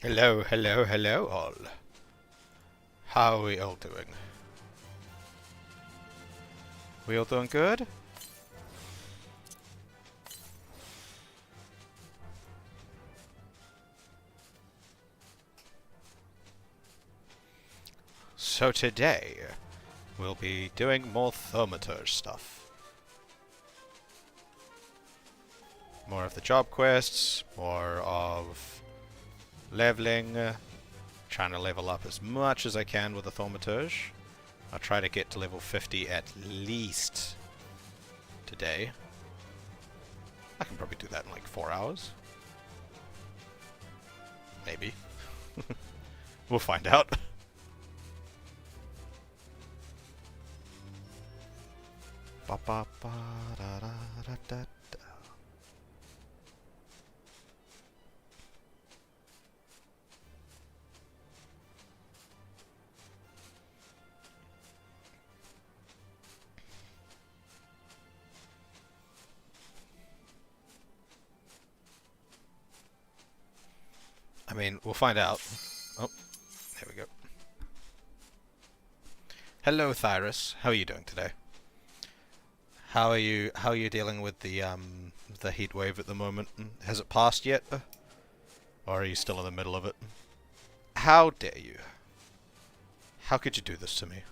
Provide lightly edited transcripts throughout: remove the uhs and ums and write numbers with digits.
Hello, hello, hello all. How are we all doing? We all doing good? So today, we'll be doing more Thaumaturge stuff. More of the job quests, more of leveling, trying to level up as much as I can with the Thaumaturge. I'll try to get to level 50 at least today. I can probably do that in like 4 hours. Maybe. We'll find out. Ba ba ba da da da da da. I mean, we'll find out. Oh, there we go. Hello, Thyrus. How are you doing today? How are you dealing with the heat wave at the moment? Has it passed yet? Or are you still in the middle of it? How dare you? How could you do this to me?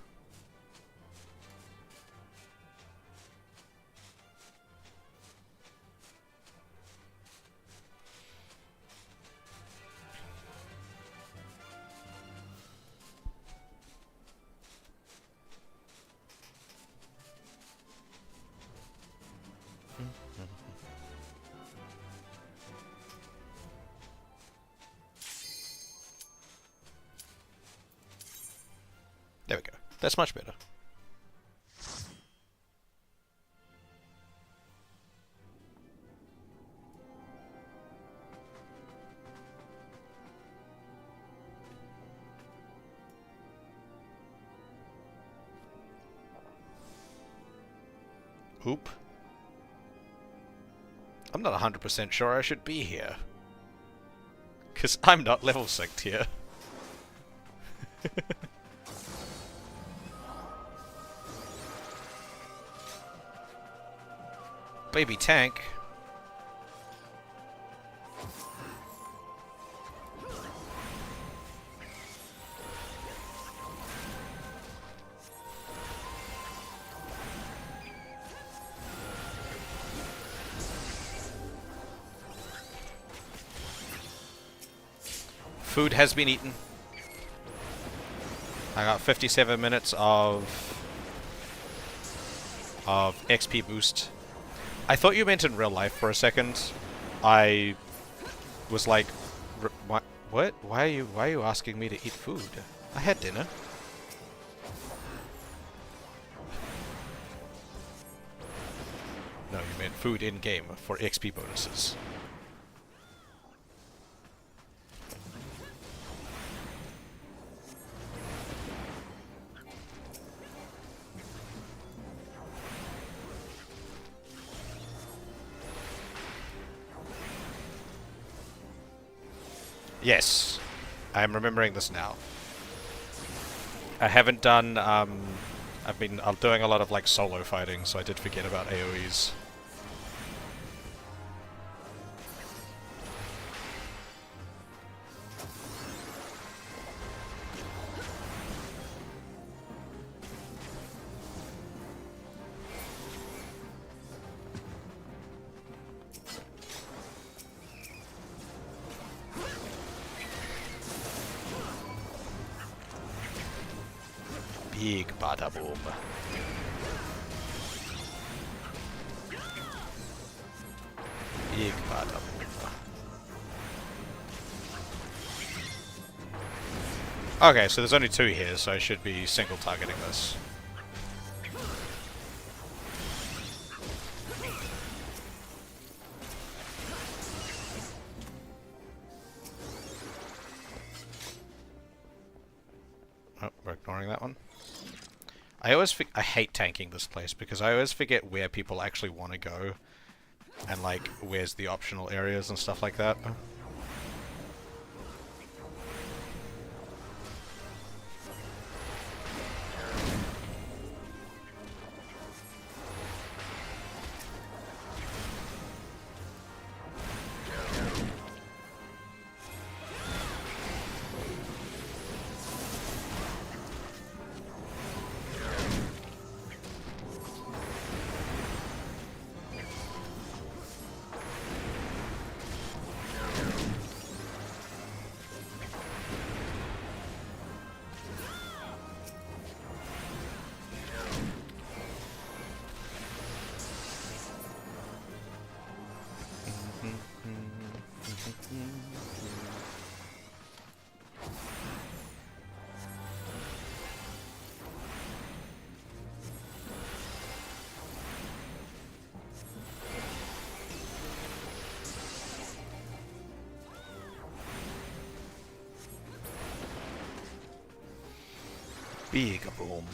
There we go. That's much better. Oop. I'm not 100% sure I should be here. Because I'm not level 6 here. Baby tank. Food has been eaten. I got 57 minutes of XP boost. I thought you meant in real life for a second. I was like, what? Why are you asking me to eat food? I had dinner. No, you meant food in game for XP bonuses. Yes, I'm remembering this now. I haven't done, I'm doing a lot of like solo fighting, so I did forget about AoEs. Big bada boom. Big bada boom. Okay, so there's only 2 here, so I should be single targeting this. Oh, we're ignoring that one. I hate tanking this place because I always forget where people actually want to go and like where's the optional areas and stuff like that. Big boom.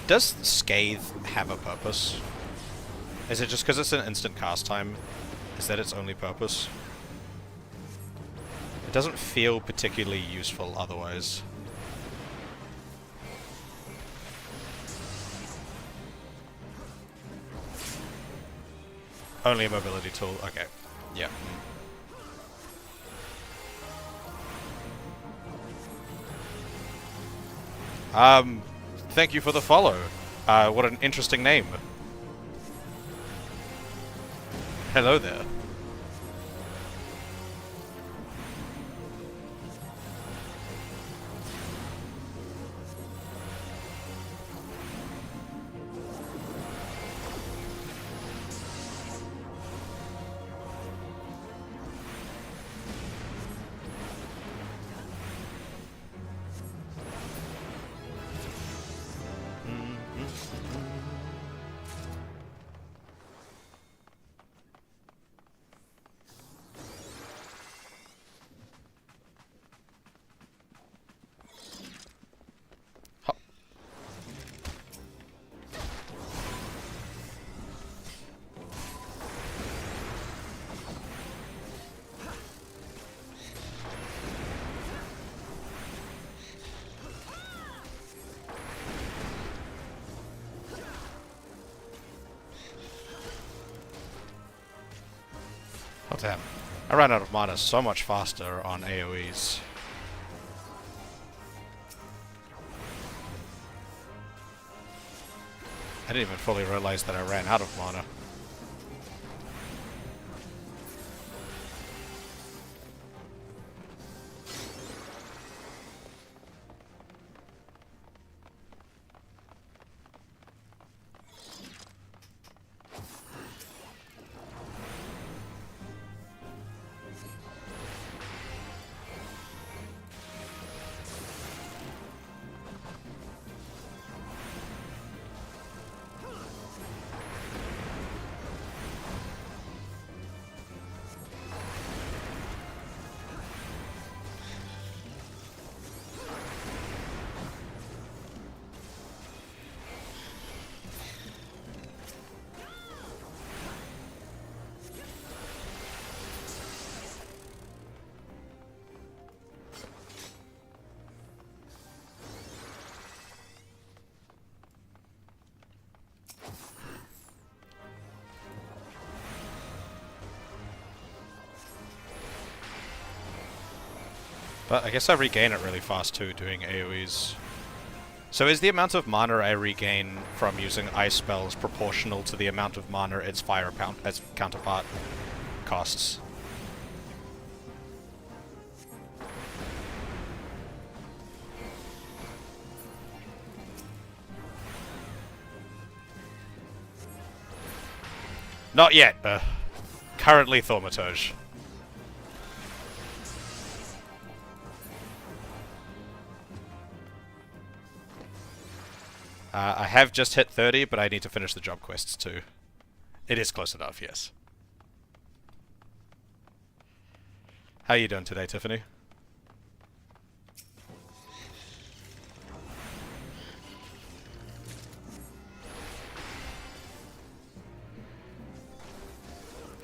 Does Scathe have a purpose? Is it just because it's an instant cast time? Is that its only purpose? It doesn't feel particularly useful otherwise. Only a mobility tool, okay. Yeah. Thank you for the follow. What an interesting name. Hello there. Oh damn. I ran out of mana so much faster on AoEs. I didn't even fully realize that I ran out of mana. But I guess I regain it really fast too, doing AoEs. So is the amount of mana I regain from using ice spells proportional to the amount of mana its its counterpart costs? Not yet. Currently Thaumaturge. I have just hit 30, but I need to finish the job quests too. It is close enough, yes. How are you doing today, Tiffany?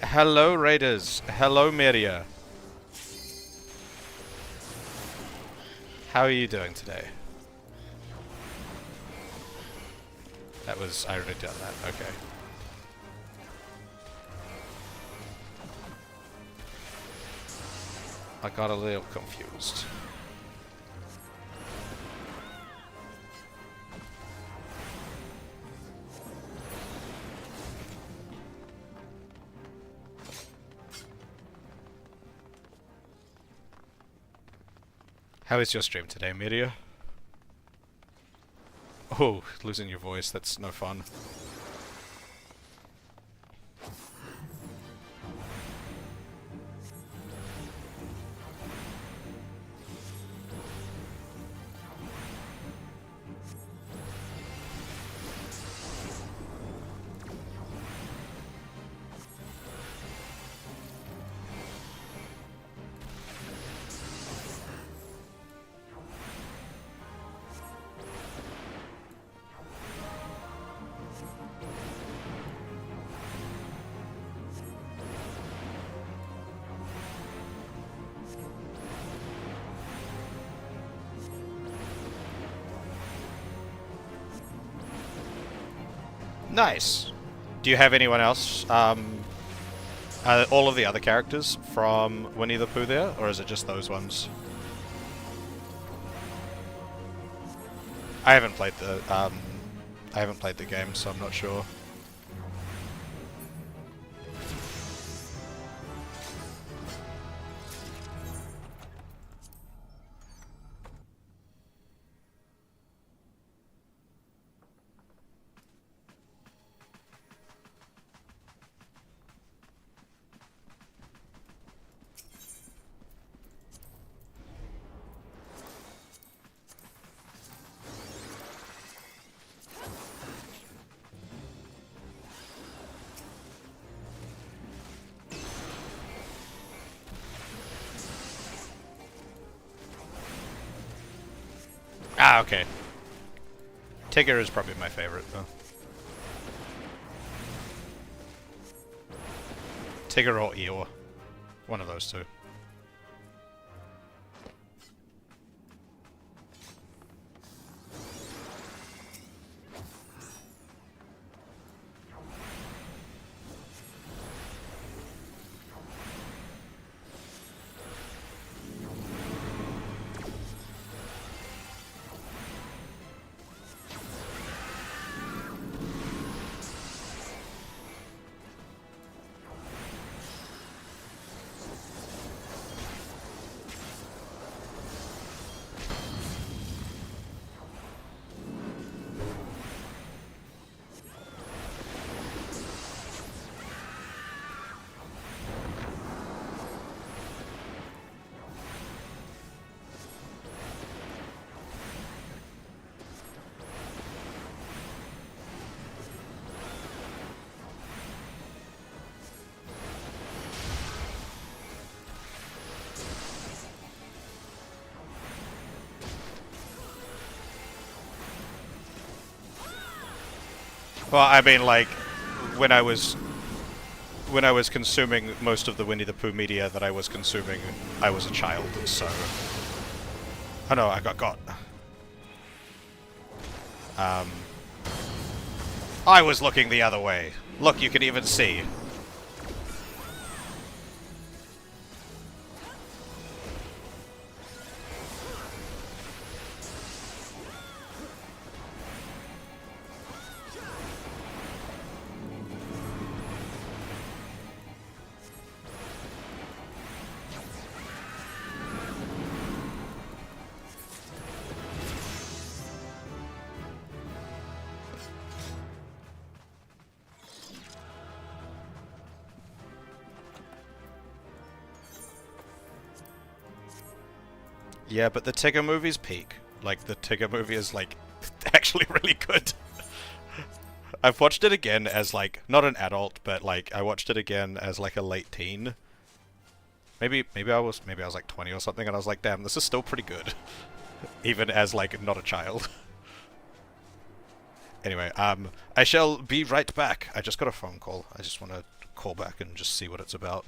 Hello, Raiders. Hello, Materia. How are you doing today? That was... I already done that. Okay. I got a little confused. How is your stream today, Materia? Oh, losing your voice, that's no fun. Nice. Do you have anyone else? All of the other characters from Winnie the Pooh there, or is it just those ones? I haven't played the game, so I'm not sure. Ah, okay. Tigger is probably my favorite, though. Tigger or Eeyore. One of those two. Well, I mean, like, when I was consuming most of the Winnie the Pooh media that I was consuming, I was a child, so... Oh no, I got. I was looking the other way. Look, you can even see. Yeah, but the Tigger movie's peak. Like, the Tigger movie is, like, actually really good. I've watched it again as, like, not an adult, but, like, I watched it again as, like, a late teen. Maybe I was like 20 or something, and I was like, damn, this is still pretty good. Even as, like, not a child. Anyway, I shall be right back. I just got a phone call. I just want to call back and just see what it's about.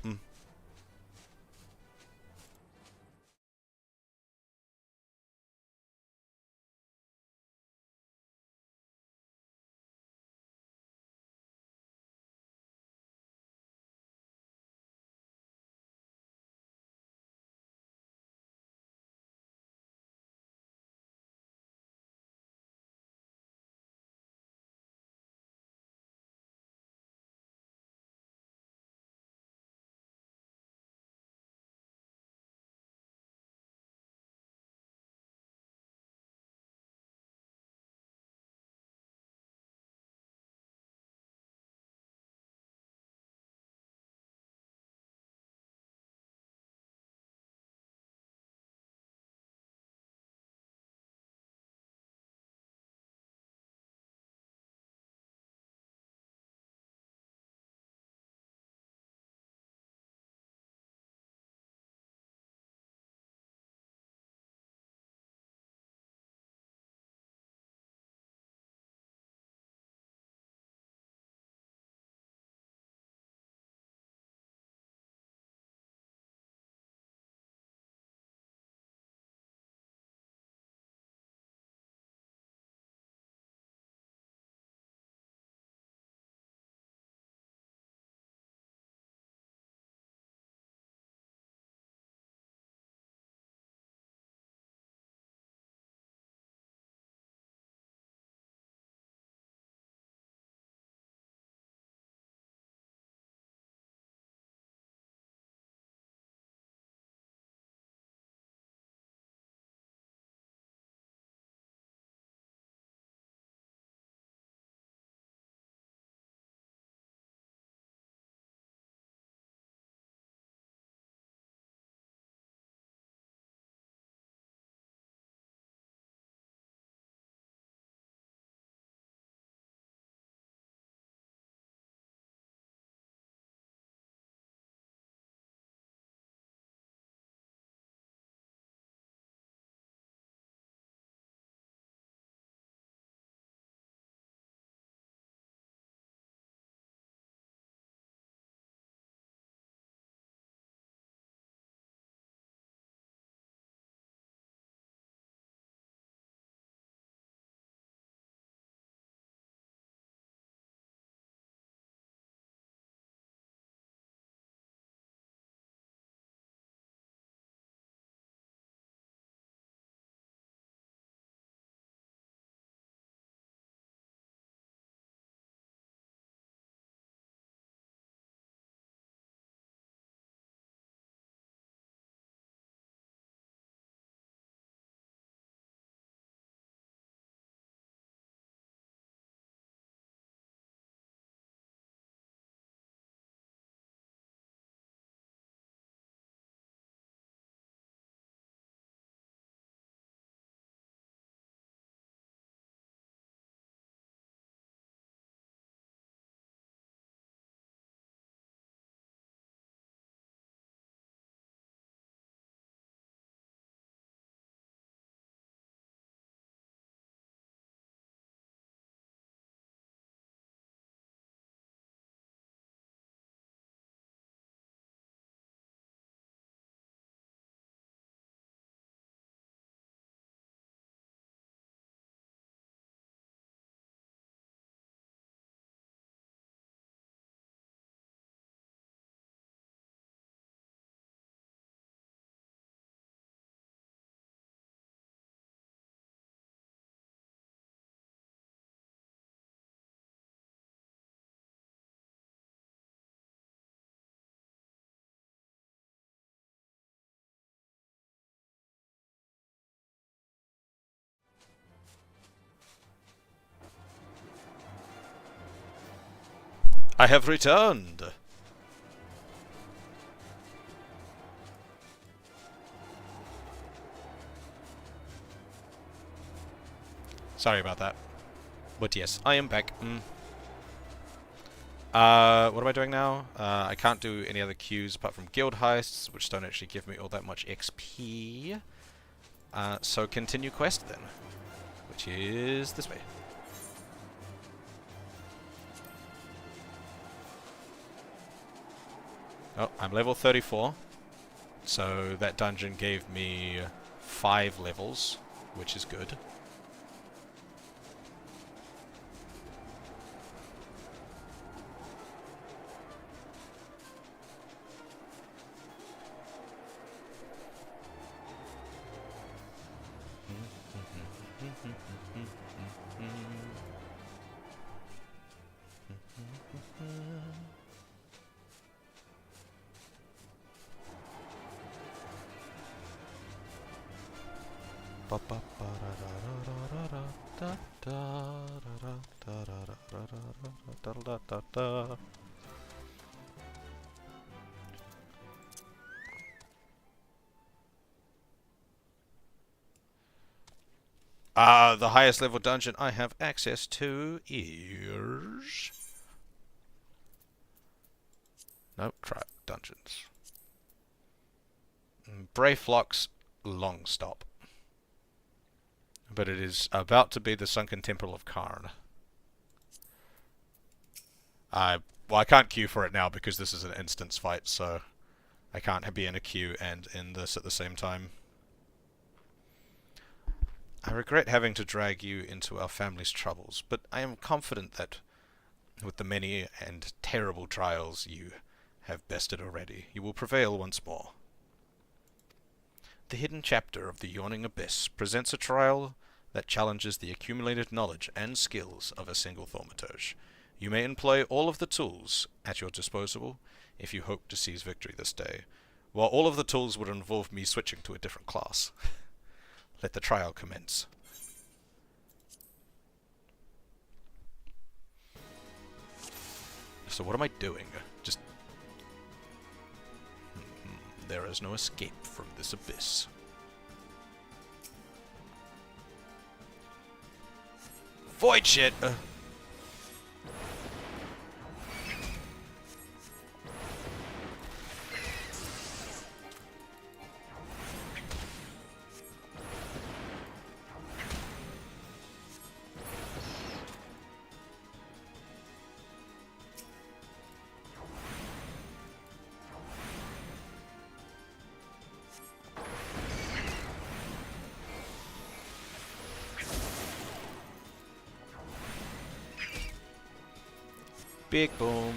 I have returned! Sorry about that. But yes, I am back. What am I doing now? I can't do any other queues apart from guild heists, which don't actually give me all that much XP. So continue quest then, which is this way. Oh, I'm level 34. So that dungeon gave me 5 levels, which is good. The highest level dungeon I have access to is... Nope, try dungeons. Brayflock's long stop. But it is about to be the Sunken Temple of Karn. Well, I can't queue for it now because this is an instance fight, so I can't be in a queue and in this at the same time. I regret having to drag you into our family's troubles, but I am confident that with the many and terrible trials you have bested already, you will prevail once more. The hidden chapter of the Yawning Abyss presents a trial that challenges the accumulated knowledge and skills of a single Thaumaturge. You may employ all of the tools at your disposal if you hope to seize victory this day, while all of the tools would involve me switching to a different class. Let the trial commence. So what am I doing? Just... There is no escape from this abyss. Void shit! Big boom.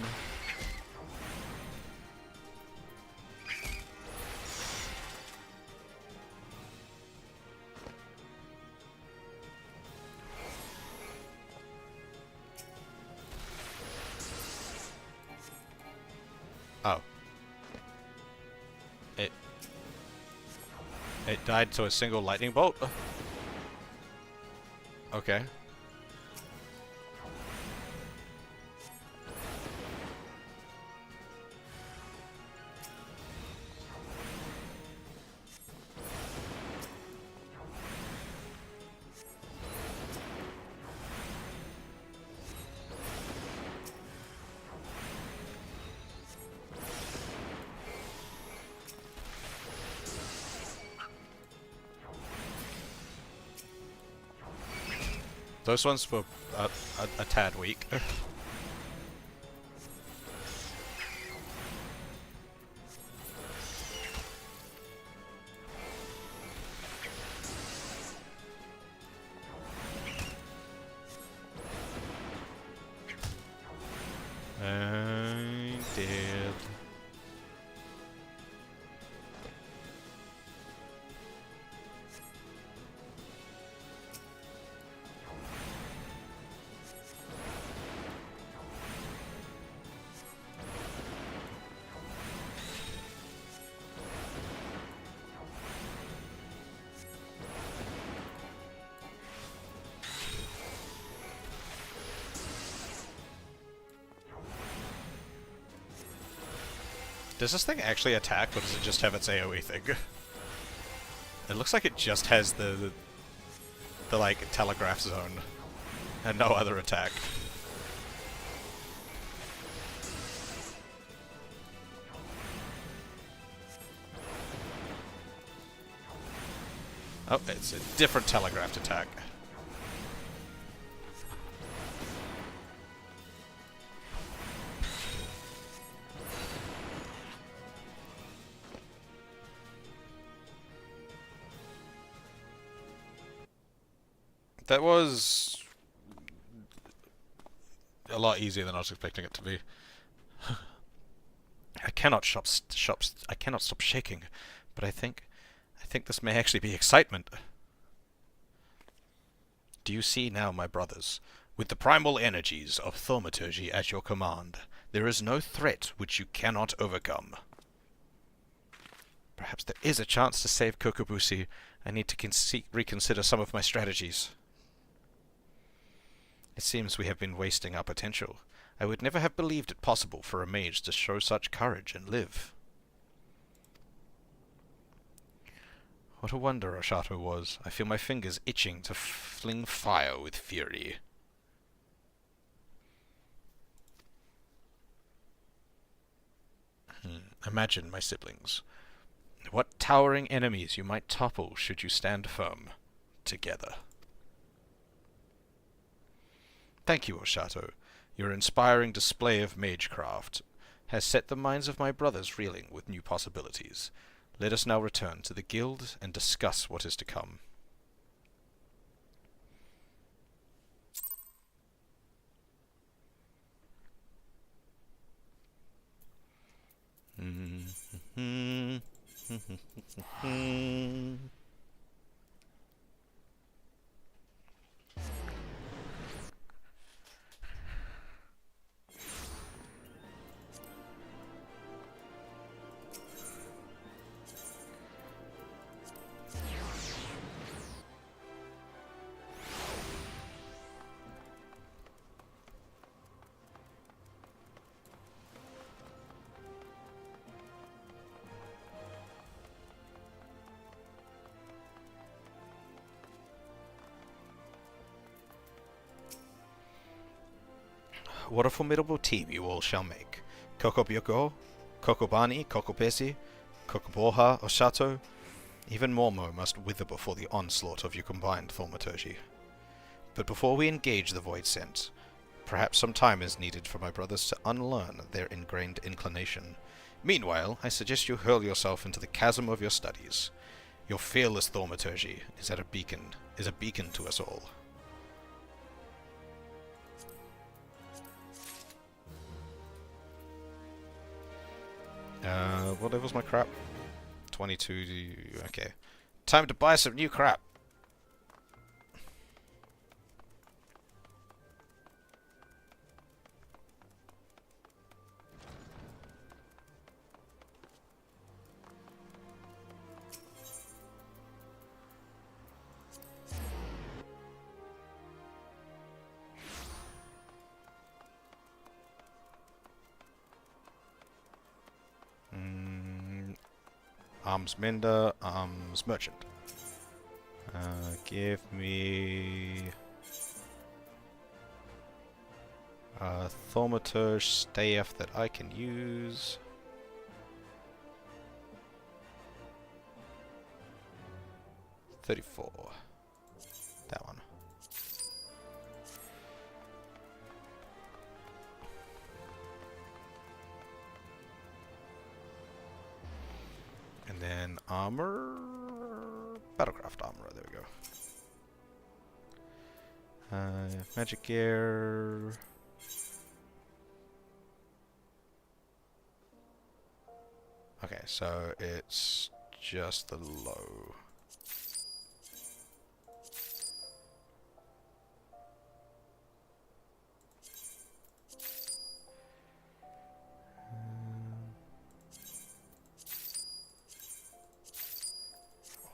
Oh. It died to a single lightning bolt? Okay. Those ones were a tad weak. I'm dead. Does this thing actually attack, or does it just have its AoE thing? It looks like it just has the like, telegraph zone, and no other attack. Oh, it's a different telegraphed attack. That was a lot easier than I was expecting it to be. I cannot stop shaking, but I think this may actually be excitement. Do you see now, my brothers? With the primal energies of Thaumaturge at your command, there is no threat which you cannot overcome. Perhaps there is a chance to save Kokobushi. I need to reconsider some of my strategies. It seems we have been wasting our potential. I would never have believed it possible for a mage to show such courage and live. What a wonder Oshato was. I feel my fingers itching to fling fire with fury. Imagine, my siblings, what towering enemies you might topple should you stand firm together. Thank you, Oshato. Your inspiring display of magecraft has set the minds of my brothers reeling with new possibilities. Let us now return to the guild and discuss what is to come. What a formidable team you all shall make. Kokobyoko, Kokobani, Kokopesi, Kokoboha, Oshato. Even Mormo must wither before the onslaught of your combined Thaumaturge. But before we engage the Void Scent, perhaps some time is needed for my brothers to unlearn their ingrained inclination. Meanwhile, I suggest you hurl yourself into the chasm of your studies. Your fearless Thaumaturge is a beacon to us all. What level's my crap? 22. Okay. Time to buy some new crap. Arms Mender, Arms Merchant. Give me a Thaumaturge staff that I can use. $34. That one. And then armor, battlecraft armor. There we go. Magic gear. Okay, so it's just the low.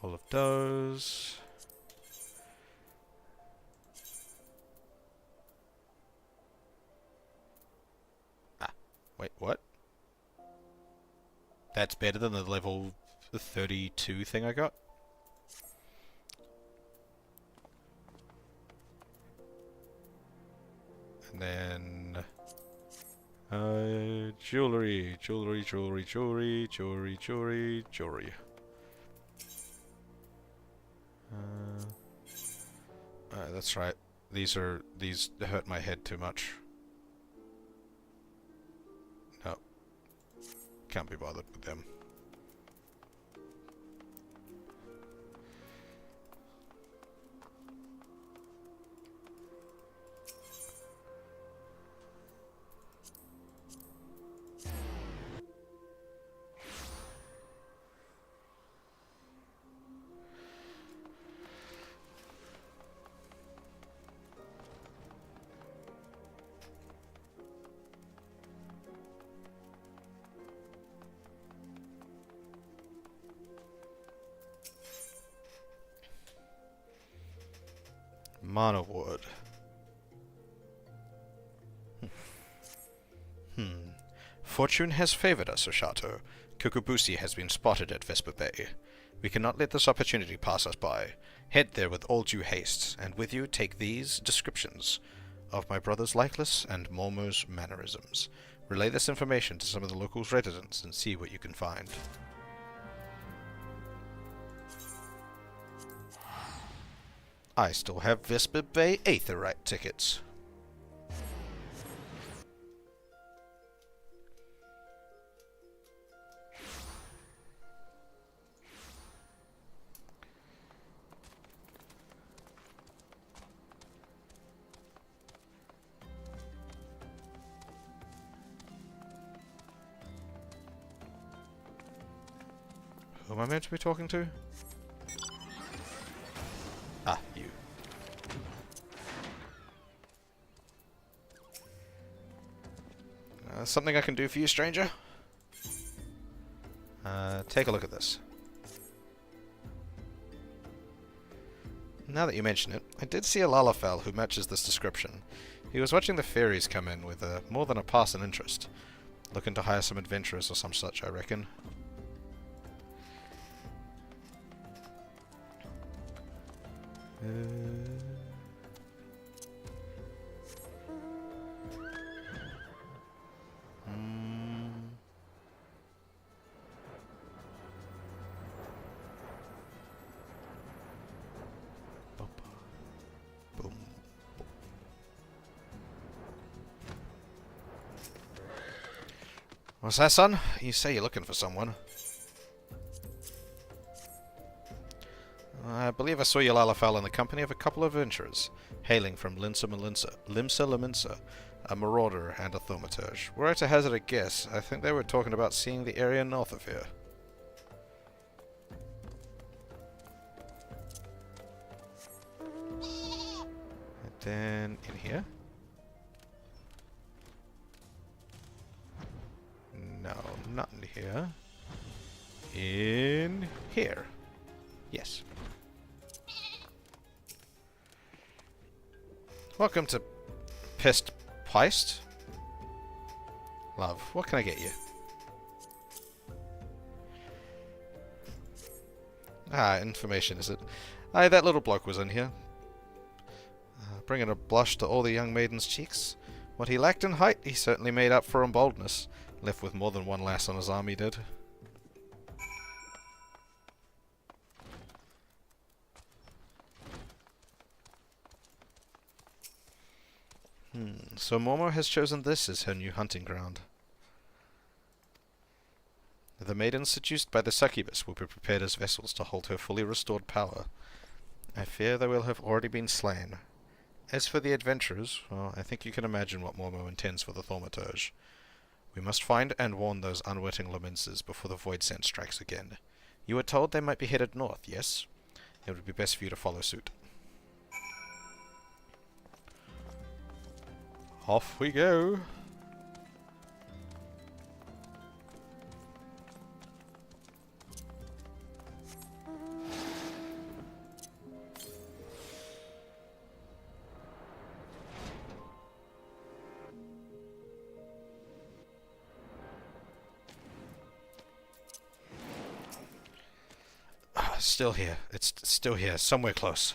All of those. Ah, wait, what? That's better than the level 32 thing I got. And then... jewelry. That's right. These hurt my head too much. No. Can't be bothered with them. Mana wood. Fortune has favored us, Oshato. Kukubusi has been spotted at Vesper Bay. We cannot let this opportunity pass us by. Head there with all due haste, and with you take these descriptions of my brother's likeness and Momo's mannerisms. Relay this information to some of the locals' residents and see what you can find. I still have Vesper Bay Aetherite tickets. Who am I meant to be talking to? Ah, you. Something I can do for you, stranger? Take a look at this. Now that you mention it, I did see a Lalafell who matches this description. He was watching the fairies come in with more than a passing interest. Looking to hire some adventurers or some such, I reckon. Boom. What's that, son? You say you're looking for someone. I believe I saw your Lalafell in the company of a couple of adventurers, hailing from Limsa Laminsa, a marauder and a Thaumaturge. Were I to hazard a guess, I think they were talking about seeing the area north of here. And then in here? No, not in here. In here. Yes. Welcome to Pest Peist. Love, what can I get you? Ah, information, is it? Aye, that little bloke was in here. Bringing a blush to all the young maiden's cheeks. What he lacked in height, he certainly made up for in boldness. Left with more than one lass on his arm, he did. So Momo has chosen this as her new hunting ground. The maidens seduced by the succubus will be prepared as vessels to hold her fully restored power. I fear they will have already been slain. As for the adventurers, well, I think you can imagine what Momo intends for the Thaumaturge. We must find and warn those unwitting Laminses before the void scent strikes again. You were told they might be headed north, yes? It would be best for you to follow suit. Off we go. still here. It's still here, somewhere close.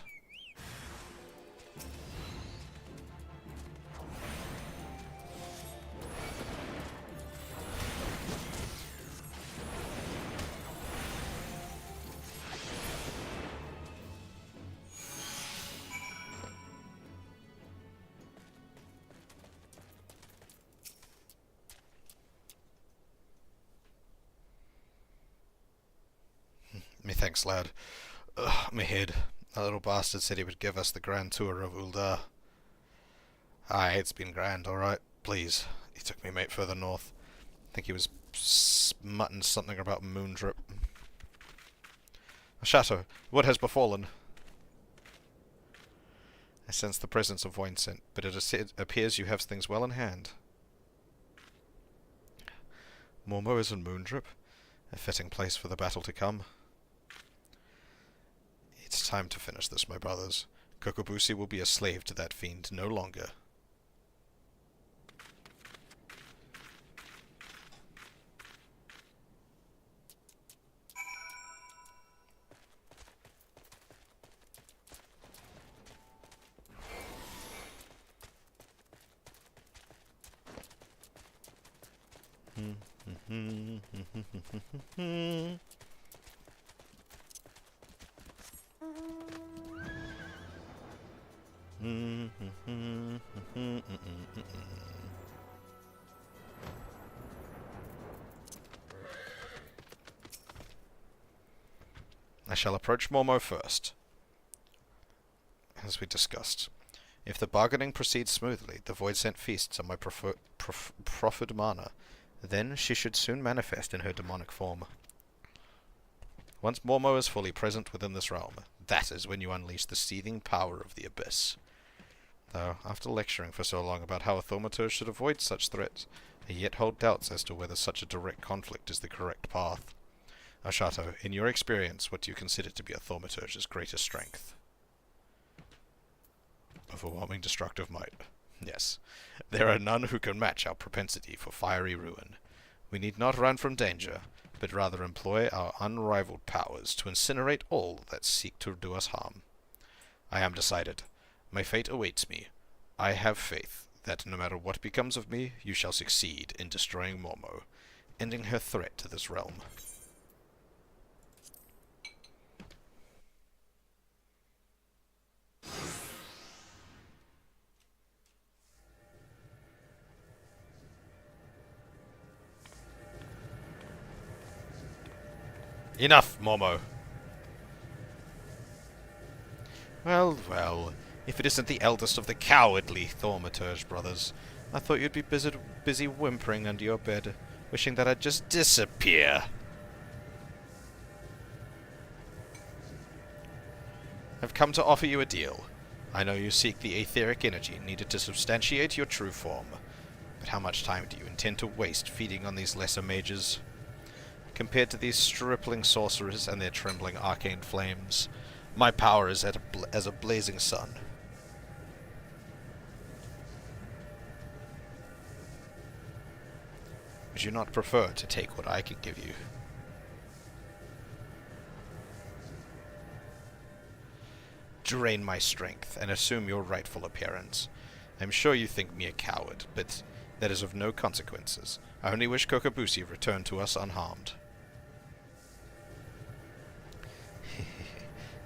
Methinks, lad. Ugh, my head. That little bastard said he would give us the grand tour of Uldar. Aye, it's been grand, alright. Please. He took me mate further north. I think he was smutting something about Moondrip. Shadow, what has befallen? I sense the presence of Voinsent, but it appears you have things well in hand. Mormo is in Moondrip? A fitting place for the battle to come. It's time to finish this, my brothers. Kokobusi will be a slave to that fiend no longer. I shall approach Mormo first. As we discussed, if the bargaining proceeds smoothly, the Voidsent feasts on my proffered mana. Then she should soon manifest in her demonic form. Once Mormo is fully present within this realm, that is when you unleash the seething power of the Abyss. Though, after lecturing for so long about how a Thaumaturge should avoid such threats, I yet hold doubts as to whether such a direct conflict is the correct path. Ashato, in your experience, what do you consider to be a Thaumaturge's greatest strength? Overwhelming destructive might. Yes. There are none who can match our propensity for fiery ruin. We need not run from danger, but rather employ our unrivaled powers to incinerate all that seek to do us harm. I am decided. My fate awaits me. I have faith that no matter what becomes of me, you shall succeed in destroying Mormo, ending her threat to this realm. Enough, Mormo! Well, well, if it isn't the eldest of the cowardly Thaumaturge brothers. I thought you'd be busy whimpering under your bed, wishing that I'd just disappear. I've come to offer you a deal. I know you seek the etheric energy needed to substantiate your true form, but how much time do you intend to waste feeding on these lesser mages? Compared to these stripling sorcerers and their trembling arcane flames, my power is as a blazing sun. Would you not prefer to take what I can give you? Drain my strength and assume your rightful appearance. I'm sure you think me a coward, but that is of no consequences. I only wish Kokobusi returned to us unharmed.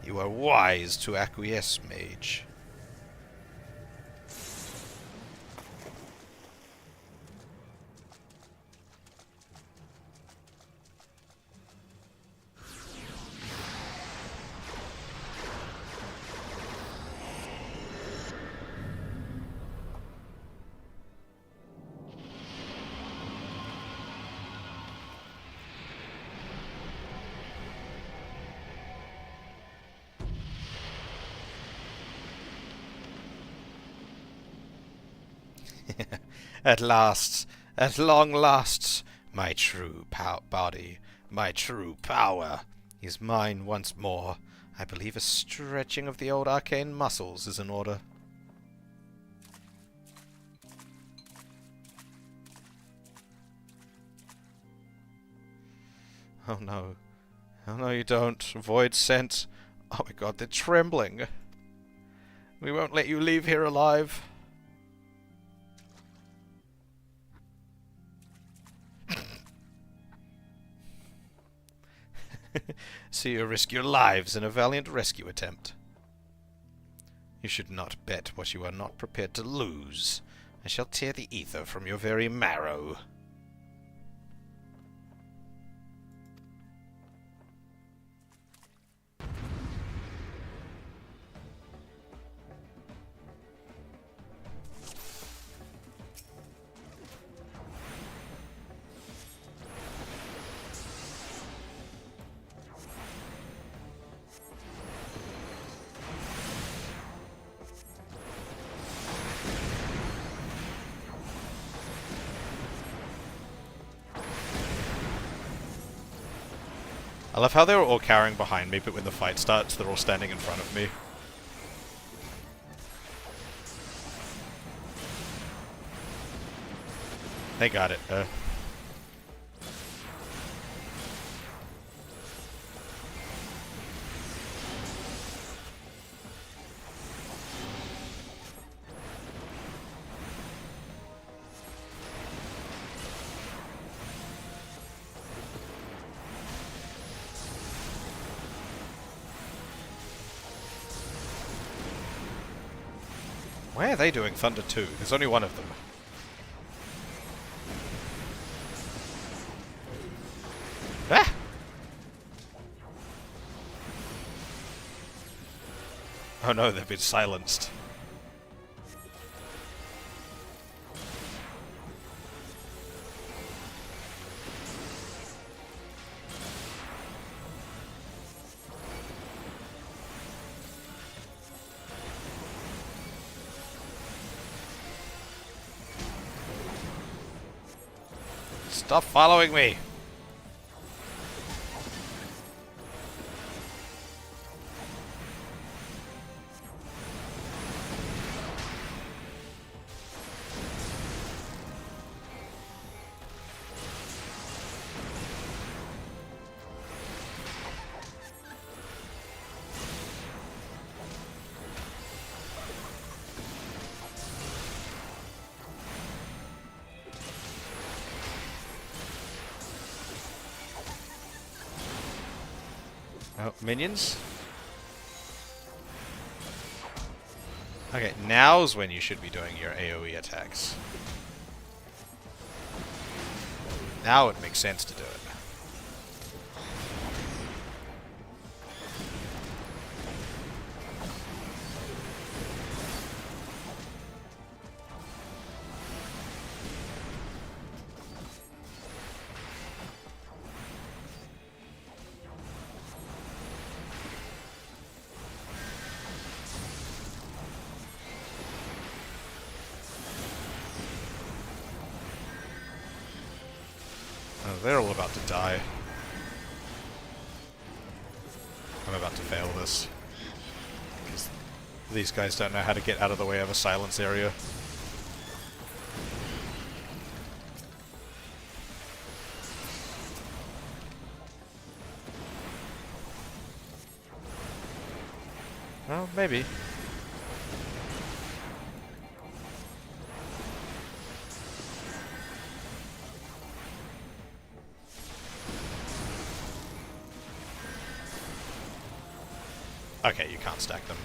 You are wise to acquiesce, mage. At long last, my true body, my true power is mine once more. I believe a stretching of the old arcane muscles is in order. Oh no, Oh no you don't. Void scent. Oh my god, they're trembling. We won't let you leave here alive. So you risk your lives in a valiant rescue attempt. You should not bet what you are not prepared to lose. I shall tear the ether from your very marrow. I love how they were all cowering behind me, but when the fight starts, they're all standing in front of me. They got it. Why are they doing Thunder too? There's only one of them. Ah! Oh no, they've been silenced. Stop following me! Oh, minions? Okay, now's when you should be doing your AoE attacks. Now it makes sense to do it. Oh, they're all about to die. I'm about to fail this. Because these guys don't know how to get out of the way of a silence area. Well, maybe. Okay, you can't stack them.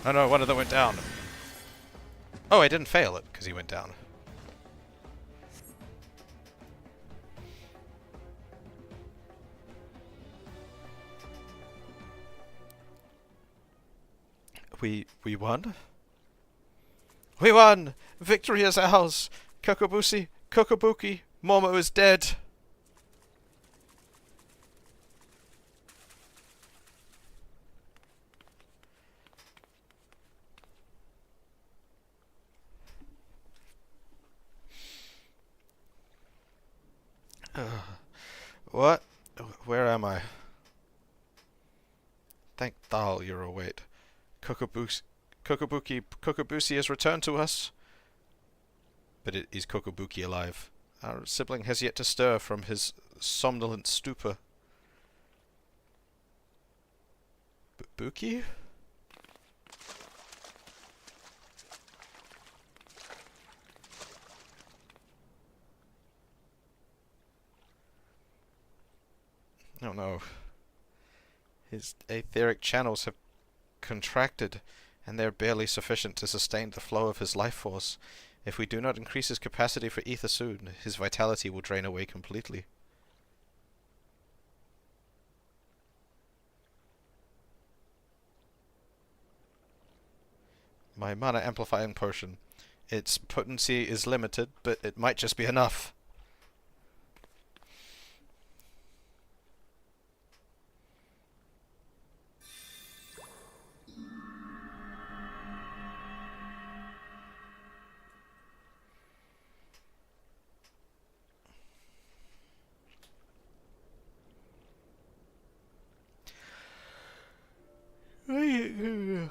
Oh no, one of them went down. Oh, I didn't fail it, because he went down. We won? We won! Victory is ours! Kokobuki, Momo is dead! What? Where am I? Thank Thal, you're awake. Kokobuki has returned to us. But is Kokobuki alive? Our sibling has yet to stir from his somnolent stupor. Buki? Oh no. His etheric channels have contracted, and they're barely sufficient to sustain the flow of his life force. If we do not increase his capacity for ether soon, his vitality will drain away completely. My mana amplifying potion. Its potency is limited, but it might just be enough.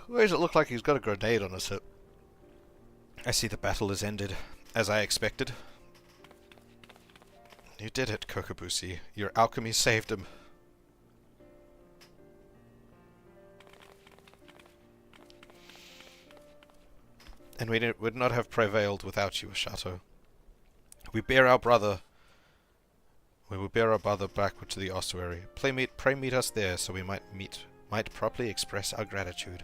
Why does it look like he's got a grenade on his hip? I see the battle is ended, as I expected. You did it, Kokobusi. Your alchemy saved him. And we would not have prevailed without you, Ashato. We will bear our brother backward to the ossuary. Pray meet us there, so we might properly express our gratitude.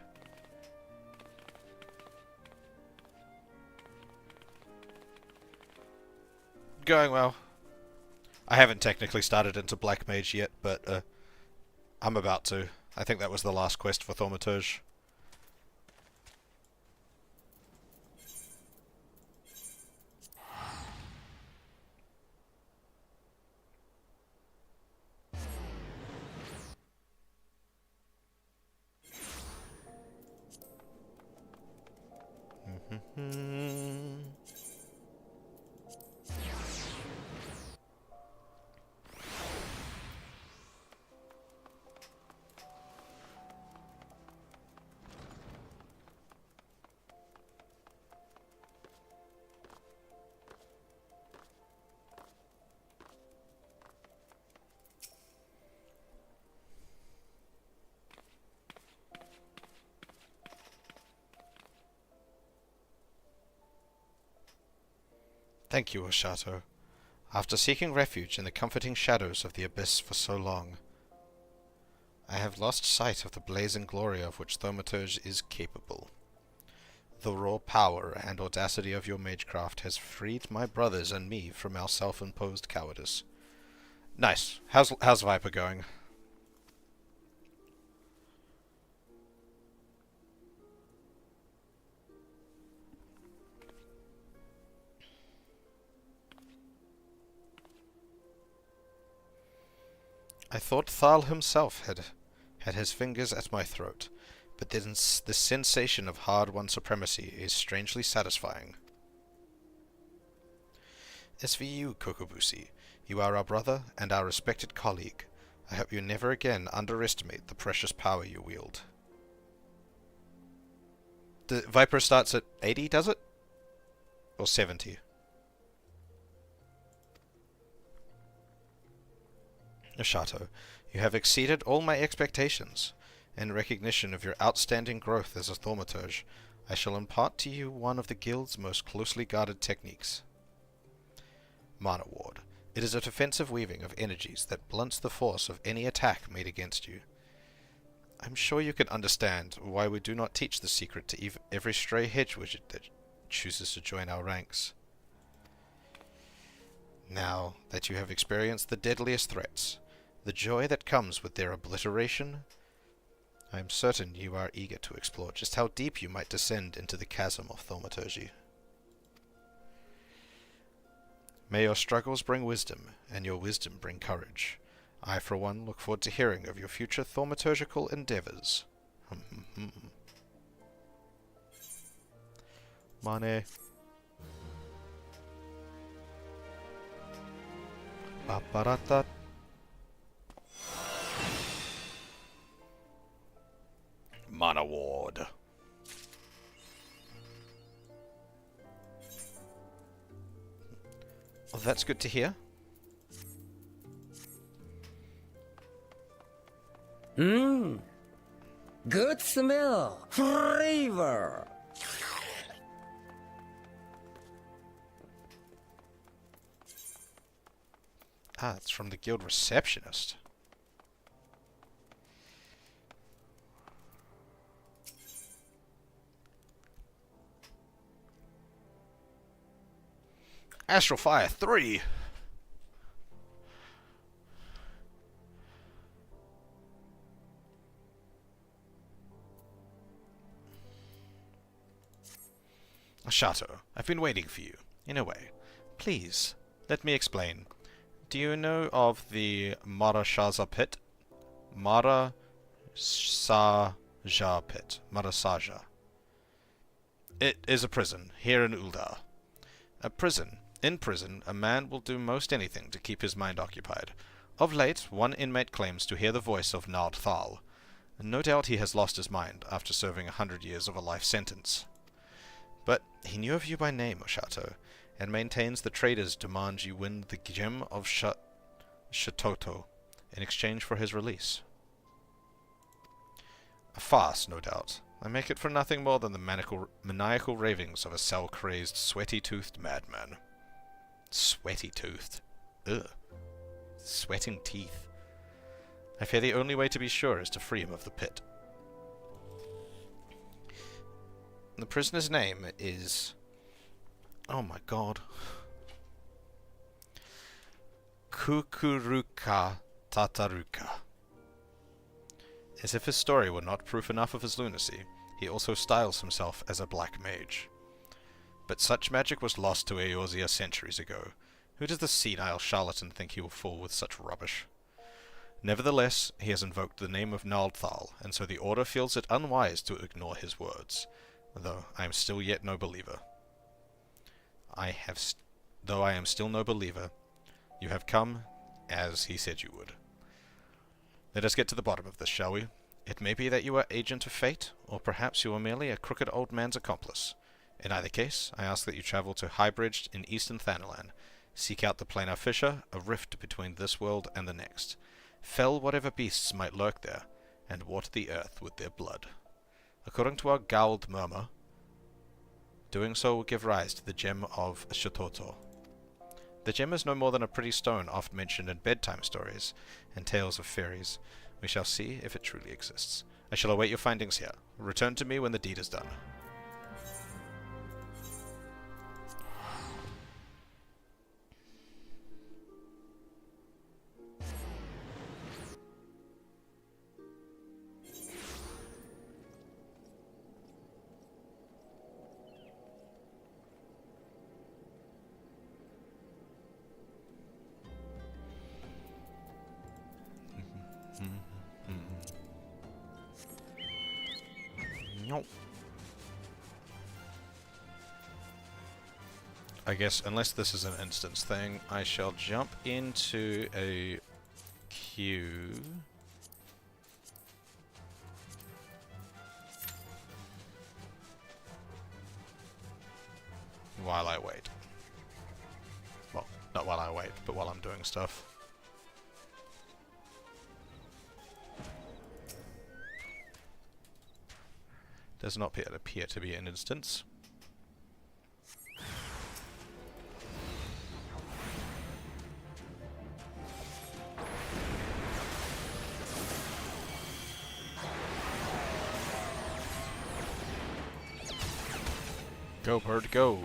Going well. I haven't technically started into Black Mage yet, but I'm about to. I think that was the last quest for Thaumaturge. Thank you, Ashato. After seeking refuge in the comforting shadows of the abyss for so long, I have lost sight of the blazing glory of which Thaumaturge is capable. The raw power and audacity of your magecraft has freed my brothers and me from our self-imposed cowardice. Nice. How's Viper going? I thought Thal himself had his fingers at my throat, but then the sensation of hard-won supremacy is strangely satisfying. As for you, Kokobusi, you are our brother and our respected colleague. I hope you never again underestimate the precious power you wield. The Viper starts at 80, does it? Or 70? Ashato, you have exceeded all my expectations. In recognition of your outstanding growth as a Thaumaturge, I shall impart to you one of the Guild's most closely guarded techniques. Mana Ward. It is a defensive weaving of energies that blunts the force of any attack made against you. I'm sure you can understand why we do not teach the secret to every stray hedge widget that chooses to join our ranks. Now that you have experienced the deadliest threats, the joy that comes with their obliteration, I am certain you are eager to explore just how deep you might descend into the chasm of Thaumaturgy. May your struggles bring wisdom, and your wisdom bring courage. I, for one, look forward to hearing of your future thaumaturgical endeavors. Money. Ba-ba-da-da. Mana Ward. Well, that's good to hear. Good smell. Flavor. Ah, it's from the guild receptionist. Astral Fire 3! Shato, I've been waiting for you, in a way. Please, let me explain. Do you know of the Marashaza pit? Marasaja pit. Marasaja. It is a prison, here in Uldar. A prison. In prison, a man will do most anything to keep his mind occupied. Of late, one inmate claims to hear the voice of Nard Thal. No doubt he has lost his mind after serving 100 years of a life sentence. But he knew of you by name, Oshato, and maintains the traders demand you win the gem of Shatoto in exchange for his release. A farce, no doubt. I make it for nothing more than the maniacal ravings of a cell-crazed, sweaty-toothed madman. Sweaty-toothed? Ugh. Sweating teeth. I fear the only way to be sure is to free him of the pit. The prisoner's name is... oh my god. Kukuruka Tataruka. As if his story were not proof enough of his lunacy, he also styles himself as a black mage. But such magic was lost to Eorzea centuries ago. Who does the senile charlatan think he will fool with such rubbish? Nevertheless, he has invoked the name of Naldthal, and so the Order feels it unwise to ignore his words, though I am still yet no believer. Though I am still no believer, you have come as he said you would. Let us get to the bottom of this, shall we? It may be that you are agent of fate, or perhaps you are merely a crooked old man's accomplice. In either case, I ask that you travel to Highbridge in eastern Thanalan, seek out the planar fissure, a rift between this world and the next. Fell whatever beasts might lurk there, and water the earth with their blood. According to our Gauld murmur, doing so will give rise to the gem of Shatoto. The gem is no more than a pretty stone oft mentioned in bedtime stories and tales of fairies. We shall see if it truly exists. I shall await your findings here. Return to me when the deed is done. I guess, unless this is an instance thing, I shall jump into a queue. While I wait. Well, not while I wait, but while I'm doing stuff. Does not appear to be an instance. Go, bird, go!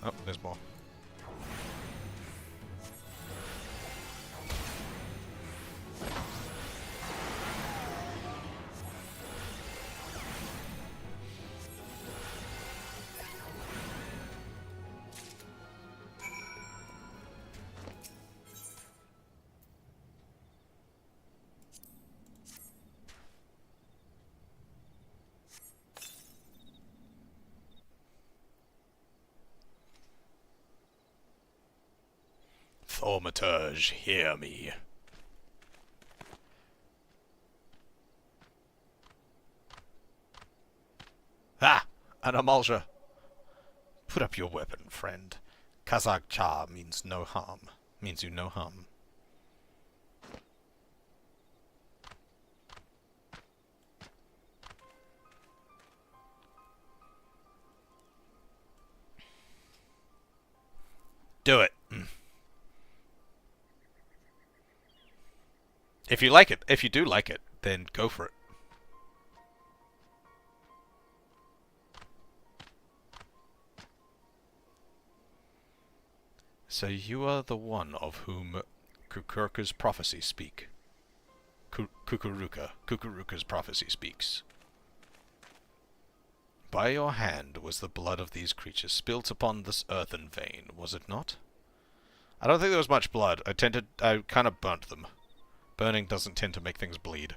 Oh, there's more. Thaumaturge, hear me. Ah! An emulsion! Put up your weapon, friend. Kazakh Cha means no harm. Means you no harm. Do it. If you like it, if you do like it, then go for it. So you are the one of whom Kukuruka's prophecy speak. Kukuruka's prophecy speaks. By your hand was the blood of these creatures spilt upon this earthen vein, was it not? I don't think there was much blood. I kind of burnt them. Burning doesn't tend to make things bleed.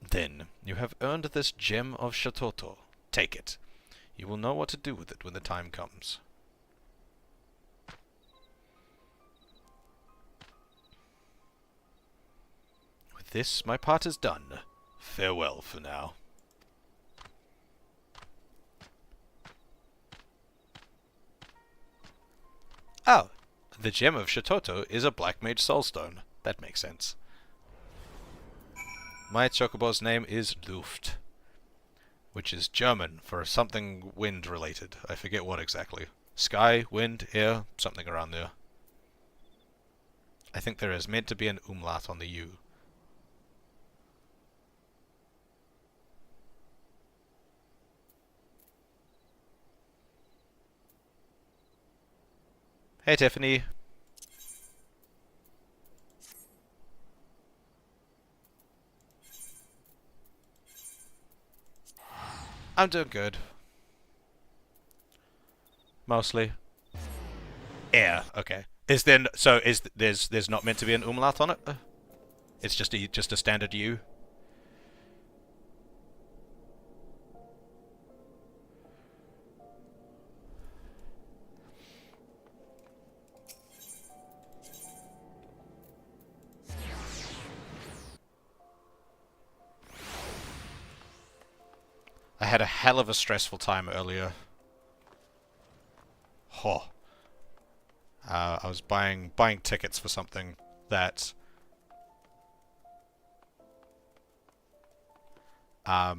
Then, you have earned this gem of Shatoto. Take it. You will know what to do with it when the time comes. With this, my part is done. Farewell for now. Oh, the gem of Shatoto is a Black Mage Soulstone. That makes sense. My chocobo's name is Luft, which is German for something wind related. I forget what exactly. Sky, wind, air, something around there. I think there is meant to be an umlaut on the U. Hey Tiffany. I'm doing good. Mostly. Yeah, okay. Is then so is there's not meant to be an umlaut on it? It's just a standard U. I had a hell of a stressful time earlier. Huh. I was buying tickets for something that oh, I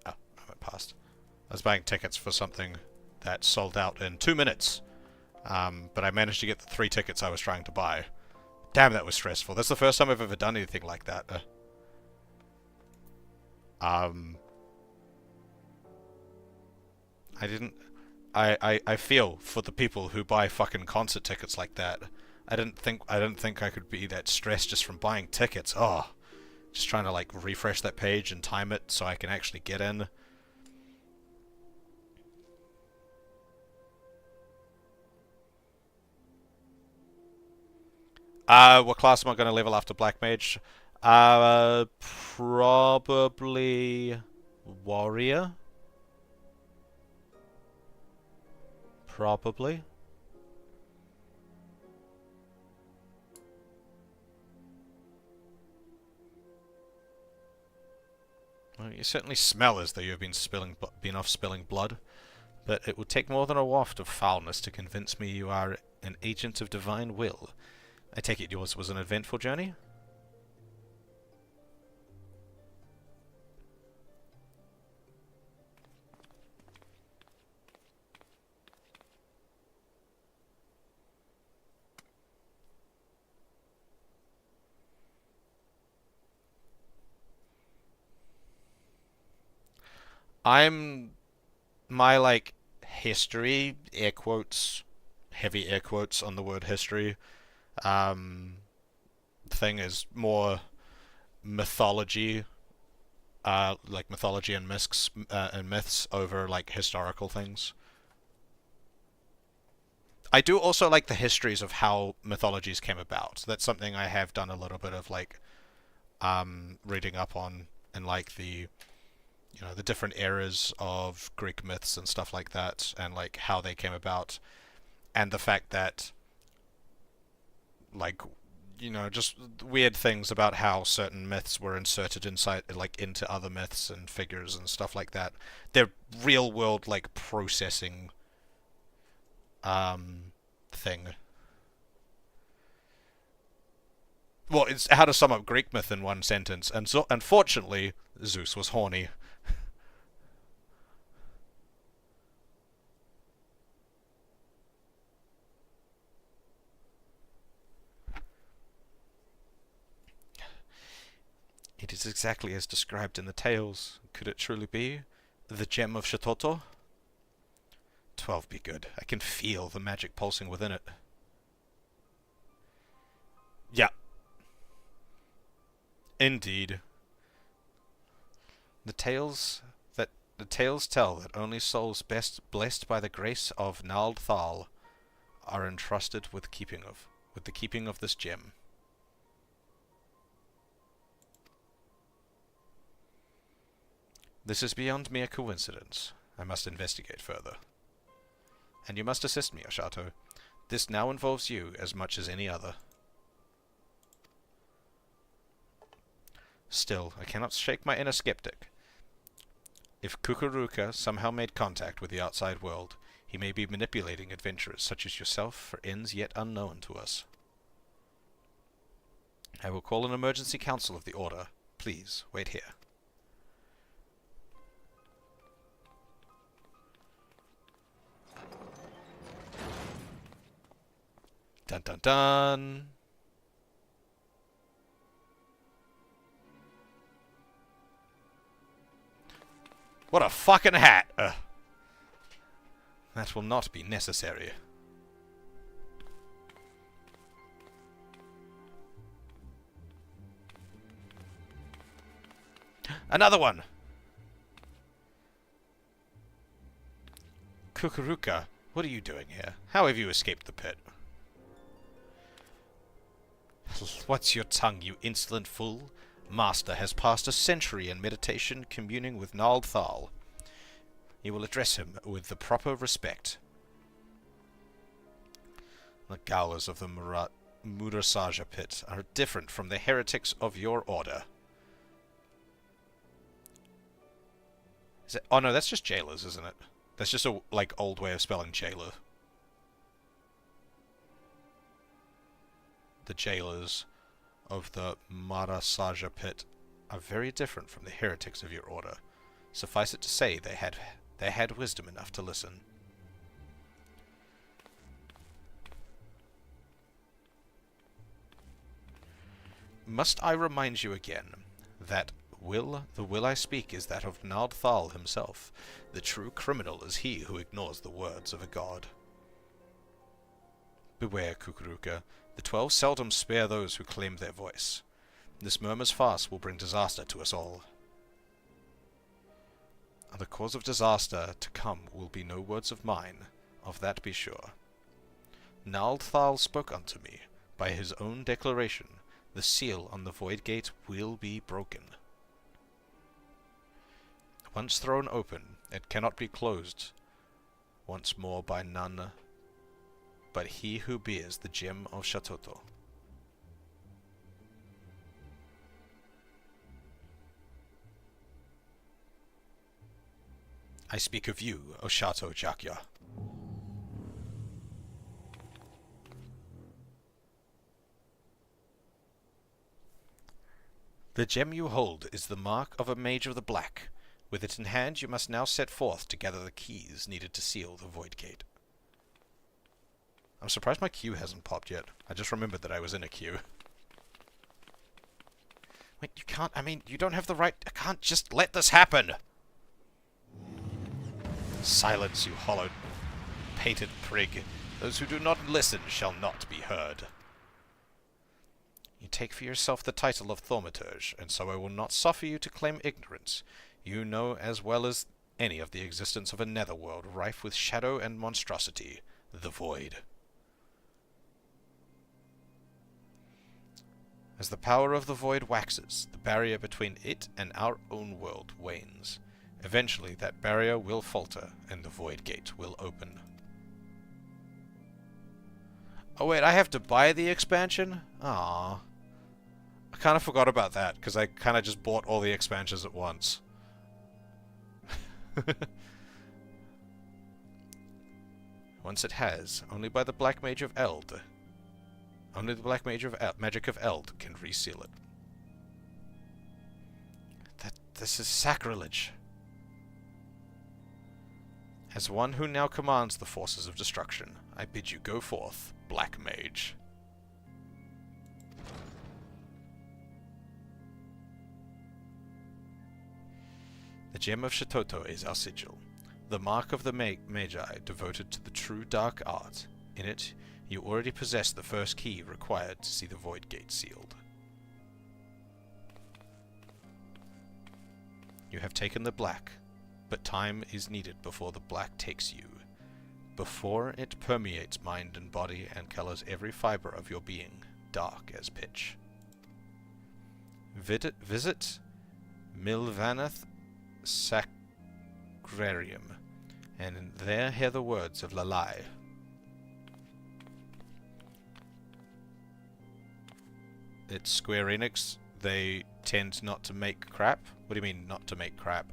went past. I was buying tickets for something that sold out in 2 minutes. But I managed to get the 3 tickets I was trying to buy. Damn, that was stressful. That's the first time I've ever done anything like that. I feel for the people who buy fucking concert tickets like that. I didn't think I could be that stressed just from buying tickets. Oh, just trying to like refresh that page and time it so I can actually get in. What class am I going to level after Black Mage? Probably Warrior. Probably. Well, you certainly smell as though you've been off spilling blood, but it would take more than a waft of foulness to convince me you are an agent of divine will. I take it yours was an eventful journey? My like history, air quotes, heavy air quotes on the word history, thing is more mythology, like mythology and myths over like historical things. I do also like the histories of how mythologies came about. That's something I have done a little bit of like reading up on in like the different eras of Greek myths and stuff like that, and like how they came about, and the fact that like, you know, just weird things about how certain myths were inserted inside, like, into other myths and figures and stuff like that. They're real world, like, processing thing. Well, it's how to sum up Greek myth in one sentence, and so unfortunately, Zeus was horny. It is exactly as described in the tales. Could it truly be? The gem of Shatoto? 12 be good. I can feel the magic pulsing within it. Yeah. Indeed. The tales tell that only souls best blessed by the grace of Nald Thal are entrusted with the keeping of this gem. This is beyond mere coincidence. I must investigate further. And you must assist me, Oshato. This now involves you as much as any other. Still, I cannot shake my inner skeptic. If Kukuruka somehow made contact with the outside world, he may be manipulating adventurers such as yourself for ends yet unknown to us. I will call an emergency council of the Order. Please, wait here. Dun dun dun! What a fucking hat! That will not be necessary. Another one! Kukuruka, what are you doing here? How have you escaped the pit? What's your tongue, you insolent fool? Master has passed a century in meditation, communing with Nald Thal. You will address him with the proper respect. The Gowlers of the Murasaja pit are different from the heretics of your order. Is it? Oh no, that's just jailers, isn't it? That's just a, like, old way of spelling jailer. The jailers of the Marasaja pit are very different from the heretics of your order. Suffice it to say, they had wisdom enough to listen. Must I remind you again that the will I speak is that of Nald Thal himself. The true criminal is he who ignores the words of a god. Beware, Kukuruka. The 12 seldom spare those who claim their voice. This murmur's farce will bring disaster to us all. The cause of disaster to come will be no words of mine, of that be sure. Nald Thal spoke unto me. By his own declaration, the seal on the Void Gate will be broken. Once thrown open, it cannot be closed once more by none but he who bears the gem of Shatoto. I speak of you, Oshato Jakya. The gem you hold is the mark of a Mage of the Black. With it in hand, you must now set forth to gather the keys needed to seal the Void Gate. I'm surprised my queue hasn't popped yet. I just remembered that I was in a queue. Wait, you can't, you don't have the right, I can't just let this happen! Silence, you hollow, pated prig. Those who do not listen shall not be heard. You take for yourself the title of Thaumaturge, and so I will not suffer you to claim ignorance. You know as well as any of the existence of a netherworld rife with shadow and monstrosity, the Void. As the power of the Void waxes, the barrier between it and our own world wanes. Eventually, that barrier will falter, and the Void Gate will open. Oh wait, I have to buy the expansion? Aww. I kind of forgot about that, because I kind of just bought all the expansions at once. Once it has, only by the Black Mage of Eld. Only the Black Mage of Magic of Eld can reseal it. This is sacrilege. As one who now commands the forces of destruction, I bid you go forth, Black Mage. The gem of Shitoto is our sigil, the mark of the Magi devoted to the true dark art. In it, you already possess the first key required to see the Void Gate sealed. You have taken the black, but time is needed before the black takes you, before it permeates mind and body and colors every fiber of your being, dark as pitch. Visit Milvanath Sacrarium, and there hear the words of Lalai. It's Square Enix. They tend not to make crap. What do you mean, not to make crap?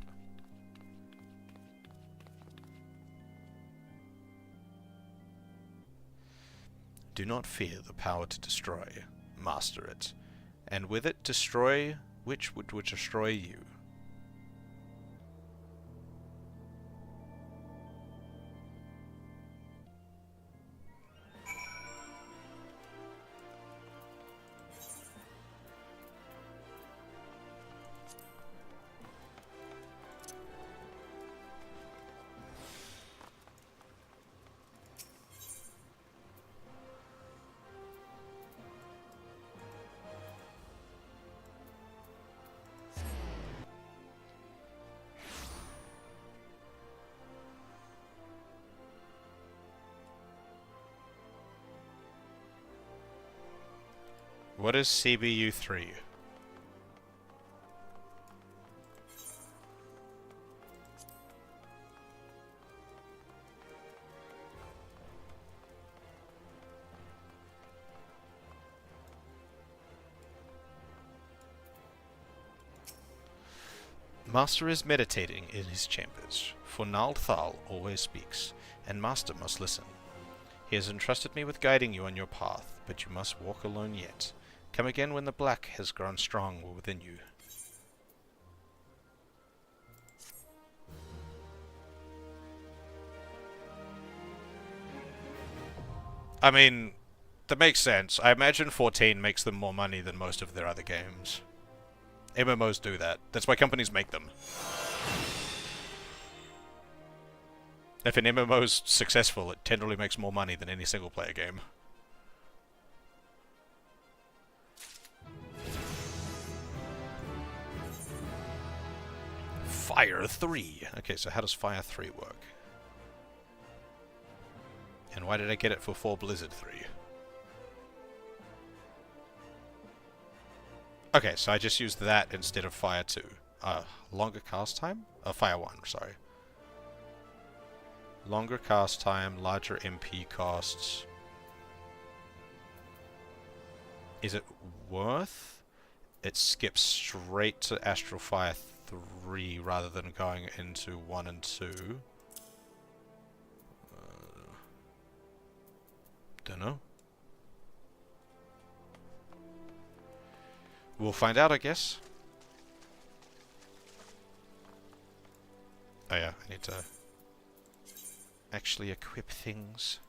Do not fear the power to destroy. Master it. And with it destroy which would destroy you. What is CBU 3? Master is meditating in his chambers, for Nald Thal always speaks, and Master must listen. He has entrusted me with guiding you on your path, but you must walk alone yet. Come again when the black has grown strong within you. I mean, that makes sense. I imagine 14 makes them more money than most of their other games. MMOs do that. That's why companies make them. If an MMO's successful, it generally makes more money than any single-player game. Fire 3! Okay, so how does Fire 3 work? And why did I get it for 4 Blizzard 3? Okay, so I just used that instead of Fire 2. Longer cast time? Fire 1, sorry. Longer cast time, larger MP costs. Is it worth? It skips straight to Astral Fire 3 rather than going into 1 and 2. Dunno. We'll find out, I guess. Oh yeah, I need to actually equip things.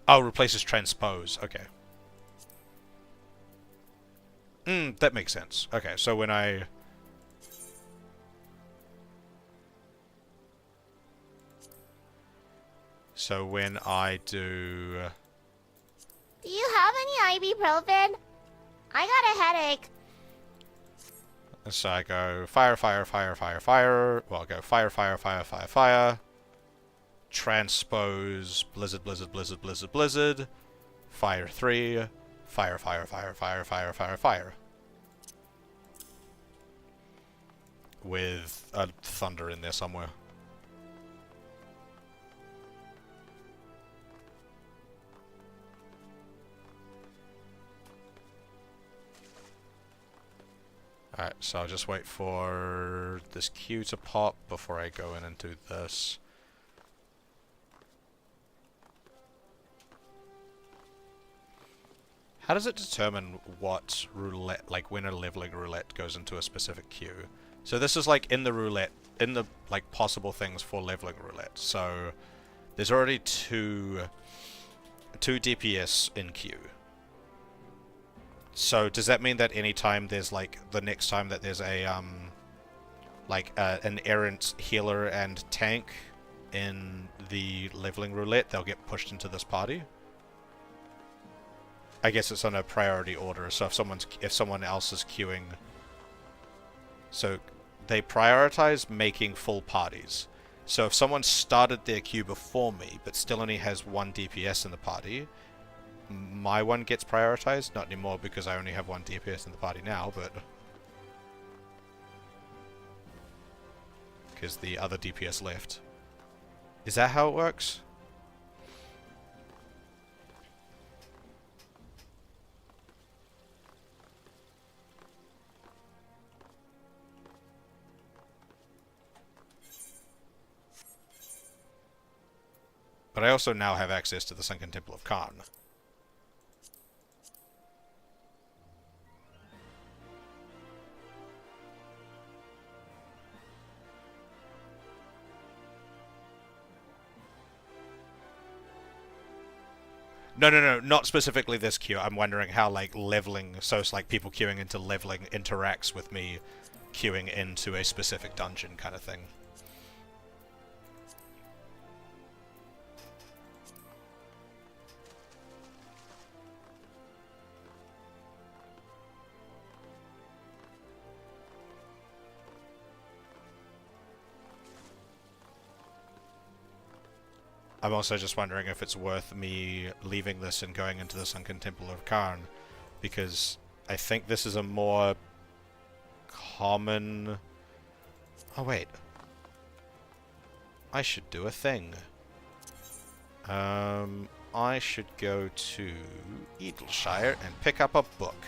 Oh, replaces transpose. Okay. That makes sense. Okay, so when I... So when I do... Do you have any ibuprofen? I got a headache. So I go fire, fire, fire, fire, fire. Well, I'll go fire, fire, fire, fire, fire. transpose blizzard, blizzard, blizzard, blizzard, blizzard, fire 3, fire, fire, fire, fire, fire, fire, fire. With a thunder in there somewhere. Alright, so I'll just wait for this queue to pop before I go in and do this. How does it determine what roulette, like when a leveling roulette goes into a specific queue? So this is like in the roulette, in the like possible things for leveling roulette. So there's already two DPS in queue. So does that mean that any time there's like the next time that there's a an errant healer and tank in the leveling roulette, they'll get pushed into this party? I guess it's on a priority order. So if someone else is queuing, so they prioritize making full parties. So if someone started their queue before me but still only has one DPS in the party, my one gets prioritized. Not anymore because I only have one DPS in the party now, but because the other DPS left. Is that how it works? But I also now have access to the Sunken Temple of Karn. No, not specifically this queue. I'm wondering how, like, leveling, so it's like people queuing into leveling interacts with me queuing into a specific dungeon kind of thing. I'm also just wondering if it's worth me leaving this and going into the Sunken Temple of Karn, because I think this is a more common... Oh wait. I should do a thing. I should go to Eorzea and pick up a book.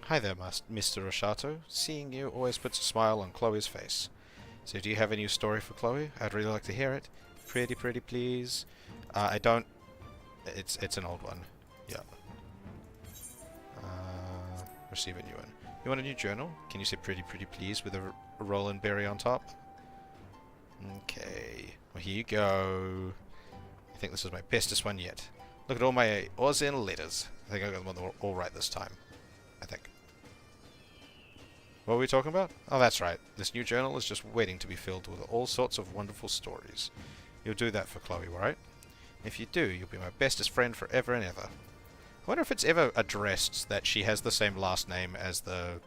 Hi there, Mr. Roshato. Seeing you always puts a smile on Chloe's face. So do you have a new story for Chloe? I'd really like to hear it. Pretty, please. I don't... It's an old one. Yeah. Receive a new one. You want a new journal? Can you say pretty, please with a Roland berry on top? Okay. Well, here you go. I think this is my bestest one yet. Look at all my Eorzea letters. I think I got them all right this time. I think. What were we talking about? Oh, that's right. This new journal is just waiting to be filled with all sorts of wonderful stories. You'll do that for Chloe, right? If you do, you'll be my bestest friend forever and ever. I wonder if it's ever addressed that she has the same last name as the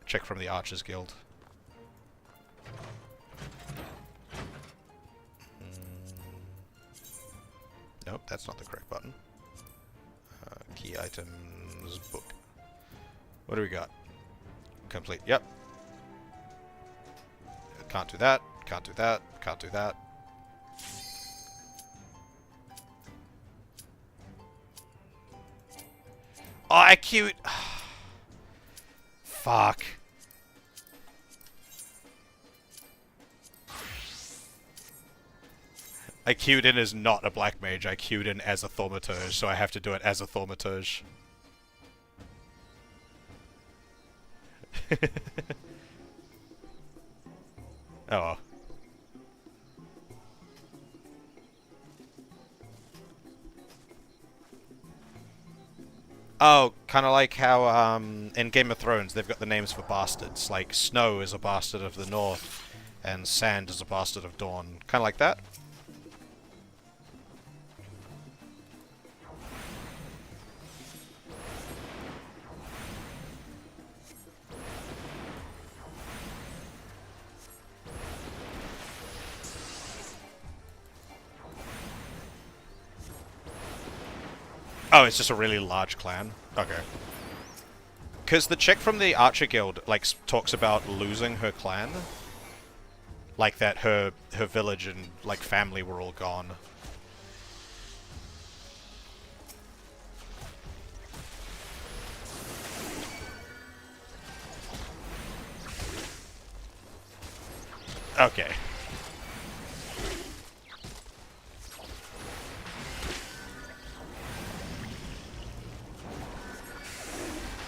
chick from the Archers Guild. Nope, that's not the correct button. Key items, book. What do we got? Complete, yep. Can't do that, can't do that, can't do that. Oh, I queued. Fuck. I queued in as not a black mage, I queued in as a Thaumaturge, so I have to do it as a Thaumaturge. Oh, Oh, kind of like how in Game of Thrones they've got the names for bastards. Like Snow is a bastard of the North, and Sand is a bastard of Dawn. Kind of like that. Oh, it's just a really large clan? Okay. Because the chick from the Archer Guild, like, talks about losing her clan. Like that her village and, like, family were all gone. Okay.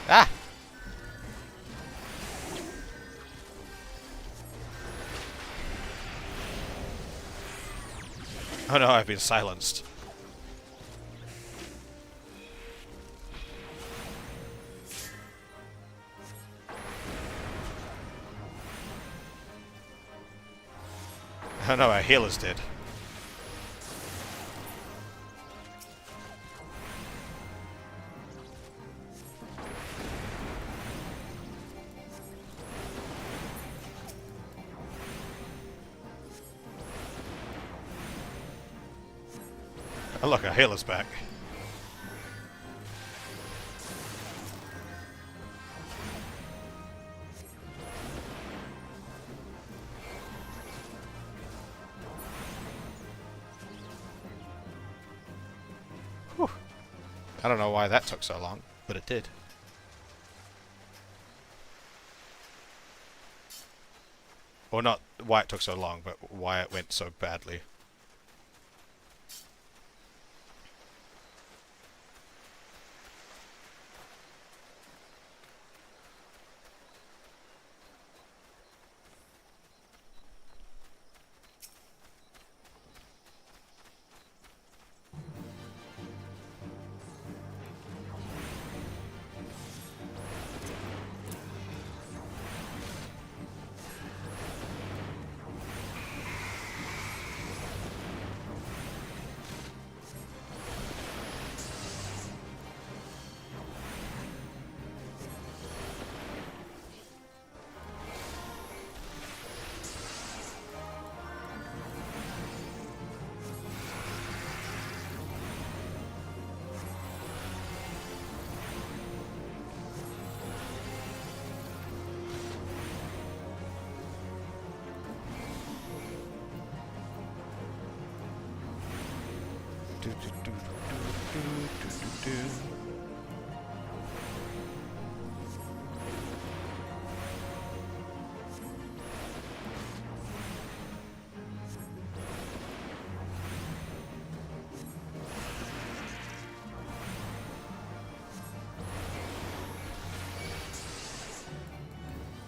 Ah! Oh no, I've been silenced. Oh no, our healer's dead. Oh look, our healer's back. Whew. I don't know why that took so long, but it did. Or not why it took so long, but why it went so badly.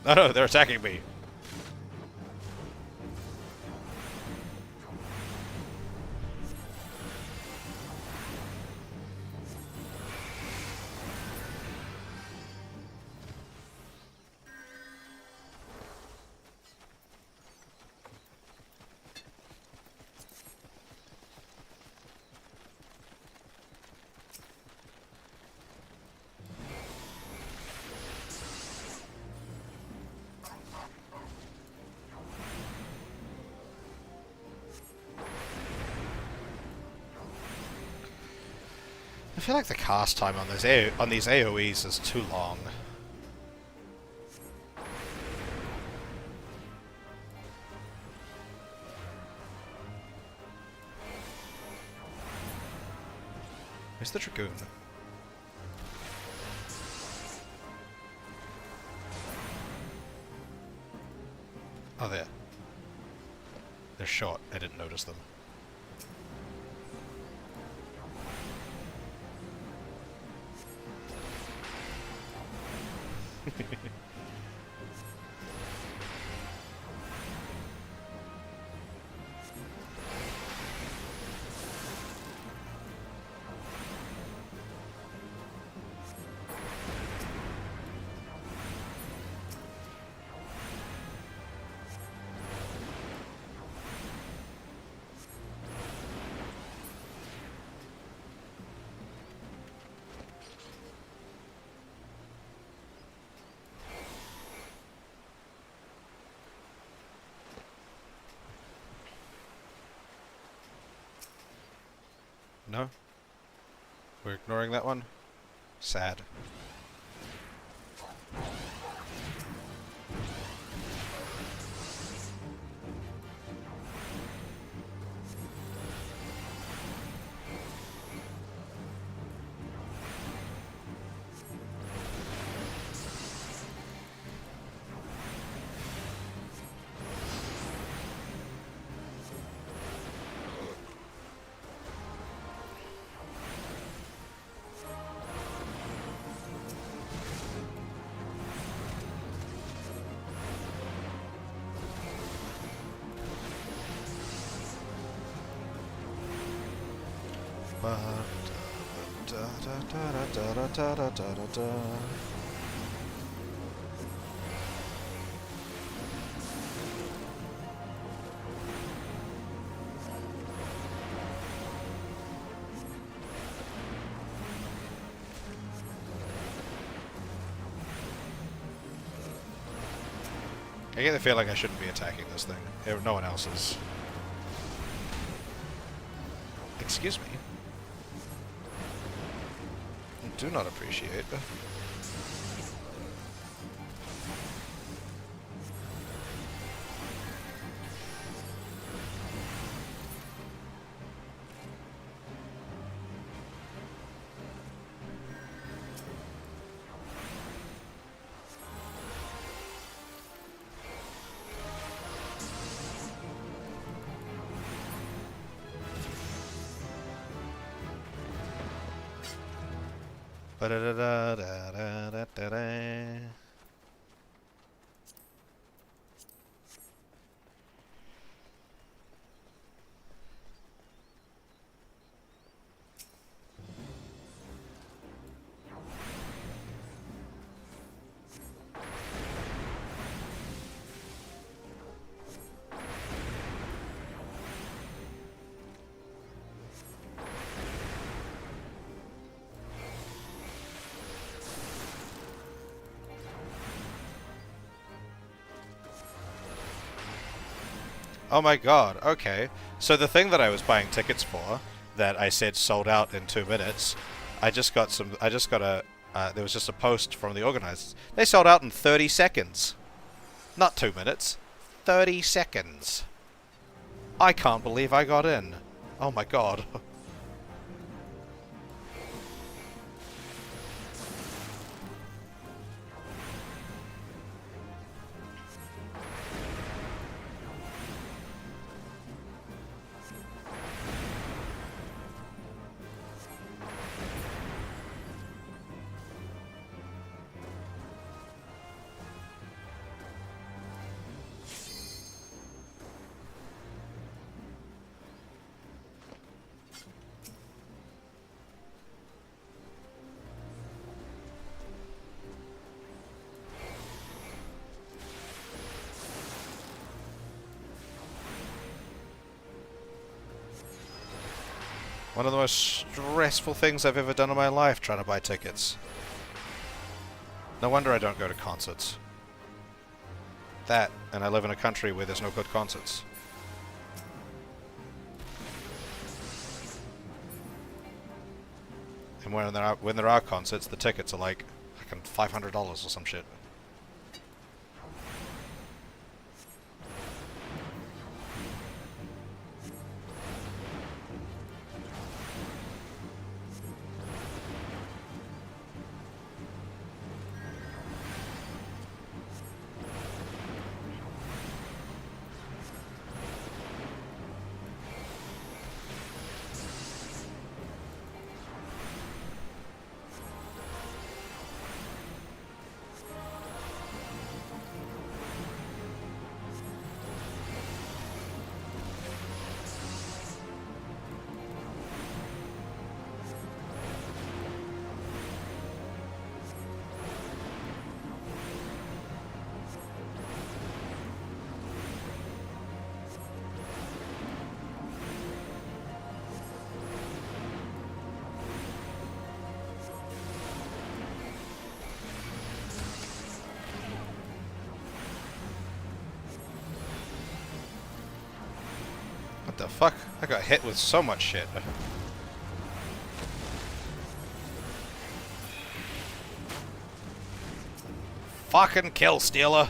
Oh no, they're attacking me. I feel like the cast time on these AoEs is too long. Where's the Dragoon? Oh, there. They're short. I didn't notice them. No? We're ignoring that one? Sad. I get the feeling I shouldn't be attacking this thing. No one else is. Excuse me. I do not appreciate. Ba-da-da-da-da-da-da-da. Oh my god, okay. So the thing that I was buying tickets for, that I said sold out in 2 minutes, there was just a post from the organizers. They sold out in 30 seconds. Not 2 minutes. 30 seconds. I can't believe I got in. Oh my god. One of the most stressful things I've ever done in my life, trying to buy tickets. No wonder I don't go to concerts. That, and I live in a country where there's no good concerts. And when there are concerts, the tickets are like fucking $500 or some shit. What the fuck? I got hit with so much shit. Fucking kill stealer.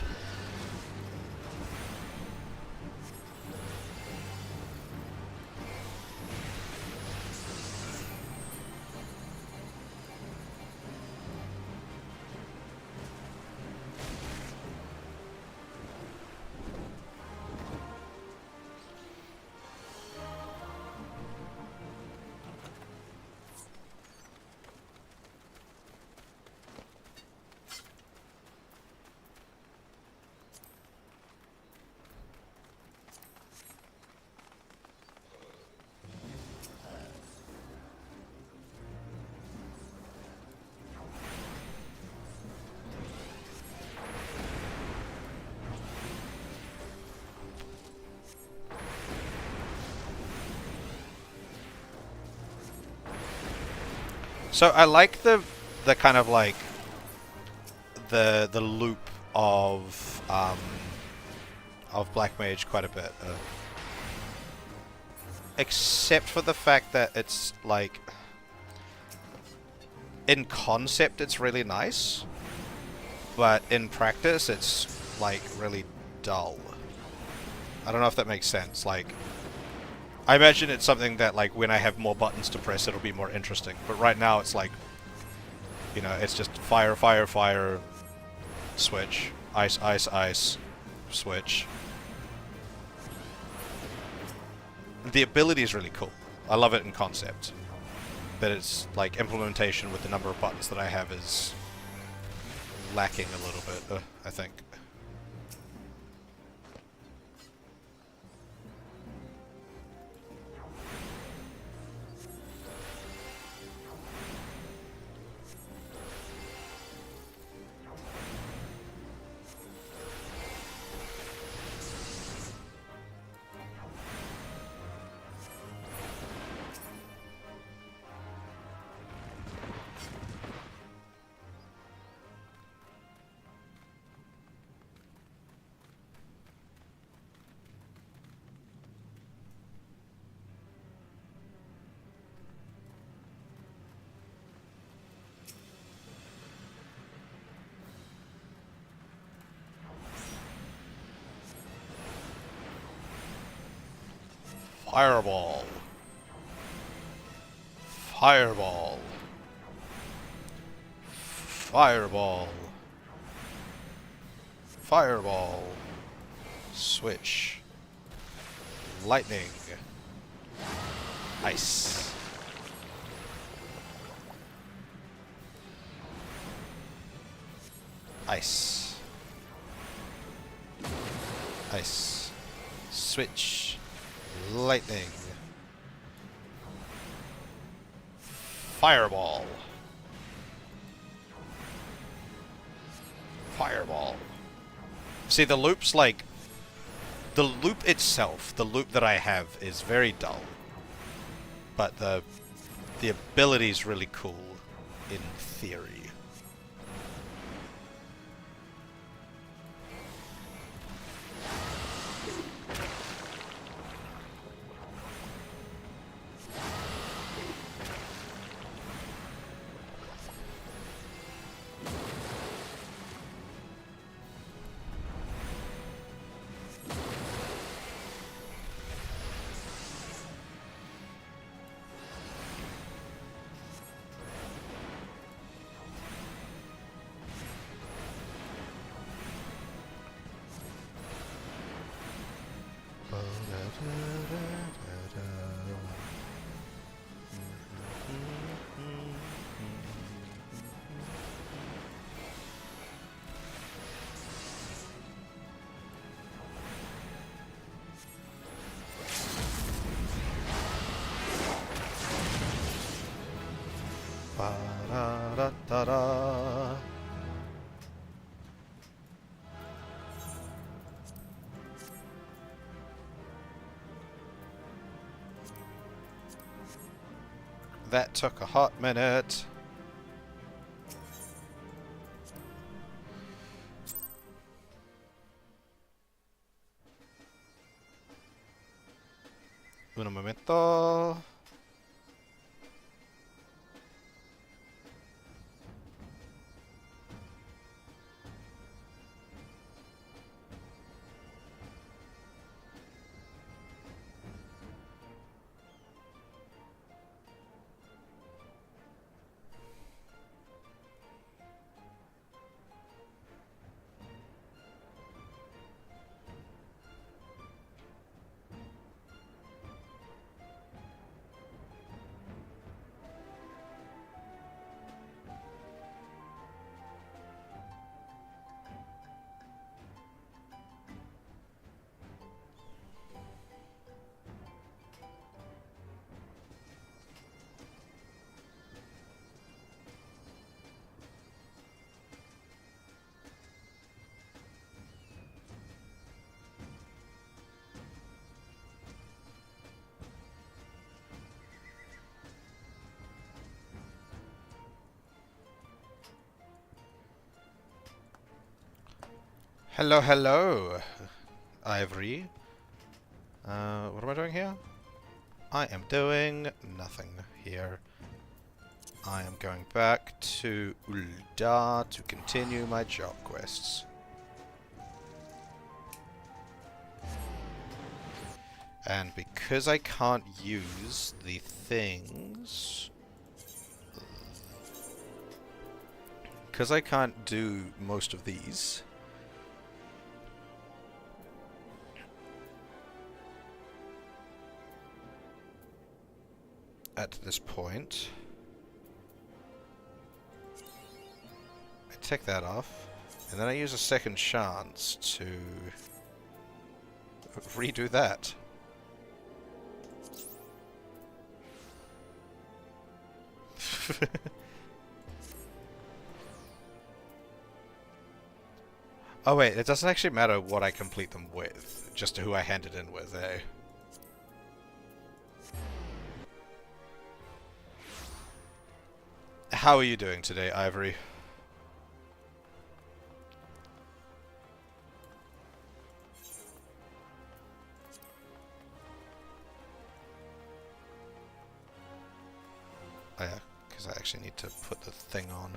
So I like the kind of like the loop of Black Mage quite a bit, except for the fact that it's like in concept it's really nice, but in practice it's like really dull. I don't know if that makes sense. Like, I imagine it's something that, like, when I have more buttons to press, it'll be more interesting. But right now, it's like, you know, it's just fire, fire, fire, switch, ice, ice, ice, switch. The ability is really cool. I love it in concept. But it's, like, implementation with the number of buttons that I have is lacking a little bit, I think. Fireball. Fireball. Fireball. Fireball. Switch. Lightning. Ice. Ice. Ice. Switch. Lightning. Fireball. Fireball. See, the loop's like... The loop itself, the loop that I have, is very dull. But the ability's really cool, in theory. Ba-da-da-da-da. That took a hot minute. Un momento. Hello, hello, Ivory. What am I doing here? I am doing nothing here. I am going back to Ul'dah to continue my job quests. And because I can't use the things... Because I can't do most of these... At this point... I take that off, and then I use a second chance to... redo that. Oh wait, it doesn't actually matter what I complete them with, just who I hand it in with, eh? How are you doing today, Ivory? Oh yeah, because I actually need to put the thing on.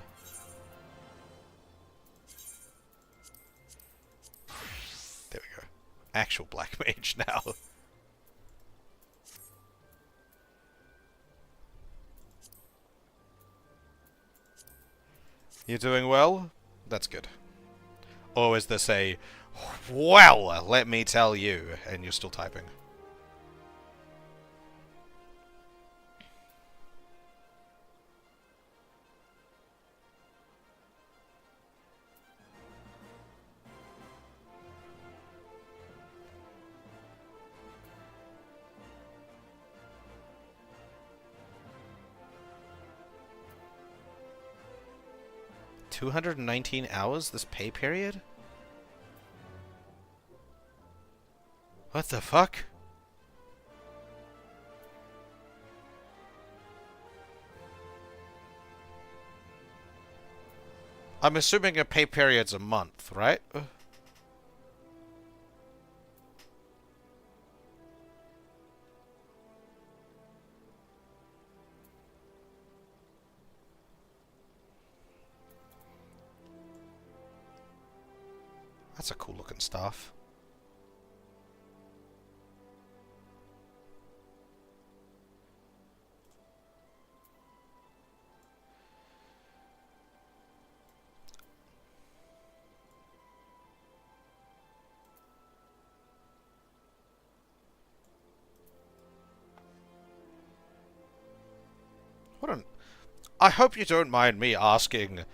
There we go. Actual black mage now. You doing well? That's good. Or is this a, well, let me tell you, and you're still typing? 219 hours this pay period? What the fuck? I'm assuming a pay period's a month, right? That's a cool looking staff. What an... I hope you don't mind me asking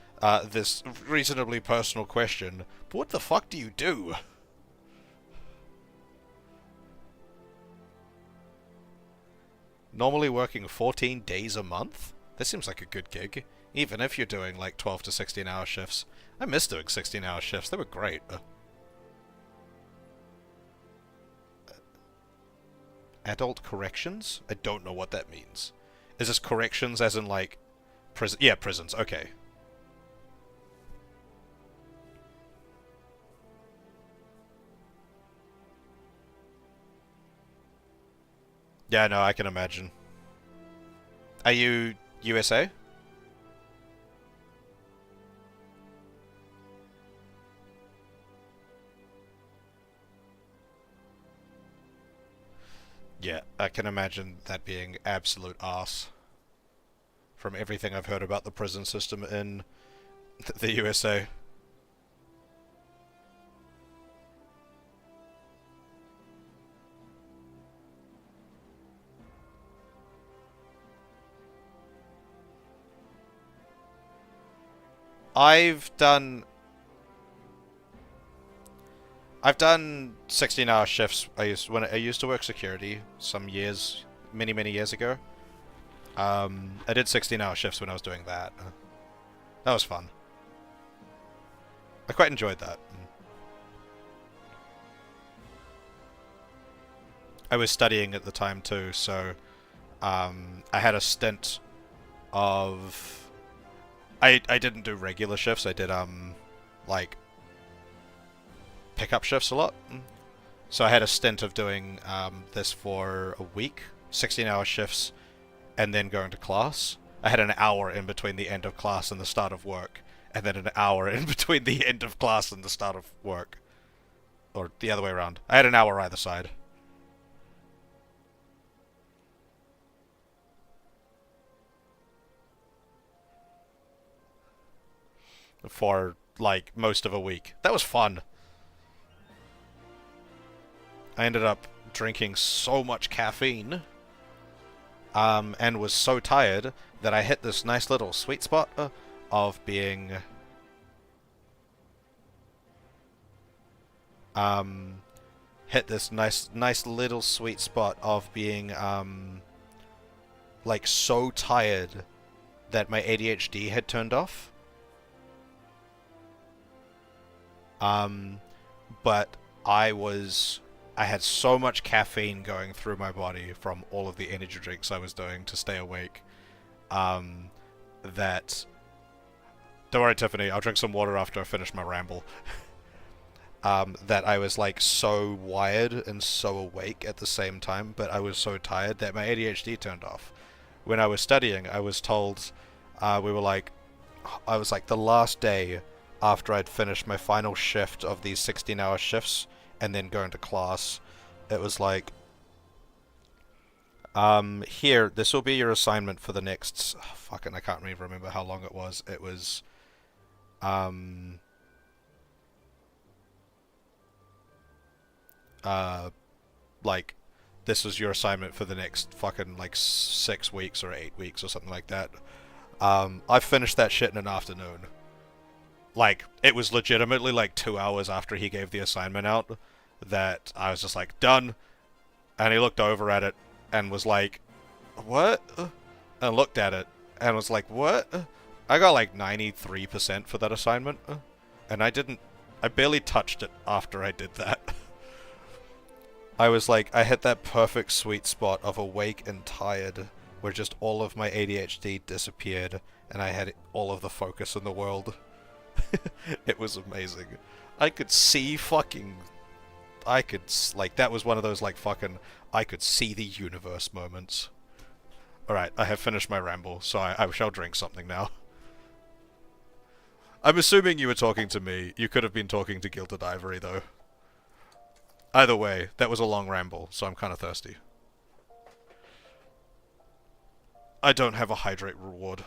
this reasonably personal question, but what the fuck do you do? Normally working 14 days a month? This seems like a good gig, even if you're doing like 12 to 16 hour shifts. I miss doing 16 hour shifts, they were great. Adult corrections? I don't know what that means. Is this corrections as in like... Yeah, prisons, okay. Yeah, no, I can imagine. Are you USA? Yeah, I can imagine that being absolute arse. From everything I've heard about the prison system in the USA. I've done 16-hour shifts. I used to work security some years, many years ago. I did 16-hour shifts when I was doing that. That was fun. I quite enjoyed that. I was studying at the time too, so I had a stint of... I didn't do regular shifts, I did like pick up shifts a lot. So I had a stint of doing this for a week, 16-hour shifts, and then going to class. I had an hour in between the end of class and the start of work, and then an hour in between the end of class and the start of work. Or the other way around. I had an hour either side. For, like, most of a week. That was fun. I ended up drinking so much caffeine, and was so tired that I hit this nice little sweet spot of being... hit this nice little sweet spot of being, like, so tired that my ADHD had turned off. But I had so much caffeine going through my body from all of the energy drinks I was doing to stay awake, that... Don't worry, Tiffany, I'll drink some water after I finish my ramble. That I was, like, so wired and so awake at the same time, but I was so tired that my ADHD turned off. When I was studying, I was told, I was like, the last day after I'd finished my final shift of these 16-hour shifts and then going to class, it was like, here, this will be your assignment for the next, fucking, I can't even remember how long it was. It was, like, this was your assignment for the next fucking, like, 6 weeks or 8 weeks or something like that. I finished that shit in an afternoon. Like, it was legitimately like 2 hours after he gave the assignment out that I was just like, done. And he looked over at it and was like, what? And looked at it and was like, what? I got like 93% for that assignment. And I barely touched it after I did that. I was like, I hit that perfect sweet spot of awake and tired where just all of my ADHD disappeared and I had all of the focus in the world. It was amazing. I could see fucking... that was one of those, like, fucking... I could see the universe moments. Alright, I have finished my ramble, so I shall drink something now. I'm assuming you were talking to me. You could have been talking to Gilded Ivory, though. Either way, that was a long ramble, so I'm kind of thirsty. I don't have a hydrate reward.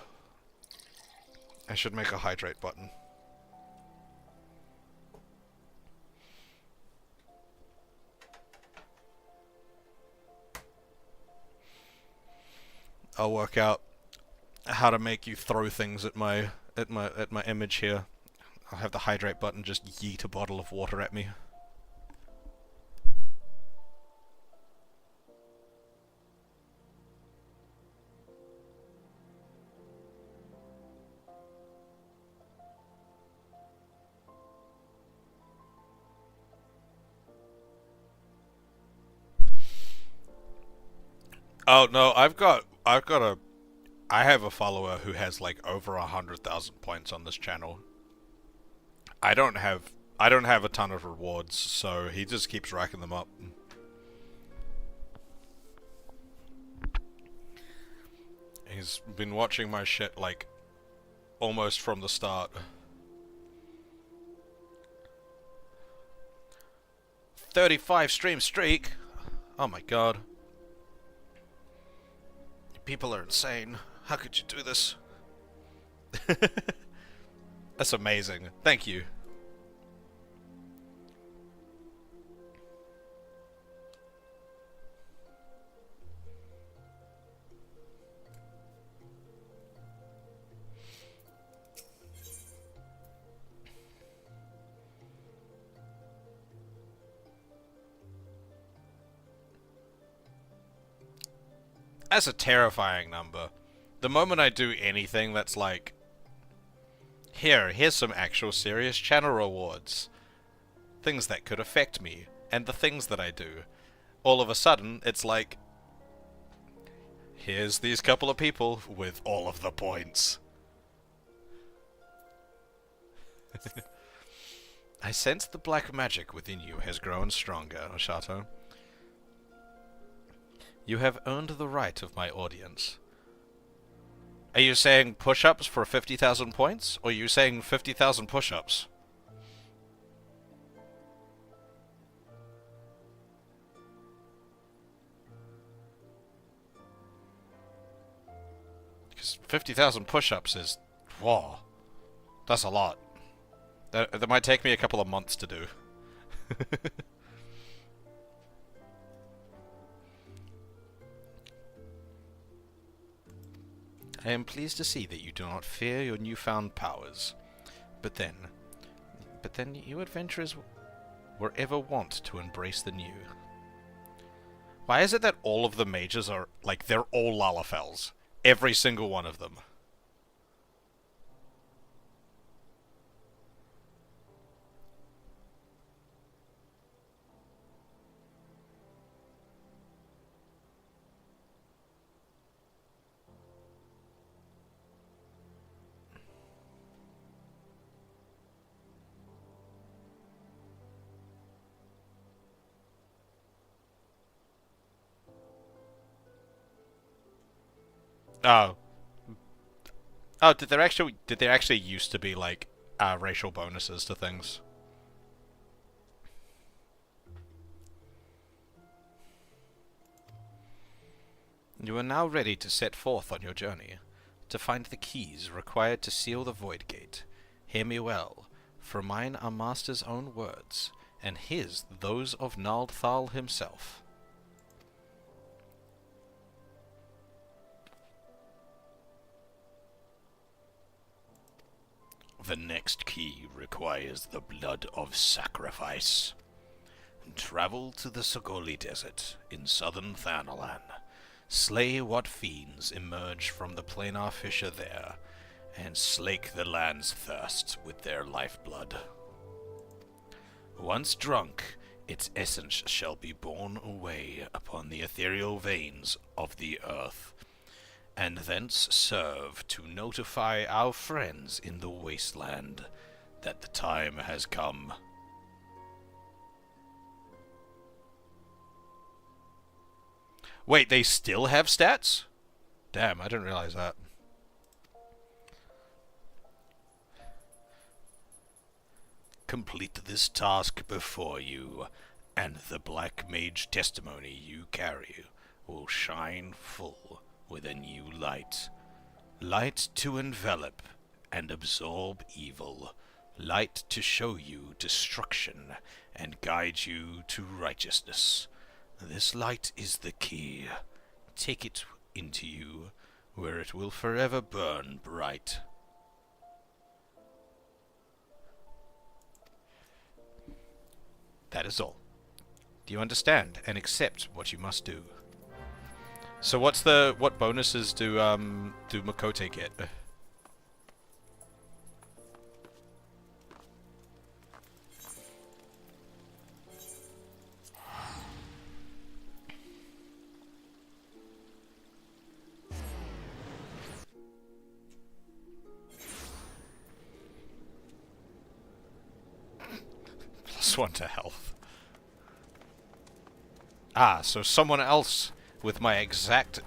I should make a hydrate button. I'll work out how to make you throw things at my image here. I'll have the hydrate button just yeet a bottle of water at me. Oh no, I have a follower who has like over 100,000 points on this channel. I don't have a ton of rewards, so he just keeps racking them up. He's been watching my shit like almost from the start. 35 stream streak. Oh my god. People are insane. How could you do this? That's amazing. Thank you. That's a terrifying number. The moment I do anything that's like, here's some actual serious channel rewards. Things that could affect me, and the things that I do. All of a sudden, it's like, here's these couple of people with all of the points. I sense the black magic within you has grown stronger, Oshato. You have earned the right of my audience. Are you saying push-ups for 50,000 points, or are you saying 50,000 push-ups? Because 50,000 push-ups is... whoa. That's a lot. That might take me a couple of months to do. I am pleased to see that you do not fear your newfound powers. But then you adventurers were ever wont to embrace the new. Why is it that all of the mages are, like, they're all Lalafels? Every single one of them. Oh. Oh, did there actually used to be, like, racial bonuses to things? You are now ready to set forth on your journey, to find the keys required to seal the Void Gate. Hear me well, for mine are Master's own words, and his those of Naldthal himself. The next key requires the blood of sacrifice. Travel to the Sogoli Desert in southern Thanalan. Slay what fiends emerge from the planar fissure there, and slake the land's thirst with their lifeblood. Once drunk, its essence shall be borne away upon the ethereal veins of the earth, and thence serve to notify our friends in the wasteland that the time has come. Wait, they still have stats? Damn, I didn't realize that. Complete this task before you, and the black mage testimony you carry will shine full with a new light. Light to envelop and absorb evil. Light to show you destruction and guide you to righteousness. This light is the key. Take it into you, where it will forever burn bright. That is all. Do you understand and accept what you must do? So what bonuses do Makote get? +1 to health. Ah, so someone else with my exact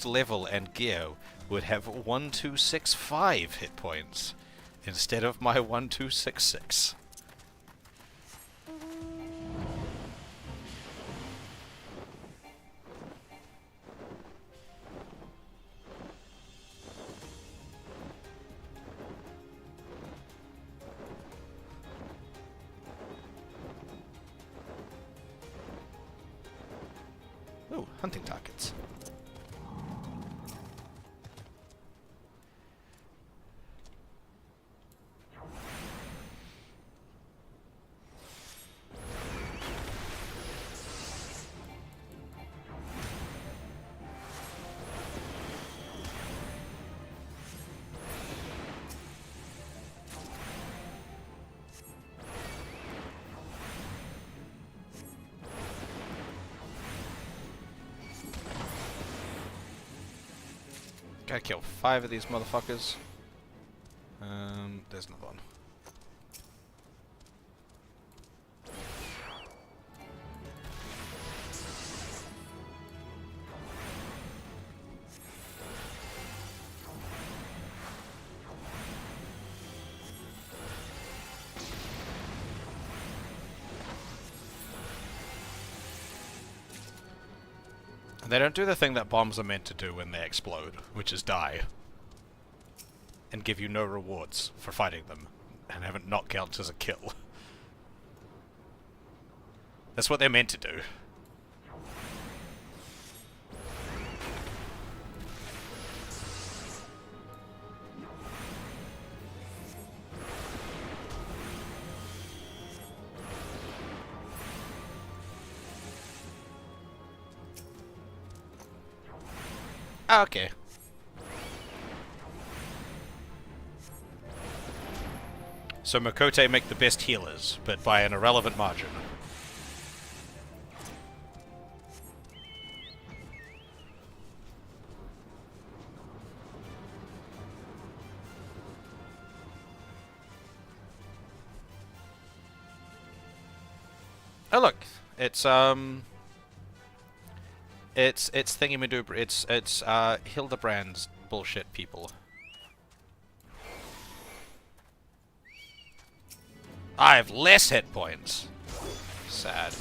level and gear would have 1265 hit points instead of my 1266. Ooh, hunting targets. Gotta kill 5 of these motherfuckers. There's another one. And they don't do the thing that bombs are meant to do when they explode, which is die. And give you no rewards for fighting them, and have it not count as a kill. That's what they're meant to do. Okay. So Makote make the best healers, but by an irrelevant margin. Oh look, it's thingy-madoober. It's Hildebrand's bullshit people. I have less hit points. Sad.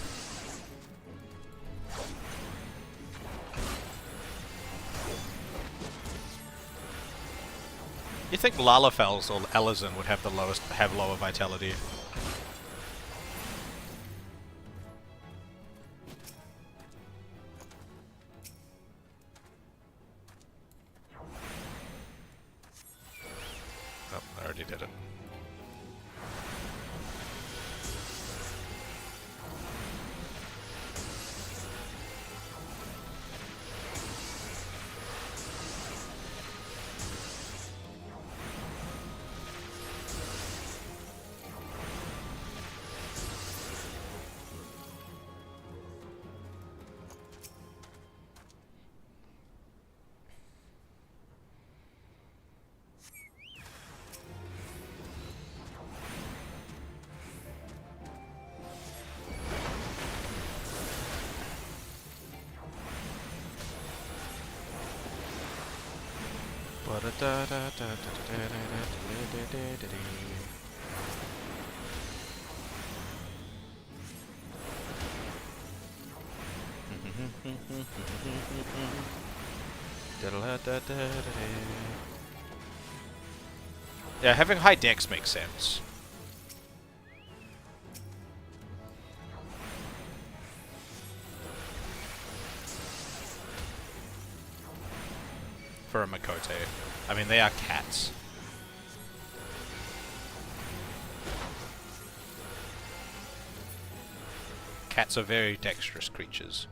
You think Lalafels or Elezen would have lower vitality? Oh, I already did it. Yeah, having high dex makes sense. For a Makote. I mean, they are cats. Cats are very dexterous creatures.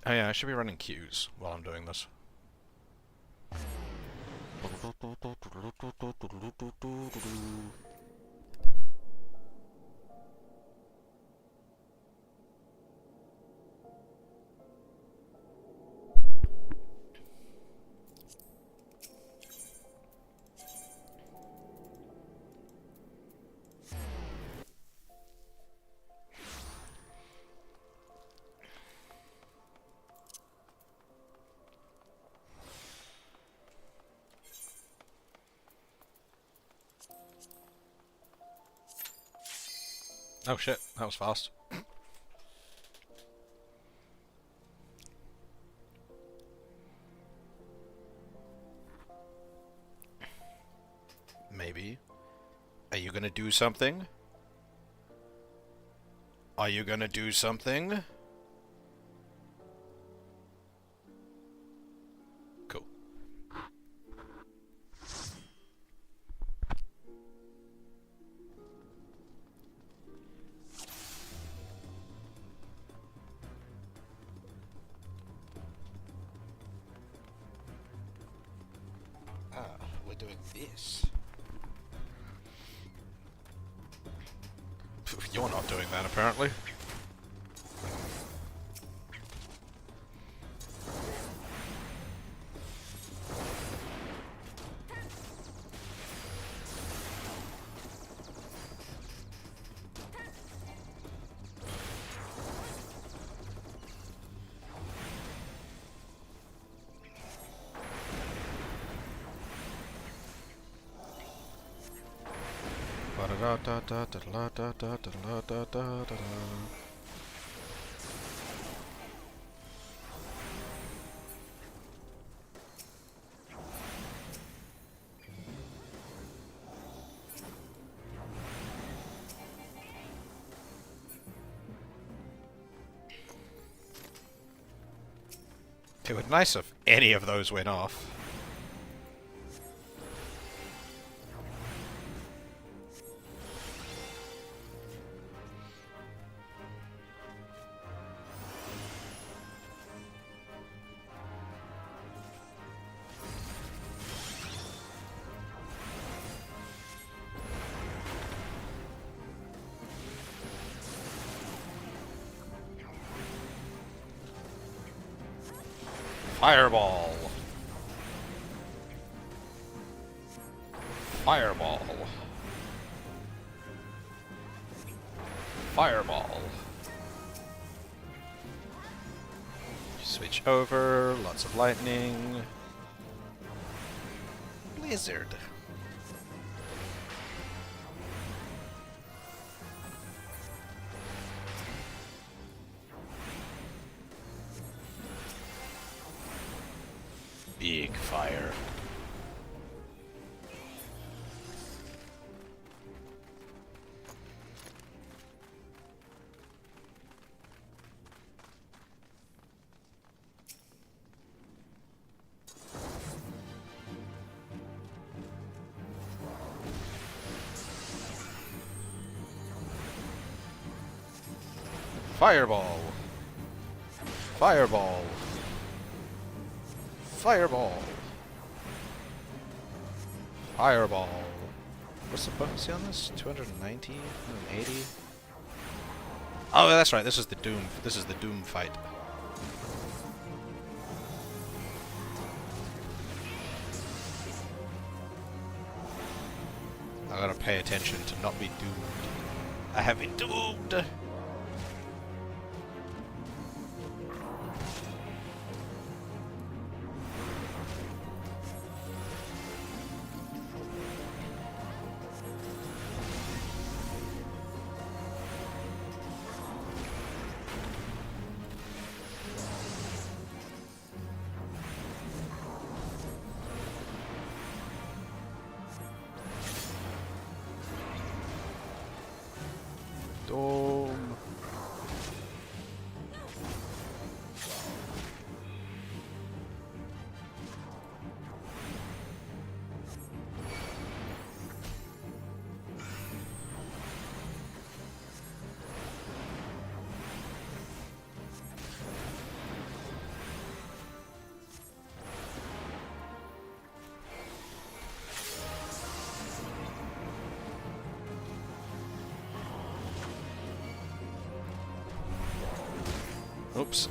Oh yeah, I should be running queues while I'm doing this. Oh shit, that was fast. Maybe. Are you gonna do something? Are you gonna do something? Cool. We're doing this. You're not doing that, apparently. It would be nice if any of those went off. Fireball! Fireball! Fireball! Switch over, lots of lightning. Blizzard. Big fire. Fireball. Fireball. Fireball! Fireball! What's the potency on this? 290? 180? Oh, that's right. This is the Doom. This is the Doom fight. I gotta pay attention to not be doomed. I have been doomed! Dome. Oops.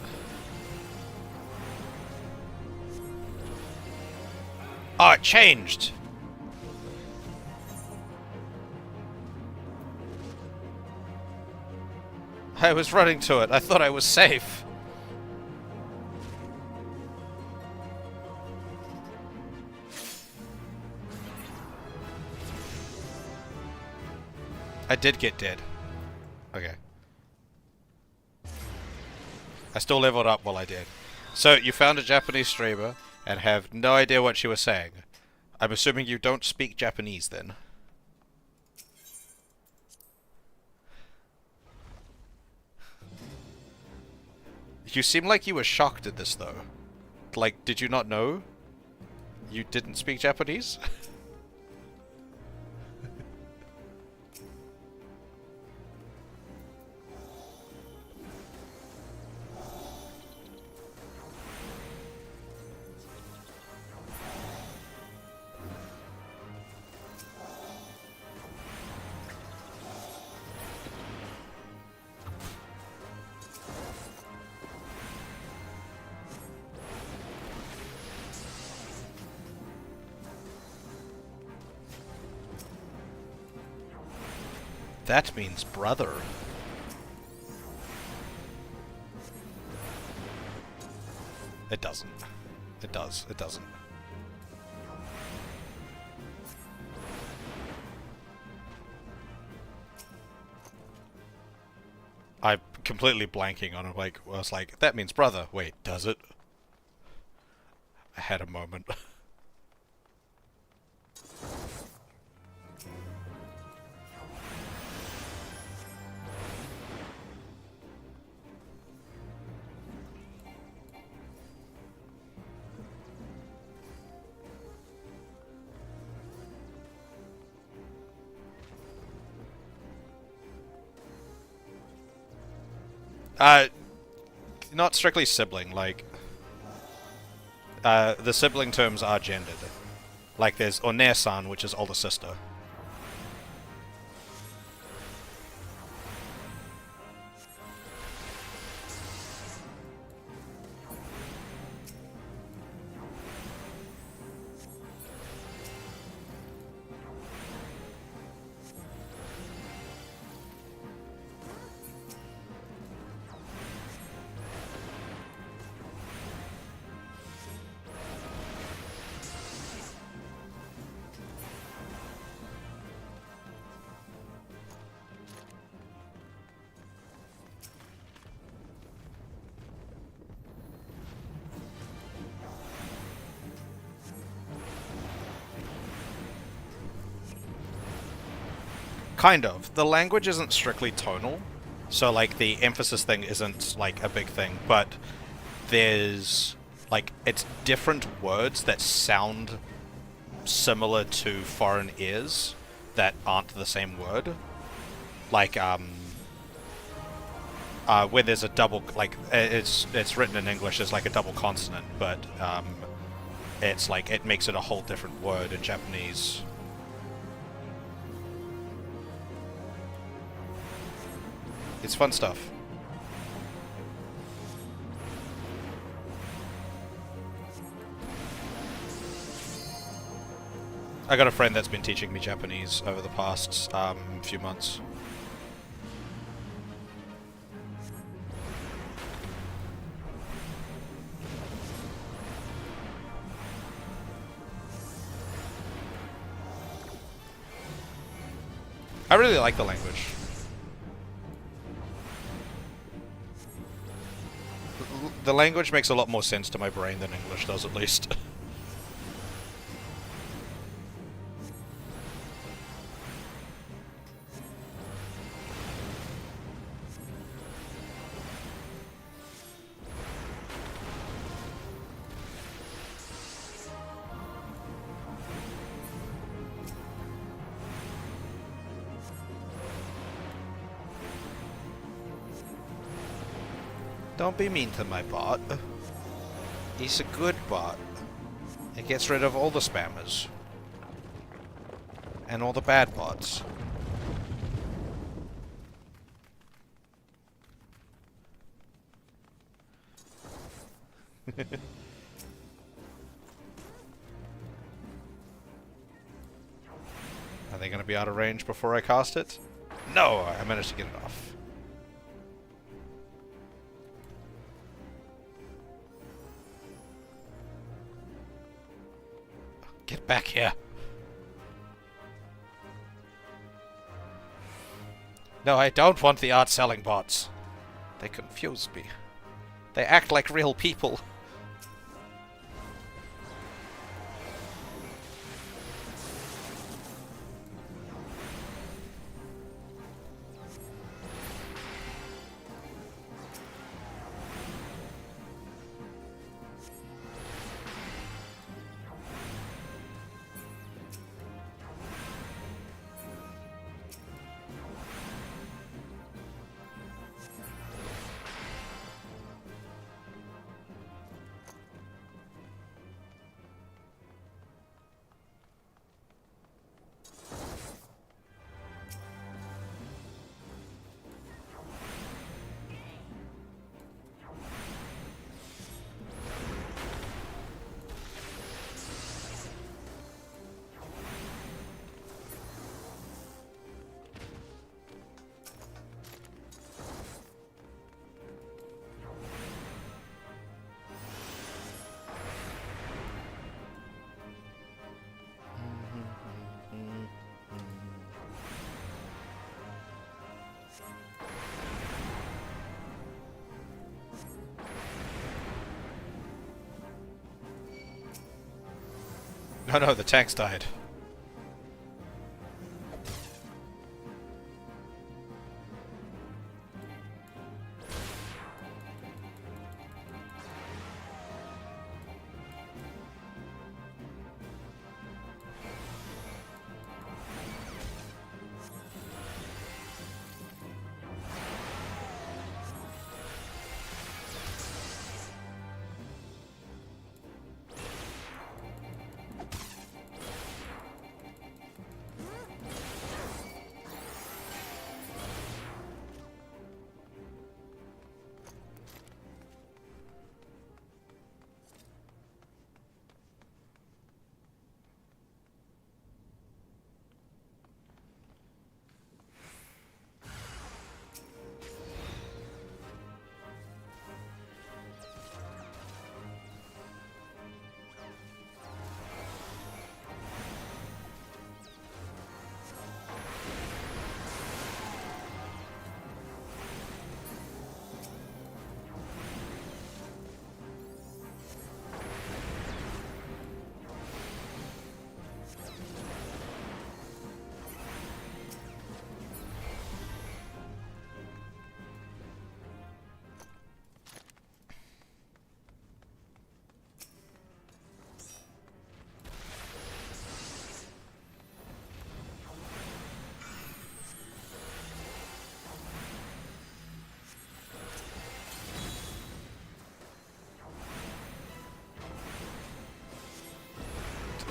Oh, it changed! I was running to it. I thought I was safe. I did get dead. Okay. I still leveled up while I did. So, you found a Japanese streamer and have no idea what she was saying. I'm assuming you don't speak Japanese then. You seem like you were shocked at this though. Like, did you not know? You didn't speak Japanese? That means brother. It doesn't. It does. It doesn't. I'm completely blanking on it. Like, I was like, that means brother. Wait, does it? I had a moment. Not strictly sibling, like, the sibling terms are gendered. Like, there's One-san, which is older sister. Kind of. The language isn't strictly tonal, so like the emphasis thing isn't like a big thing, but there's like it's different words that sound similar to foreign ears that aren't the same word. Like where there's a double, like it's written in English as like a double consonant, but it's like it makes it a whole different word in Japanese. It's fun stuff. I got a friend that's been teaching me Japanese over the past few months. I really like the language. The language makes a lot more sense to my brain than English does, at least. Don't be mean to my bot. He's a good bot. It gets rid of all the spammers. And all the bad bots. Are they going to be out of range before I cast it? No, I managed to get it off. Get back here. No, I don't want the art-selling bots. They confuse me. They act like real people. Oh no, the tanks died.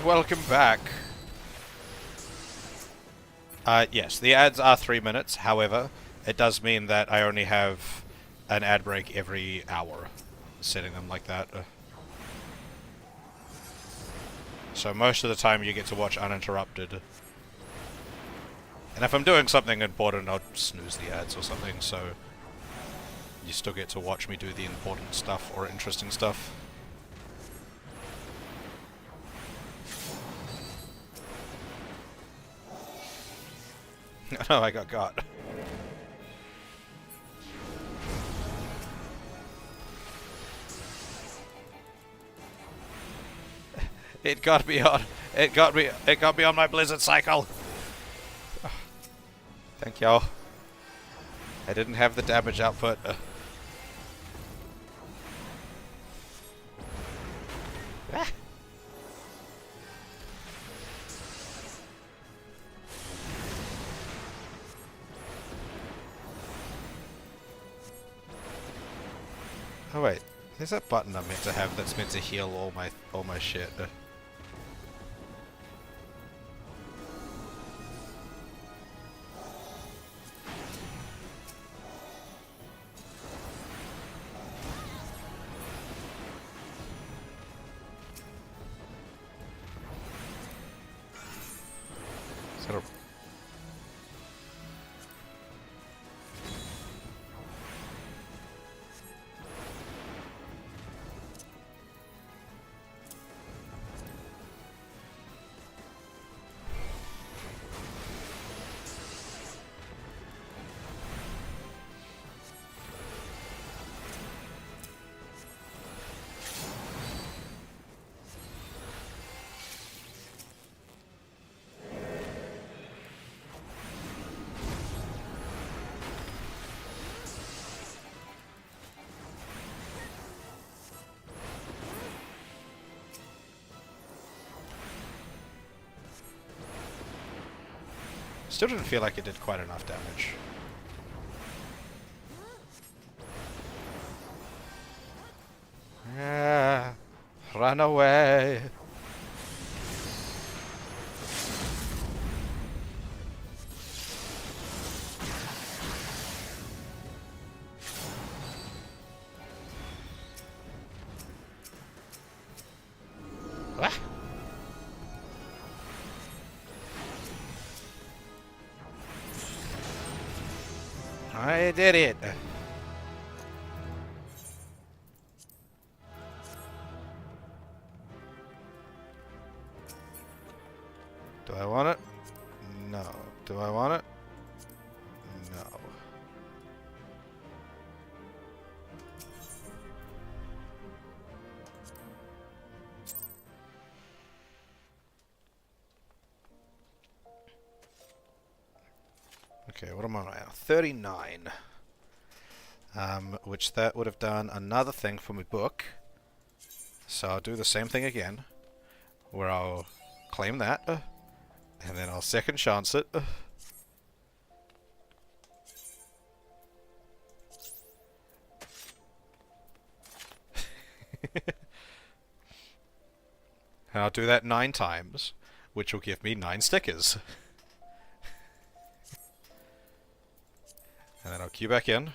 Welcome back. Yes, the ads are 3 minutes. However, it does mean that I only have an ad break every hour, setting them like that. So most of the time you get to watch uninterrupted. And if I'm doing something important, I'll snooze the ads or something, so you still get to watch me do the important stuff or interesting stuff. Oh, I got. It got me on my blizzard cycle. Thank y'all. I didn't have the damage output. Oh wait, there's that button I'm meant to have that's meant to heal all my shit. Is that a... Still didn't feel like it did quite enough damage. Ah, run away. Ah. I did it. Do I want it? No. Do I want it? No. Okay, what am I now? 39. Which that would have done another thing for my book. So I'll do the same thing again, where I'll claim that, and then I'll second chance it. And I'll do that 9 times, which will give me 9 stickers. And then I'll queue back in.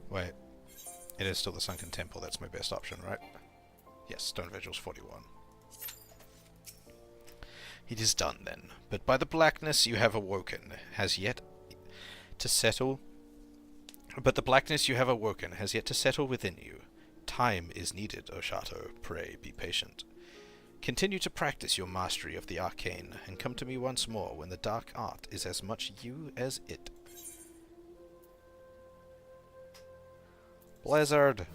Wait. It is still the Sunken Temple, that's my best option, right? Yes, Stone Vigils 41. It is done then, but by the blackness you have awoken has yet to settle... But the blackness you have awoken has yet to settle within you. Time is needed, O Shato. Pray, be patient. Continue to practice your mastery of the arcane, and come to me once more when the dark art is as much you as it. Blizzard!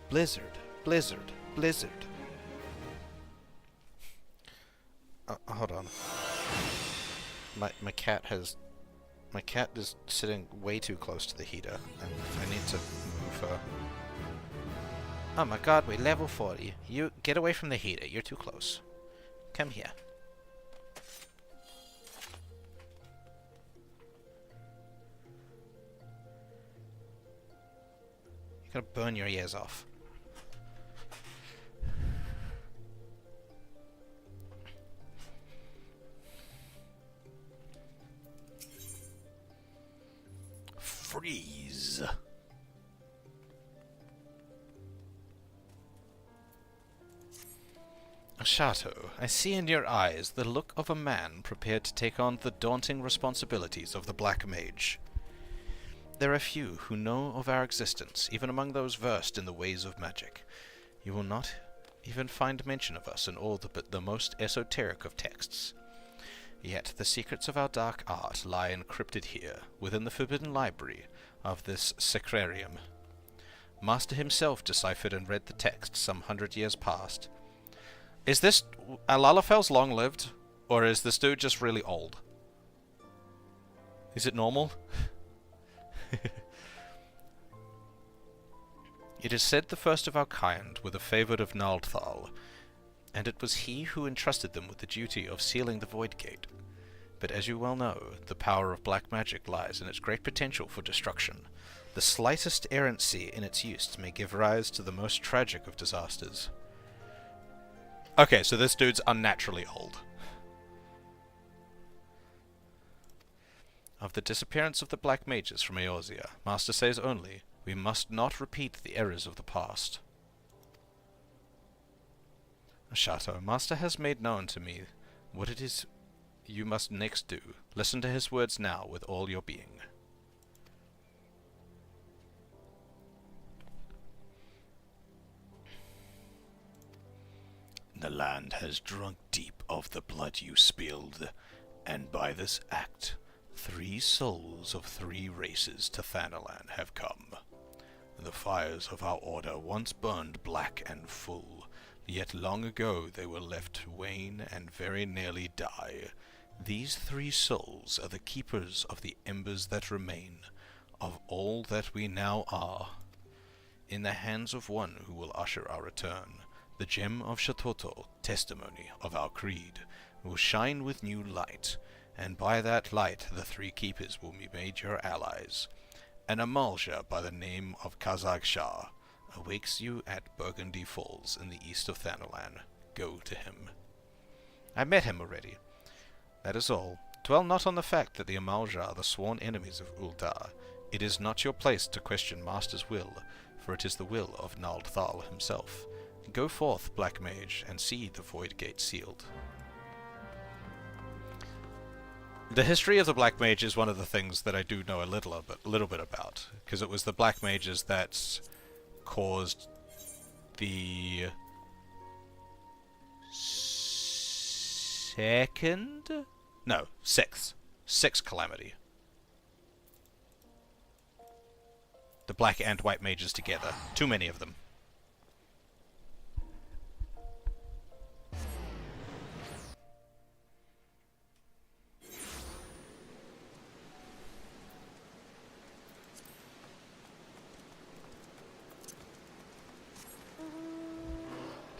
Blizzard, blizzard, blizzard. Hold on. My cat has... My cat is sitting way too close to the heater, and I need to move her. Oh my god, we're level 40. You get away from the heater, you're too close. Come here. You're gonna burn your ears off. Freeze. Shato, I see in your eyes the look of a man prepared to take on the daunting responsibilities of the Black Mage. There are few who know of our existence, even among those versed in the ways of magic. You will not even find mention of us in all but the most esoteric of texts. Yet the secrets of our dark art lie encrypted here, within the forbidden library of this sacrarium. Master himself deciphered and read the text some 100 years past. Is this... Lalafel's long-lived? Or is this dude just really old? Is it normal? It is said the first of our kind were the favoured of Naldthal, and it was he who entrusted them with the duty of sealing the Void Gate. But as you well know, the power of black magic lies in its great potential for destruction. The slightest errancy in its use may give rise to the most tragic of disasters. Okay, so this dude's unnaturally old. Of the disappearance of the Black Mages from Eorzea, Master says only, we must not repeat the errors of the past. Shato, Master has made known to me what it is you must next do. Listen to his words now with all your being. The land has drunk deep of the blood you spilled, and by this act, 3 souls of 3 races to Thanalan have come. The fires of our order once burned black and full, yet long ago they were left to wane and very nearly die. These 3 souls are the keepers of the embers that remain, of all that we now are. In the hands of one who will usher our return, the gem of Shatoto, testimony of our creed, will shine with new light, and by that light the 3 keepers will be made your allies. An Amalja by the name of Kazag Shah awakes you at Burgundy Falls in the east of Thanalan. Go to him. I met him already. That is all. Dwell not on the fact that the Amalja are the sworn enemies of Uldar. It is not your place to question Master's will, for it is the will of Naldthal himself. Go forth, Black Mage, and see the Void Gate sealed. The history of the Black Mage is one of the things that I do know a little bit about, because it was the Black Mages that caused the sixth calamity. The Black and White Mages together. Too many of them.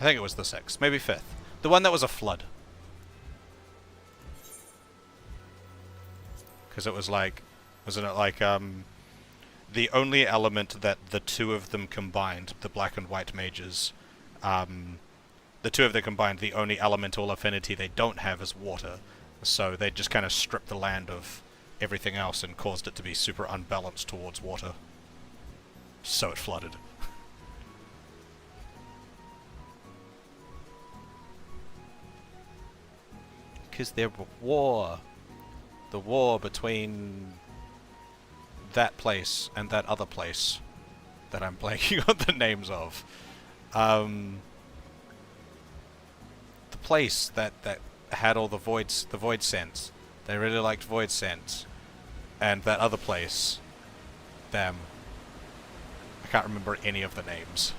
I think it was the 6th. Maybe 5th. The one that was a flood. Because it was like... Wasn't it like, the only element that the two of them combined, the black and white mages, the two of them combined, the only elemental affinity they don't have is water. So they just kind of stripped the land of everything else and caused it to be super unbalanced towards water. So it flooded. Because there was war. The war between that place and that other place that I'm blanking on the names of. The place that had all the void scents. They really liked void scents. And that other place, them. I can't remember any of the names.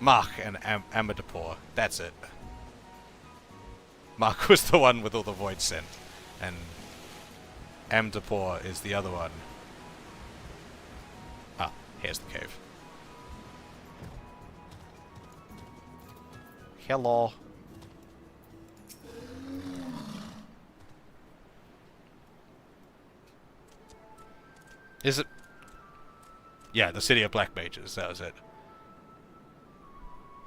Mark and Amadapur. That's it. Mark was the one with all the void scent, and Amdapur is the other one. Ah, here's the cave. Hello. Is it? Yeah, the City of Black Mages, that was it.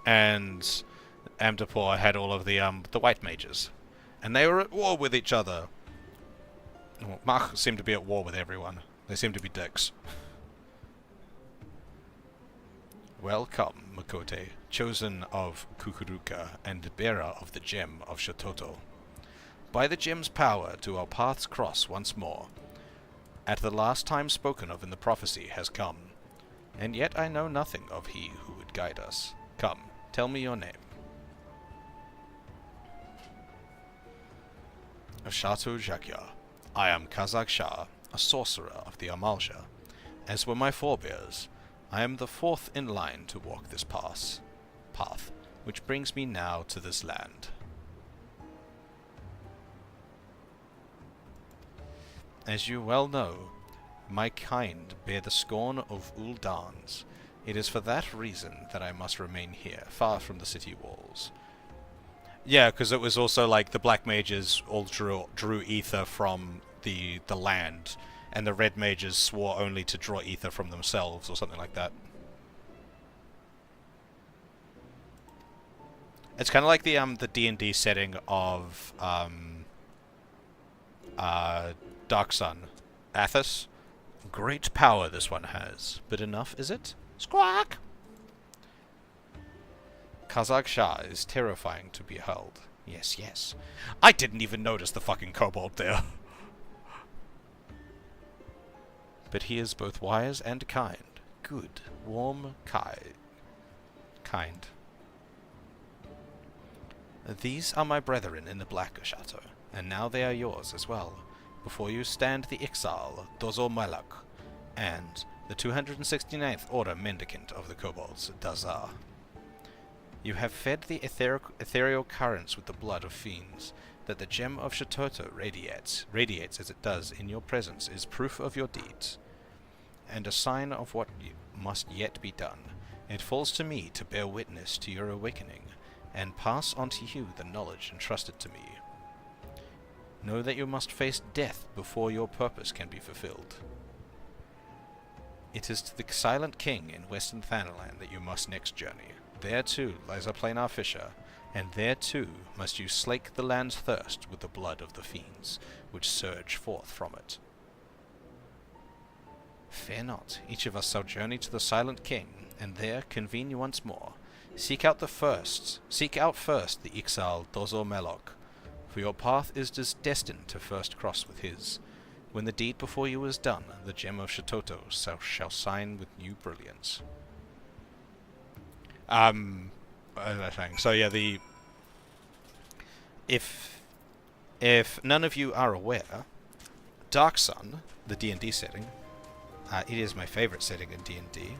And Amdapur had all of the white mages. And they were at war with each other. Well, Mach seemed to be at war with everyone. They seemed to be dicks. Welcome, Makote, chosen of Kukuruka and bearer of the gem of Shototo. By the gem's power do our paths cross once more. At the last time spoken of in the prophecy has come. And yet I know nothing of he who would guide us. Come, tell me your name. Ashatu Jakya. I am Kazakh Shah, a sorcerer of the Amalja. As were my forebears, I am the fourth in line to walk this path, which brings me now to this land. As you well know, my kind bear the scorn of Uldans. It is for that reason that I must remain here, far from the city walls. Yeah, because it was also like the black mages all drew ether from the land, and the red mages swore only to draw ether from themselves, or something like that. It's kind of like the D&D setting of Dark Sun. Athos. Great power this one has, but enough is it? Squawk! Kazakh Shah is terrifying to behold. Yes, yes. I didn't even notice the fucking kobold there. But he is both wise and kind. Good, warm, kind. These are my brethren in the Black Chateau, and now they are yours as well. Before you stand the Ixal, Dozor Malak, and the 269th Order Mendicant of the Kobolds, Dazar. You have fed the ethereal currents with the blood of fiends. That the gem of Shototo radiates as it does in your presence is proof of your deeds, and a sign of what must yet be done. It falls to me to bear witness to your awakening, and pass on to you the knowledge entrusted to me. Know that you must face death before your purpose can be fulfilled. It is to the Silent King in Western Thanalan that you must next journey. There too lies a planar fissure, and there too must you slake the land's thirst with the blood of the fiends, which surge forth from it. Fear not, each of us shall journey to the Silent King, and there convene once more. Seek out first the Ixal Dozor Melok, for your path is destined to first cross with his. When the deed before you is done, the gem of Shototo shall shine with new brilliance. So yeah, if none of you are aware, Dark Sun, the D&D setting, it is my favorite setting in D&D.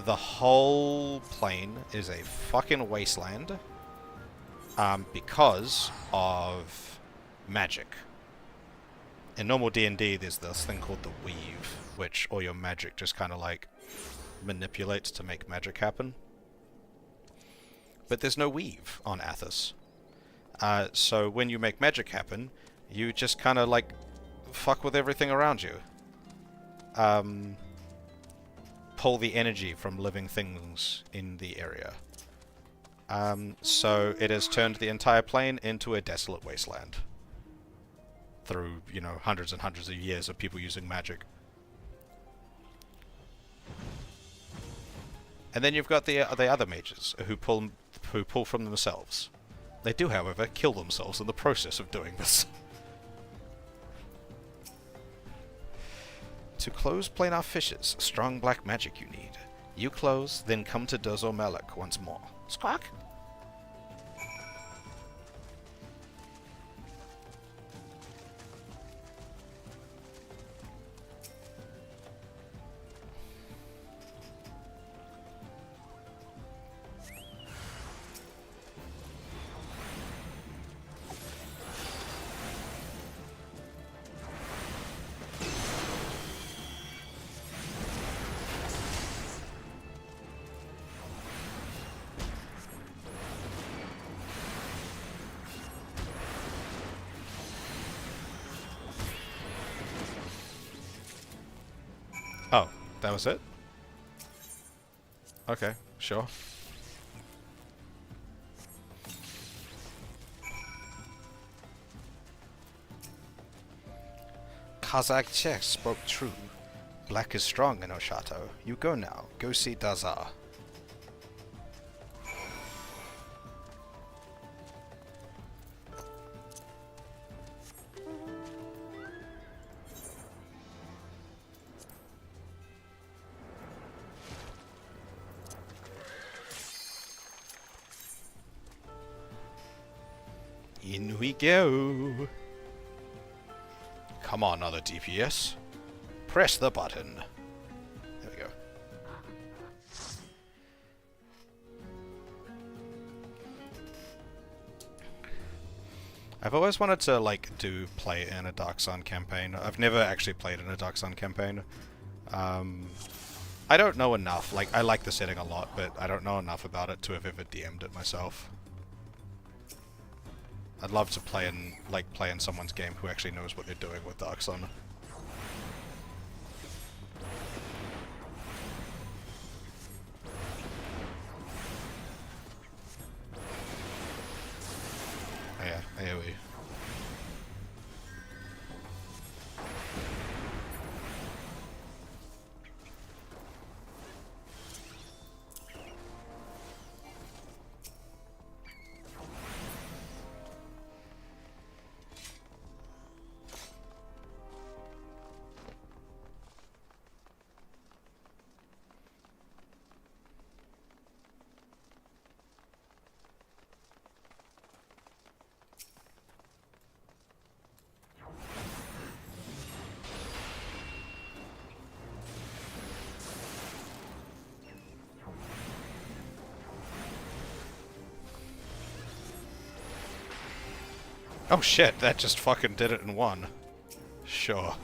The whole plane is a fucking wasteland, because of magic. In normal D&D, there's this thing called the weave, which all your magic just kind of like manipulates to make magic happen. But there's no weave on Athos. So when you make magic happen, you just kind of like fuck with everything around you. Pull the energy from living things in the area. So it has turned the entire plane into a desolate wasteland. Through, you know, hundreds and hundreds of years of people using magic. And then you've got the other mages who pull from themselves. They do, however, kill themselves in the process of doing this. To close planar fissures, strong black magic you need. You close, then come to Dozo Malak once more. Squawk! Oh, that was it? Okay, sure. Kazakh Czech spoke true. Black is strong in Oshato. You go now. Go see Dazar. In we go. Come on, other DPS. Press the button. There we go. I've always wanted to, like, play in a Dark Sun campaign. I've never actually played in a Dark Sun campaign. I don't know enough. Like, I like the setting a lot, but I don't know enough about it to have ever DM'd it myself. I'd love to play in someone's game who actually knows what they're doing with Dark Sun. Oh yeah, AoE. Oh shit, that just fucking did it in one. Sure.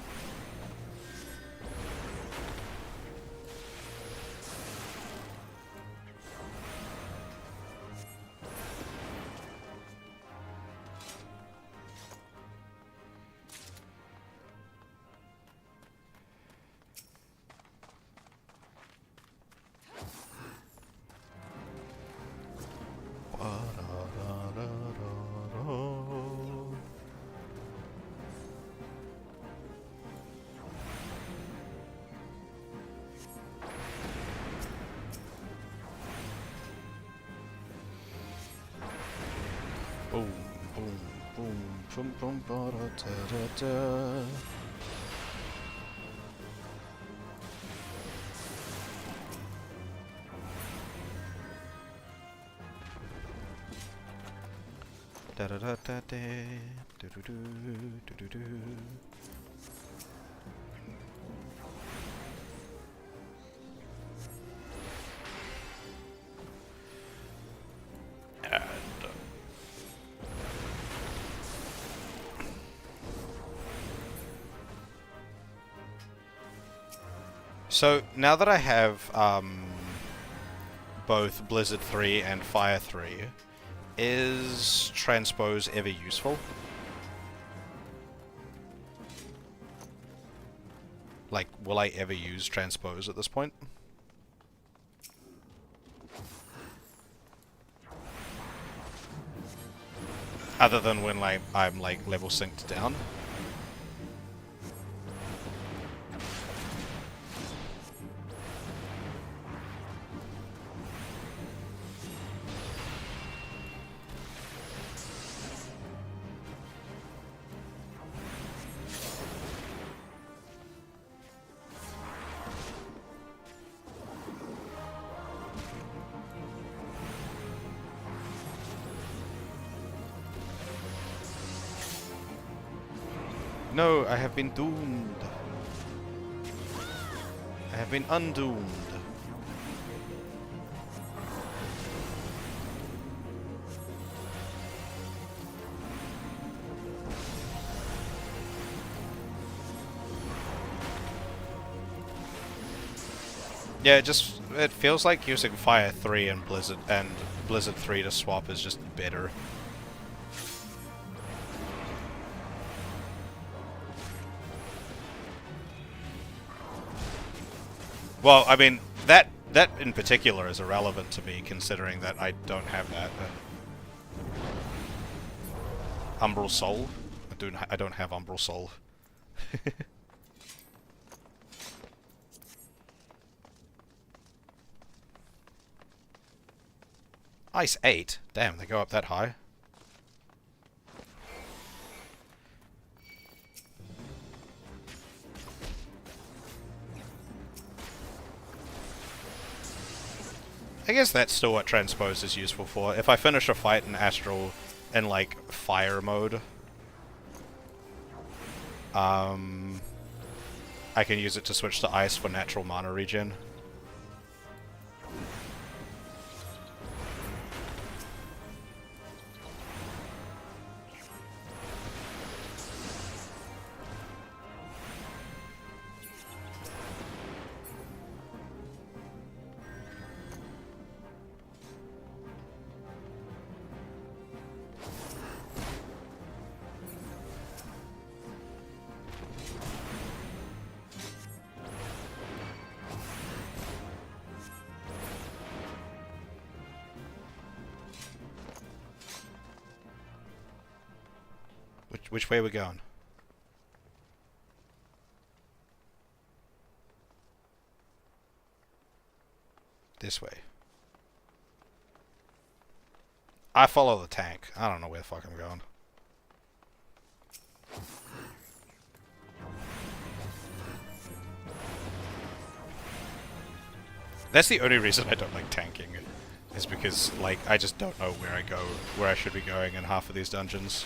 Boom, boom, boom, boom, boom, ba da da da. Da da da da da, do do do do do do. So now that I have both Blizzard 3 and Fire 3, is Transpose ever useful? Like, will I ever use Transpose at this point? Other than when like I'm like level synced down? No, I have been doomed. I have been undoomed. Yeah, it feels like using Fire 3 and Blizzard 3 to swap is just better. Well, I mean, that in particular is irrelevant to me, considering that I don't have that. Umbral Soul? I don't have Umbral Soul. Ice 8? Damn, they go up that high. I guess that's still what Transpose is useful for. If I finish a fight in Astral in, like, fire mode, I can use it to switch to Ice for natural mana regen. Which way are we going? This way. I follow the tank. I don't know where the fuck I'm going. That's the only reason I don't like tanking, is because, like, I just don't know where I should be going in half of these dungeons.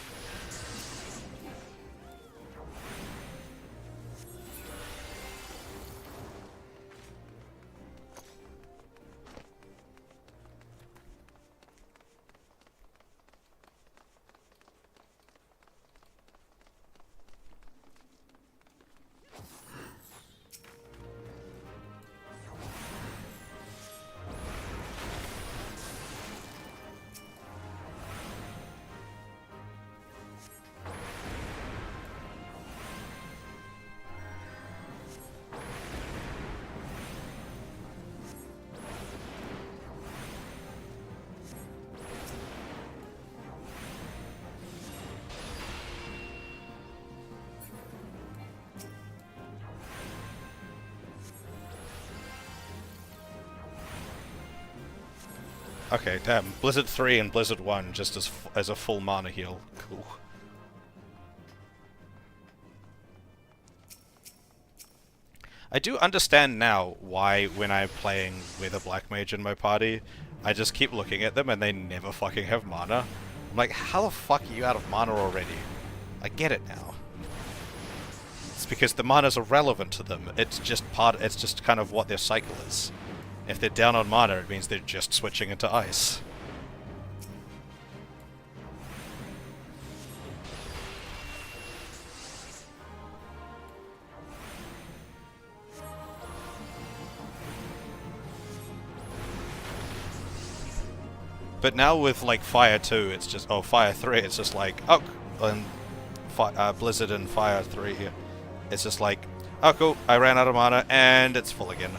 Okay, damn. Blizzard 3 and Blizzard 1 just as a full mana heal. Cool. I do understand now why, when I'm playing with a Black Mage in my party, I just keep looking at them and they never fucking have mana. I'm like, how the fuck are you out of mana already? I get it now. It's because the mana's irrelevant to them. It's just kind of what their cycle is. If they're down on mana, it means they're just switching into ice. But now with like Fire 2, it's just Fire 3, it's just like and Blizzard and Fire 3, it's just like cool, I ran out of mana and it's full again.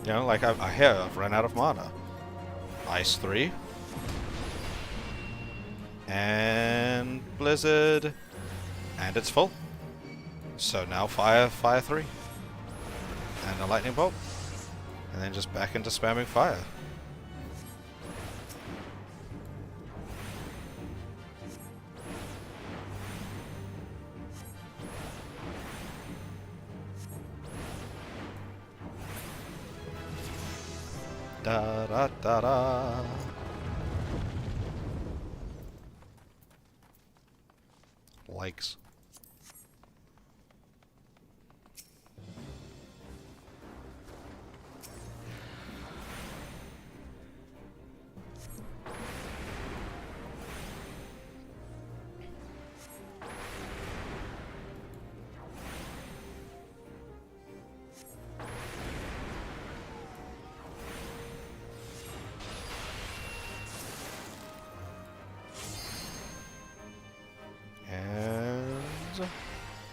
You know, like I've run out of mana. Ice 3. And Blizzard. And it's full. So now Fire 3. And a Lightning Bolt. And then just back into spamming Fire. Da da da da. Likes.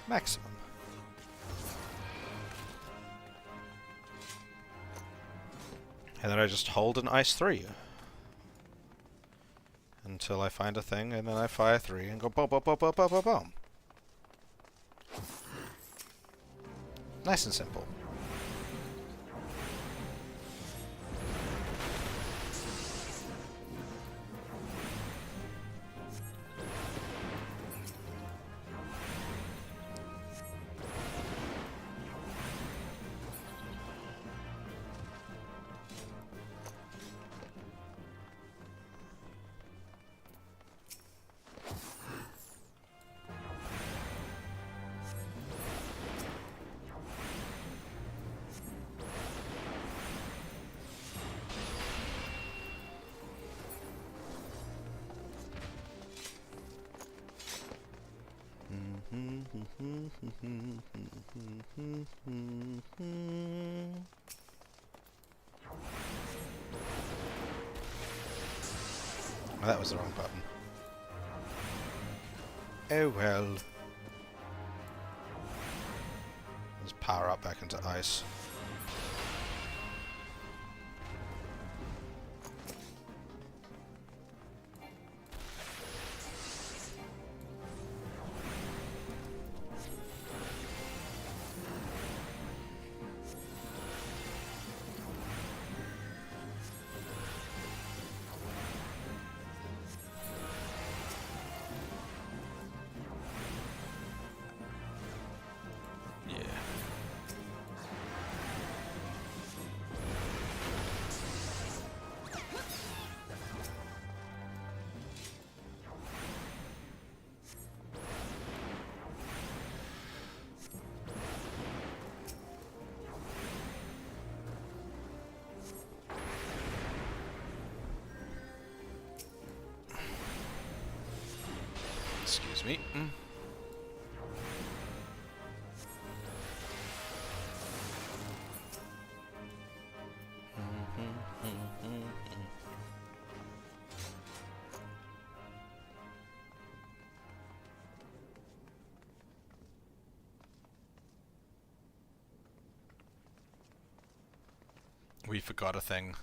Maximum. And then I just hold an Ice 3 until I find a thing, and then I Fire 3 and go boom, boom, boom, boom, boom, boom, boom. Nice and simple. Oh, that was the wrong button. Oh well. Let's power up back into ice. Excuse me. We forgot a thing.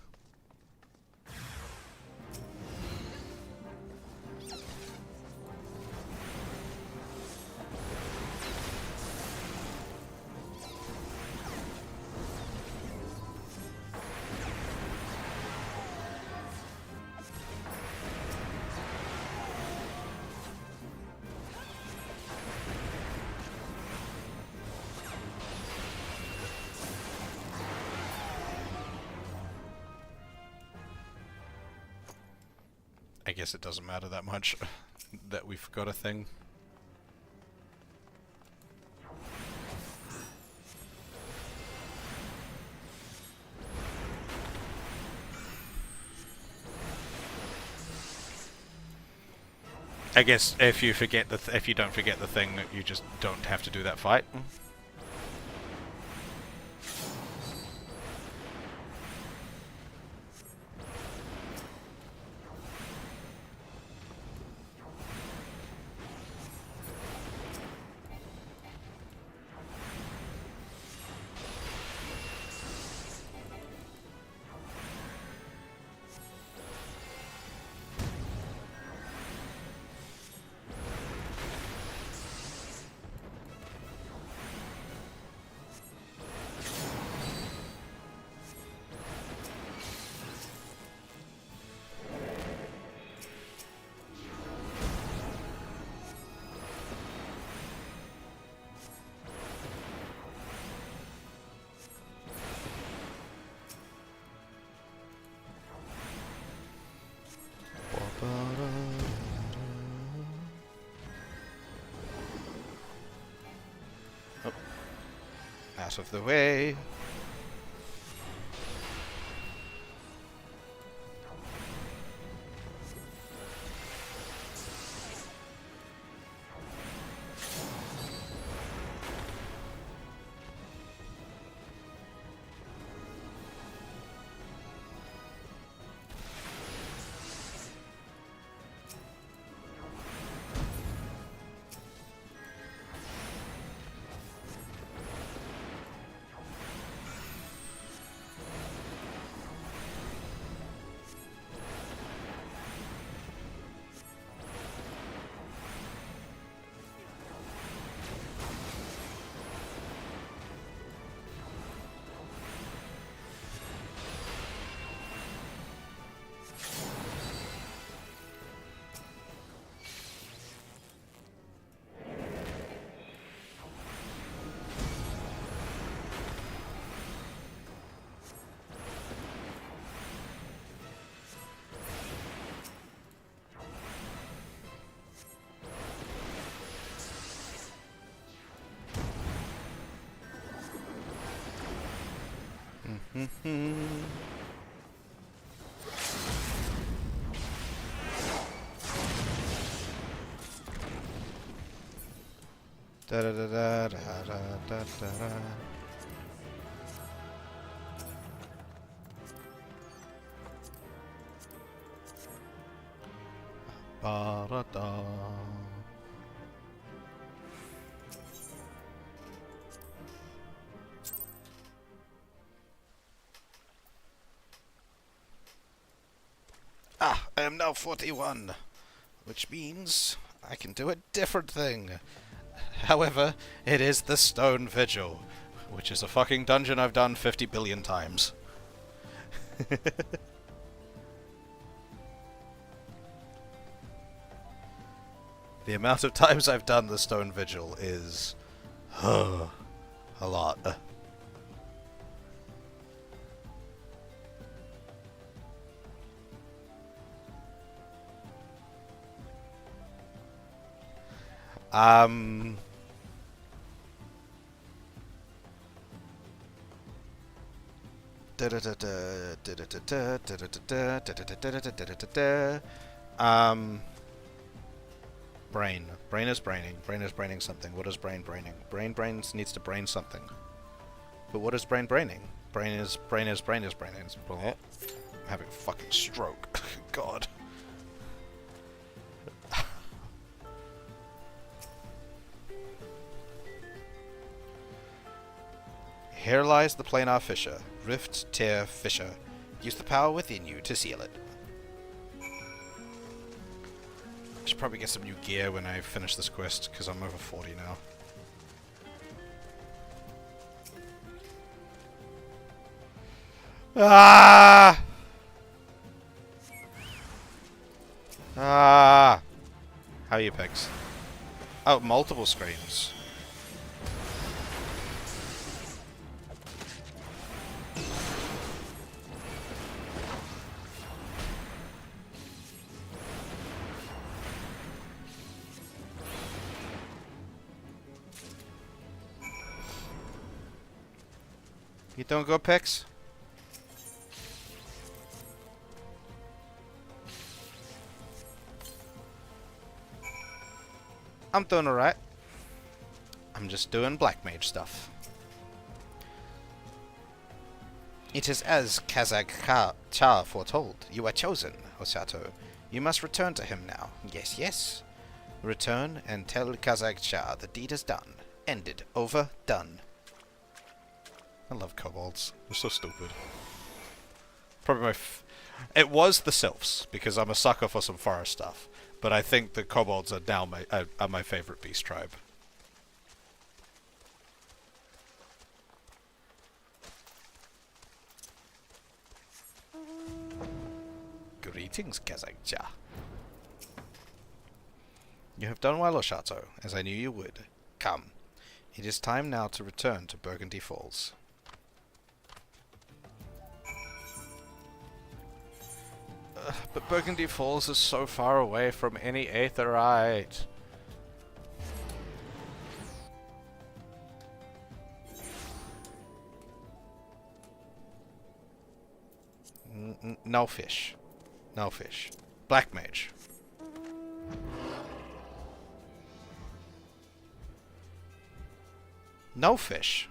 I guess it doesn't matter that much that we forgot a thing. I guess if you forget if you don't forget the thing, you just don't have to do that fight. Out of the way. Da da da da da da da da. Ba da da. Ah, I am now 41, which means I can do a different thing. However, it is the Stone Vigil, which is a fucking dungeon I've done 50 billion times. The amount of times I've done the Stone Vigil is a lot. Brain. Brain is braining. Brain is braining something. What is brain braining? Brain needs to brain something. But what is brain braining? Brain is braining. I'm having a fucking stroke. God. Here lies the planar fissure. Rift, tear, fissure. Use the power within you to seal it. I should probably get some new gear when I finish this quest, because I'm over 40 now. Ah! Ah! How are you, Pix? Oh, multiple screens. You don't go, Pix? I'm doing alright. I'm just doing black mage stuff. It is as Kazak Cha foretold. You are chosen, Osato. You must return to him now. Yes, yes. Return and tell Kazak Cha the deed is done. Ended. Over. Done. I love kobolds. They're so stupid. Probably it was the sylphs, because I'm a sucker for some forest stuff. But I think the kobolds are now my favorite beast tribe. Greetings, Kazakja. You have done well, Oshato, as I knew you would. Come. It is time now to return to Burgundy Falls. But Burgundy Falls is so far away from any Aetheryte. No fish. No fish. Black mage. No fish.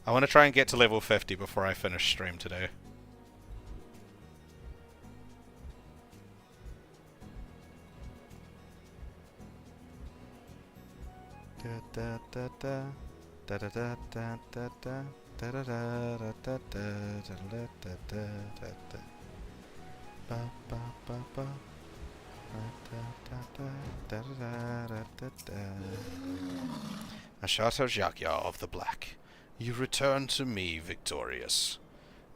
I want to try and get to level 50 before I finish stream today. Ashato Jagya of the Black, you return to me victorious.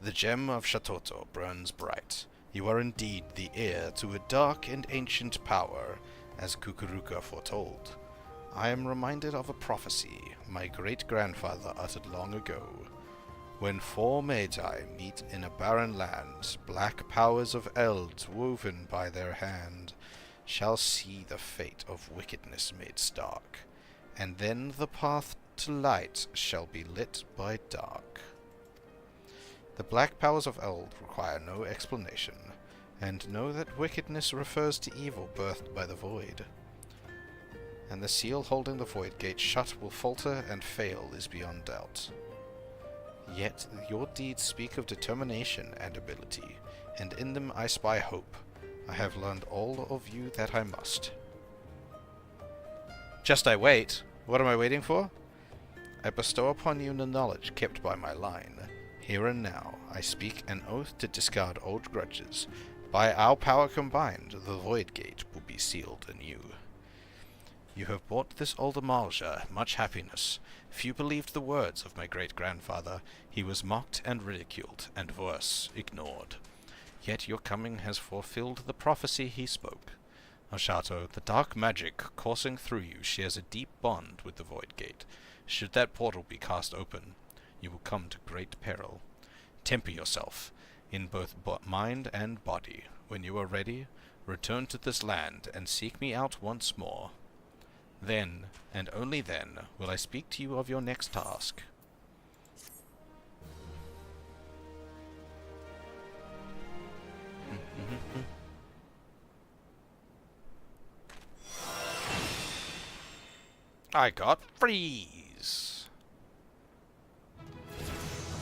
The gem of Shatoto burns bright. You are indeed the heir to a dark and ancient power, as Kukuruka foretold. I am reminded of a prophecy my great-grandfather uttered long ago. When four Magi meet in a barren land, black powers of elves woven by their hand shall see the fate of wickedness made stark, and then the path to light shall be lit by dark. The black powers of elves require no explanation, and know that wickedness refers to evil birthed by the void. And the seal holding the void gate shut will falter and fail is beyond doubt. Yet your deeds speak of determination and ability, and in them I spy hope. I have learned all of you that I must. Just I wait. What am I waiting for? I bestow upon you the knowledge kept by my line. Here and now I speak an oath to discard old grudges. By our power combined, the void gate will be sealed anew. You have brought this old Amalja much happiness. Few believed the words of my great-grandfather. He was mocked and ridiculed, and worse, ignored. Yet your coming has fulfilled the prophecy he spoke. Ashato, the dark magic coursing through you shares a deep bond with the Void Gate. Should that portal be cast open, you will come to great peril. Temper yourself, in both mind and body. When you are ready, return to this land and seek me out once more. Then, and only then, will I speak to you of your next task. I got freeze!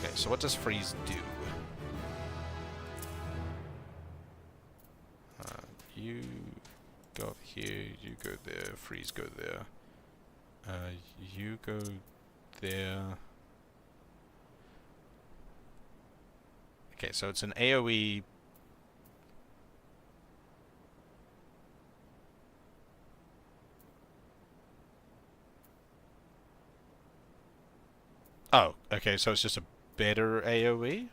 Okay, so what does freeze do? You go here, you go there, freeze go there. You go there. Okay, so it's an AoE. Oh, okay, so it's just a better AoE?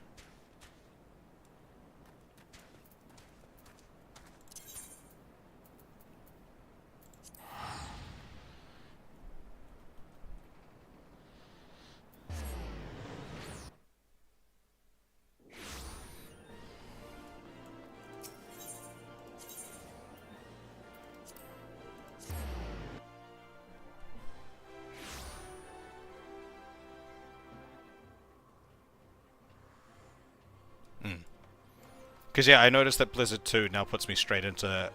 Because, yeah, I noticed that Blizzard 2 now puts me straight into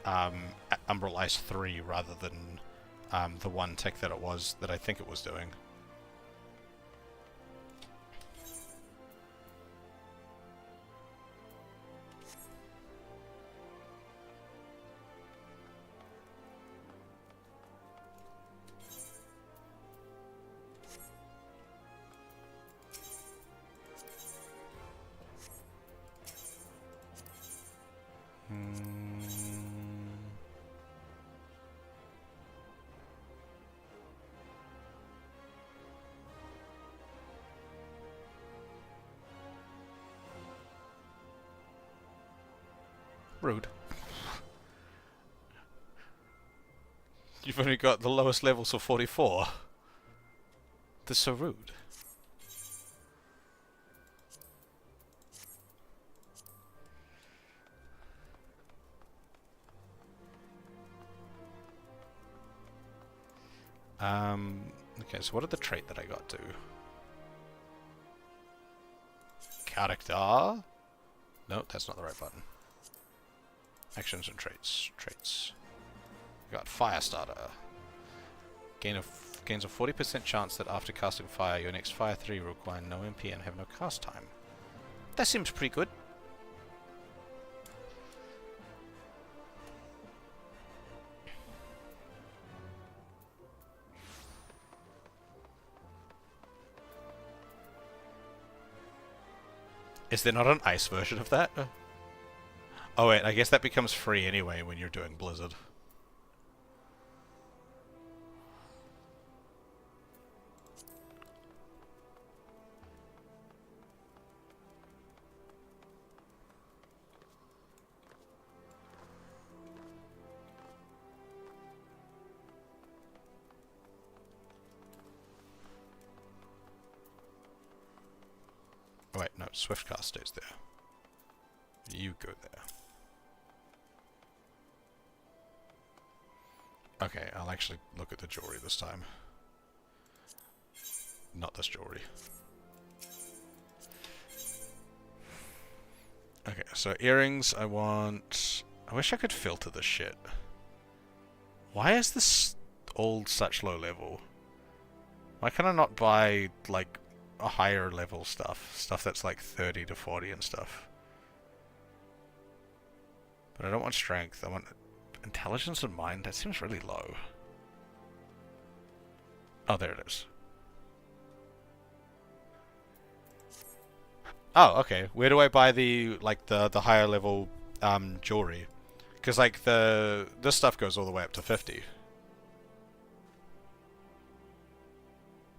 Umbral Ice 3 rather than the one tick that it was, that I think it was doing. Rude. You've only got the lowest levels of 44. That's so rude. Okay, so what did the trait that I got do? Character? No, that's not the right button. Actions and traits. Traits. We got Firestarter. Gains a 40% chance that after casting fire, your next fire 3 will require no MP and have no cast time. That seems pretty good. Is there not an ice version of that? Oh wait, I guess that becomes free anyway when you're doing Blizzard. Oh wait, no, Swiftcast stays there. You go there. Okay, I'll actually look at the jewelry this time. Not this jewelry. Okay, so earrings I want... I wish I could filter this shit. Why is this all such low level? Why can I not buy, like, a higher level stuff? Stuff that's like 30 to 40 and stuff. But I don't want strength, I want... Intelligence and mind, that seems really low. Oh, there it is. Oh, okay. Where do I buy the, like, the higher level, jewelry? Because, like, this stuff goes all the way up to 50.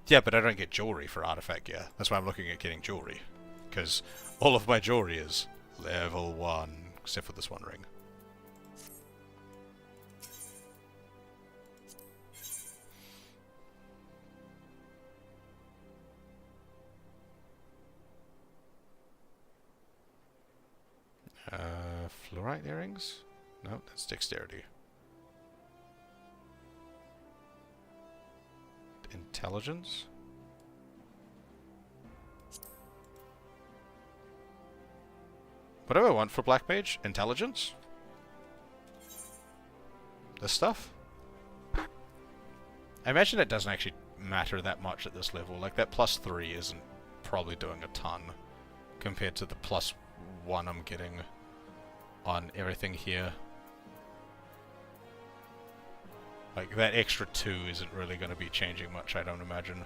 Yeah, but I don't get jewelry for artifact gear. That's why I'm looking at getting jewelry. Because all of my jewelry is level 1, except for this one ring. Fluorite earrings? No, that's dexterity. Intelligence? What do I want for Black Mage? Intelligence? This stuff? I imagine it doesn't actually matter that much at this level. Like, that +3 isn't probably doing a ton compared to the +1 I'm getting on everything here. Like, that extra 2 isn't really going to be changing much, I don't imagine.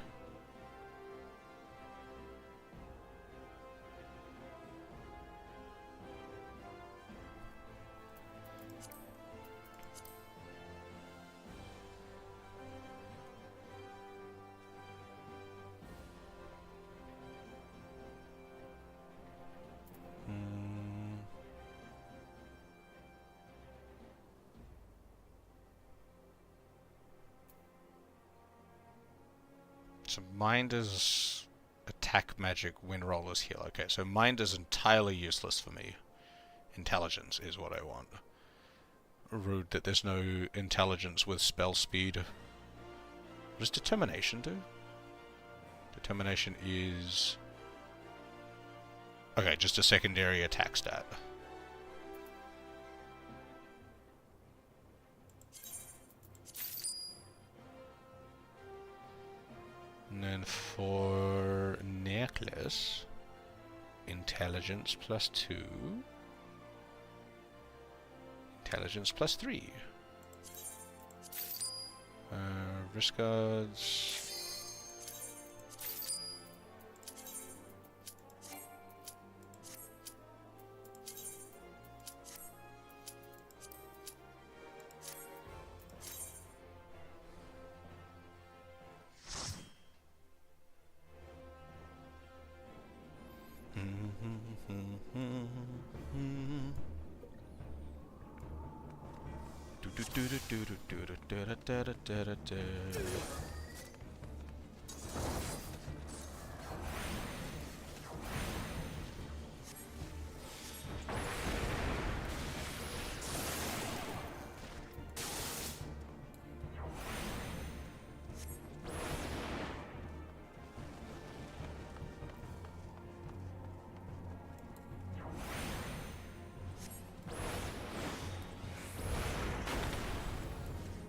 So mind is attack magic, when roll is heal. Okay, so mind is entirely useless for me. Intelligence is what I want. Rude that there's no intelligence with spell speed. What does determination do? Determination is... okay, just a secondary attack stat. And then for necklace, intelligence +2, intelligence +3. Wrist guards.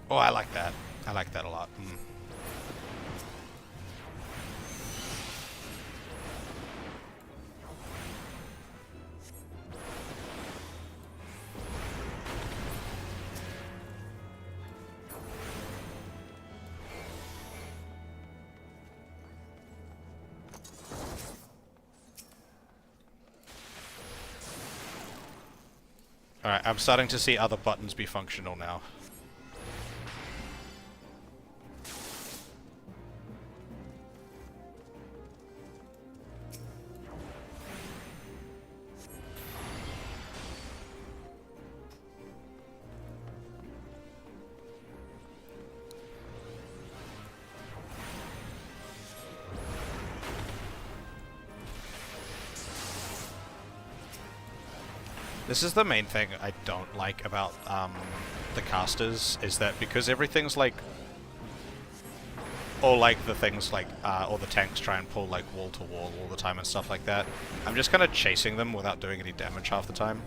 Oh, I like that. I like that a lot. Alright, I'm starting to see other buttons be functional now. This is the main thing I don't like about the casters, is that because everything's like... Or like the things like, or the tanks try and pull like wall to wall all the time and stuff like that, I'm just kind of chasing them without doing any damage half the time.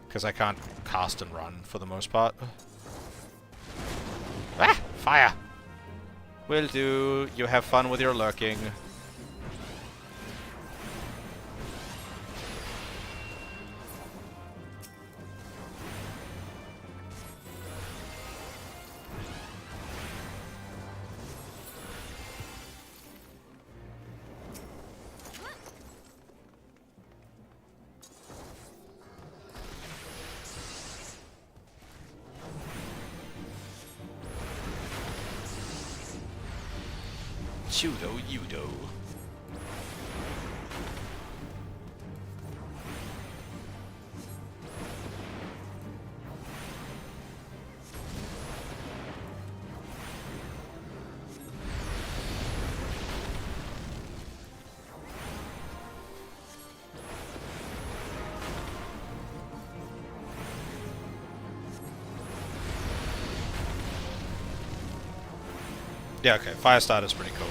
Because I can't cast and run for the most part. Ah! Fire! Will do. You have fun with your lurking. Judo, Yudo. Yeah, okay, Firestarter's pretty cool.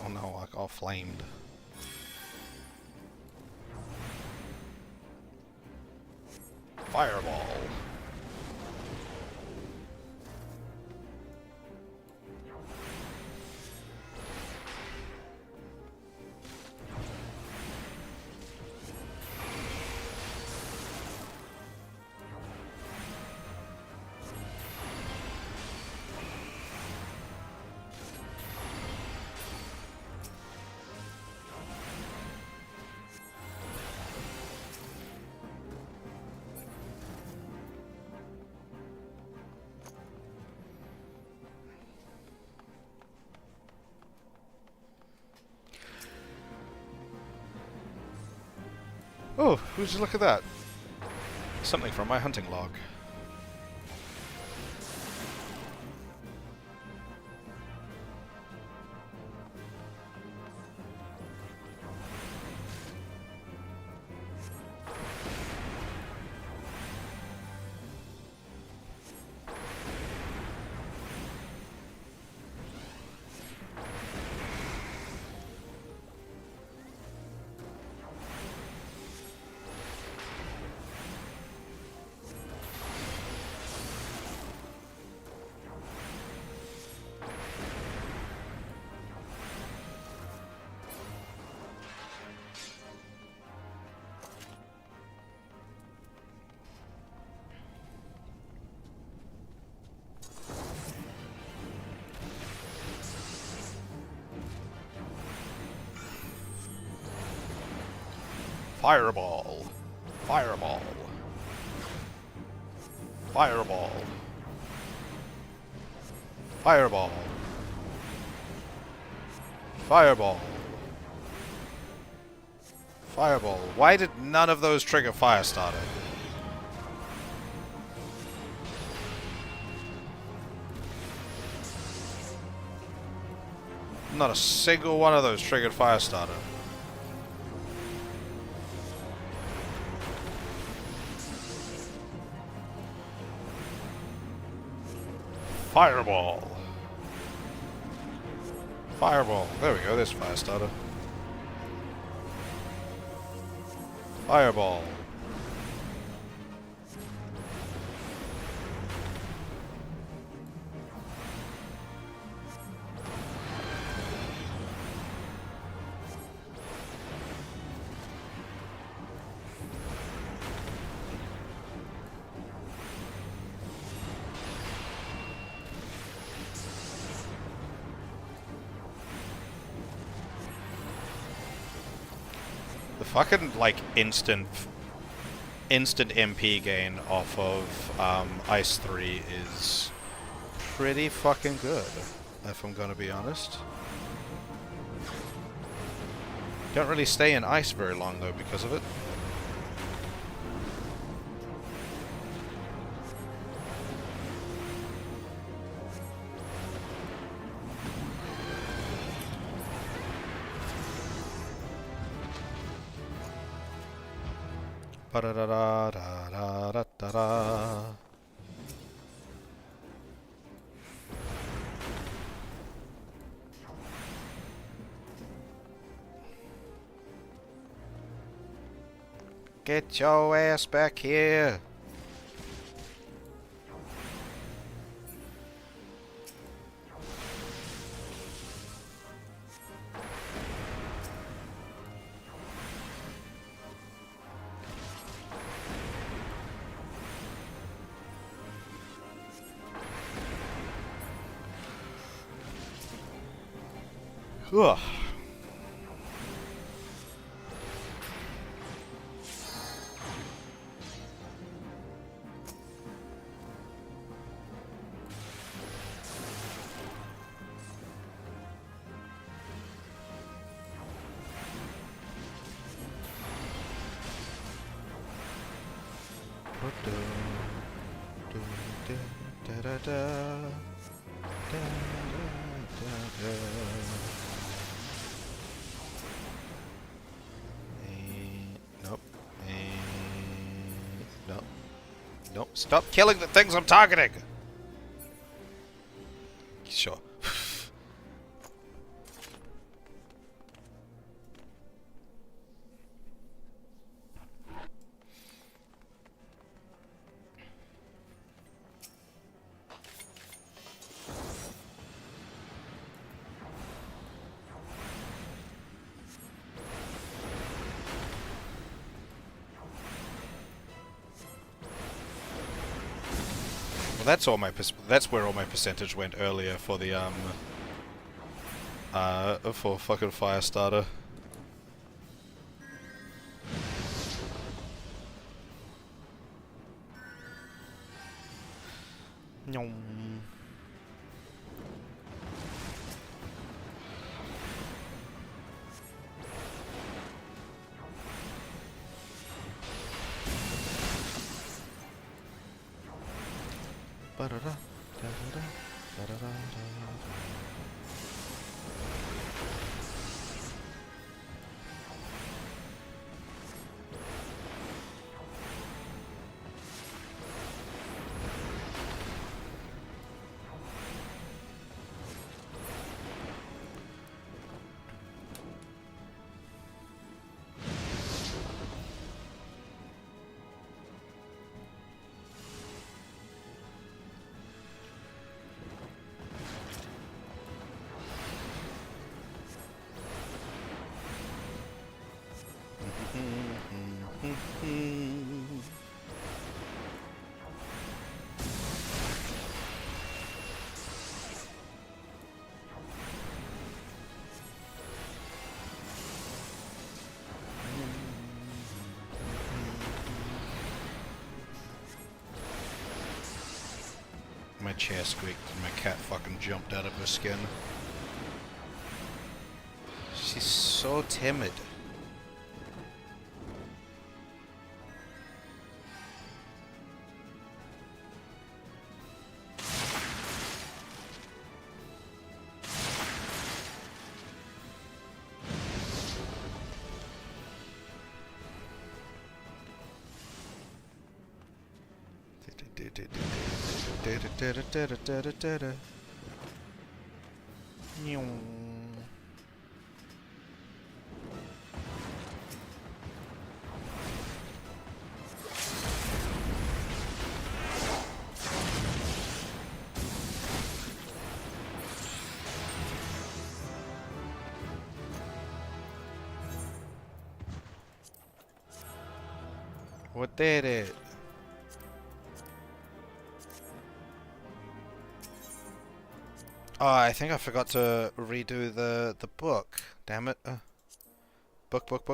Oh no, I got flamed. Fireball. Oh, would you look at that? Something from my hunting log. Fireball. Fireball. Fireball. Fireball. Fireball. Fireball. Why did none of those trigger Firestarter? Not a single one of those triggered Firestarter. Fireball. Fireball. There we go, there's Firestarter. Fireball. The fucking, like, instant MP gain off of Ice 3 is pretty fucking good, if I'm gonna be honest. Don't really stay in ice very long, though, because of it. Ba-da-da-da-da-da-da-da. Get your ass back here. Ugh. Nope. Nope. Nope. Stop killing the things I'm targeting! Sure. Well, that's where all my percentage went earlier for the for fucking Firestarter. Nyong. Ba-da-da, da-da-da, da-da-da, da-da-da. my chair squeaked and my cat fucking jumped out of her skin. She's so timid. What did it? Oh, I think I forgot to redo the book. Damn it. Book. Book.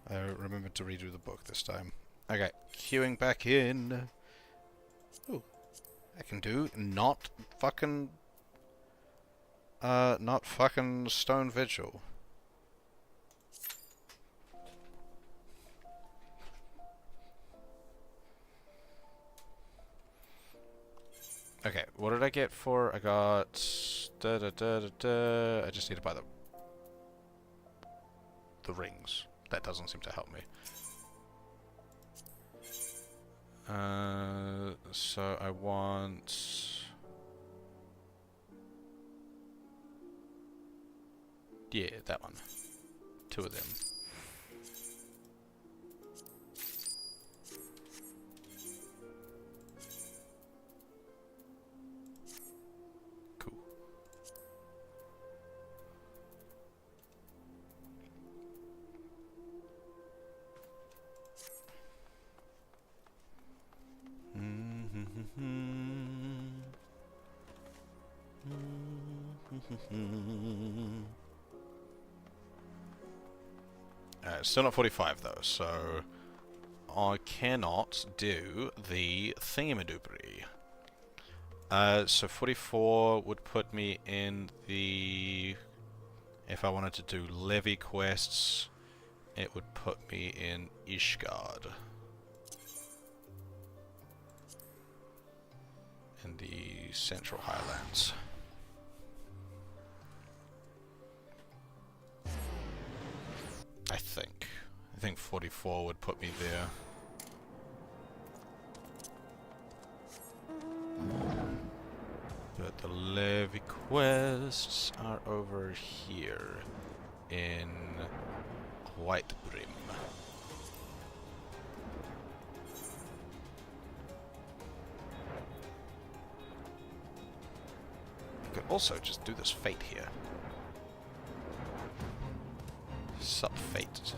I remembered to redo the book this time. Okay, queuing back in. Ooh, I can do not fucking Stone Vigil. Okay, what did I get for? I got I just need to buy the rings. That doesn't seem to help me. So I want... Yeah, that one. 2 of them. Cool. Still not 45 though, so I cannot do the thingamadoobery. So 44 would put me in the... If I wanted to do levy quests, it would put me in Ishgard. In the Central Highlands. I think 44 would put me there. But the levy quests are over here in Whitebrim. I could also just do this fate here. Sup fate.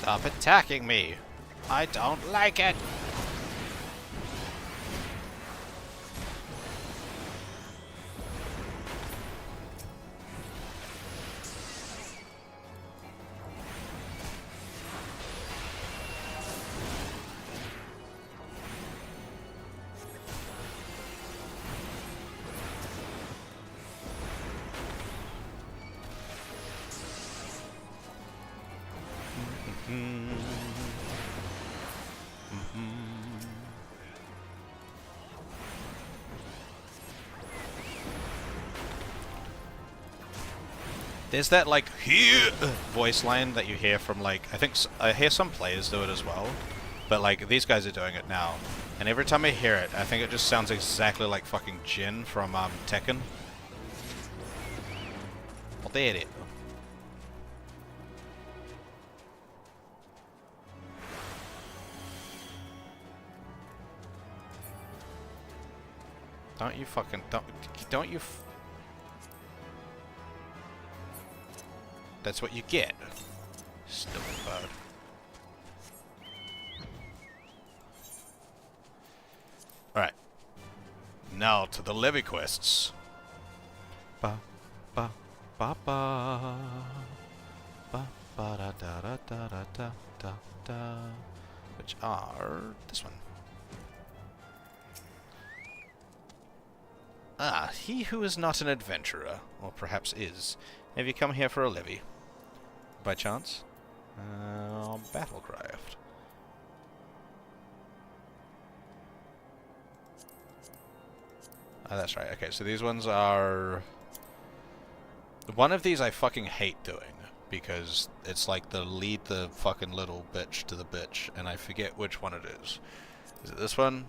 Stop attacking me! I don't like it! There's that, like, here voice line that you hear from, like, I hear some players do it as well, but, like, these guys are doing it now. And every time I hear it, I think it just sounds exactly like fucking Jin from, Tekken. Well, there it is. Don't you fucking, don't you That's what you get. Stupid bird. Alright. Now to the levy quests. Ba ba ba ba ba ba da da da da da da da da, which are this one. Ah, he who is not an adventurer, or perhaps is. Have you come here for a levy? By chance? Battlecraft. Ah, that's right. Okay, so these ones are... One of these I fucking hate doing, because it's like the lead the fucking little bitch to the bitch, and I forget which one it is. Is it this one?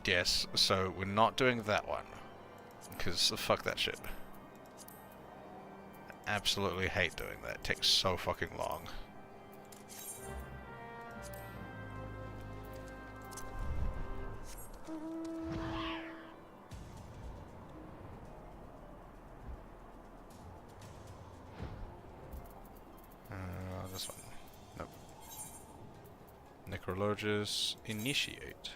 Yes, so we're not doing that one. Because fuck that shit. I absolutely hate doing that. It takes so fucking long. This one. Nope. Necrologist, initiate.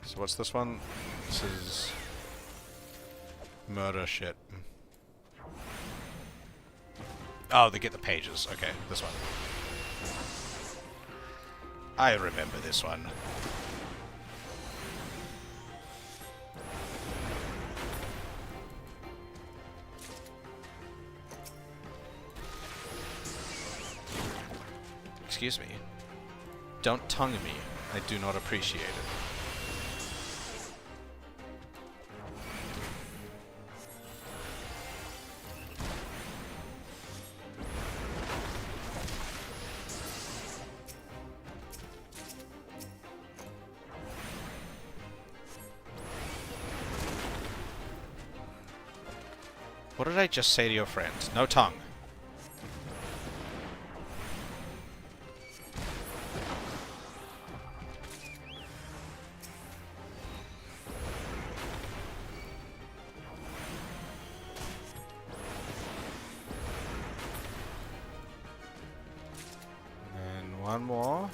So what's this one? This is murder shit. Oh, they get the pages. Okay, this one. I remember this one. Excuse me. Don't tongue me. I do not appreciate it. What did I just say to your friend? No tongue. And one more.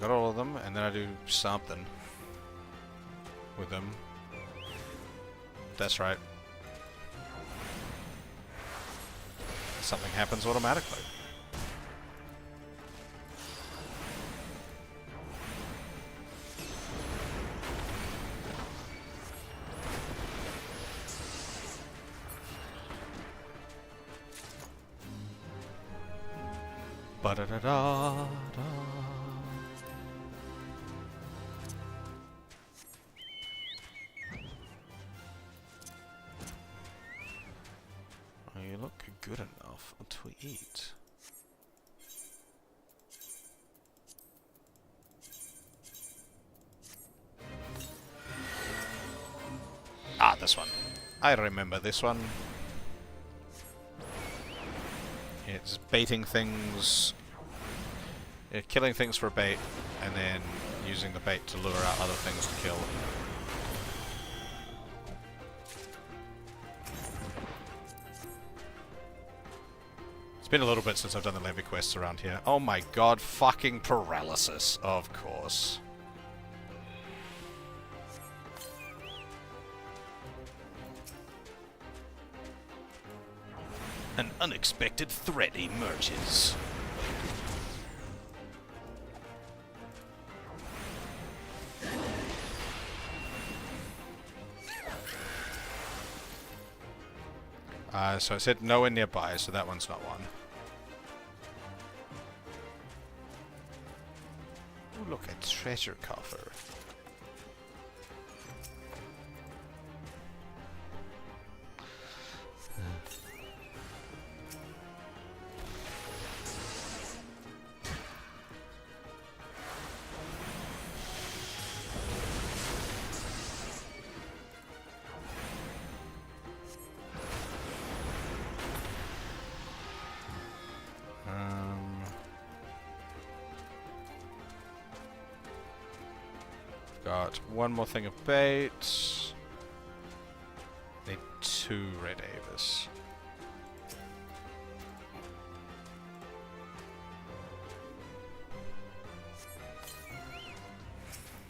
Got all of them, and then I do something with them. That's right. Something happens automatically. Ba-da-da-da-da. you look good enough to eat. Ah, this one. I remember this one. It's baiting things, killing things for bait, and then using the bait to lure out other things to kill. It's been a little bit since I've done the levy quests around here. Oh my god, fucking paralysis, of course. An unexpected threat emerges. So it said nowhere nearby, so that one's not one. Ooh, look, a treasure coffer. Got one more thing of bait. Need 2 red avis.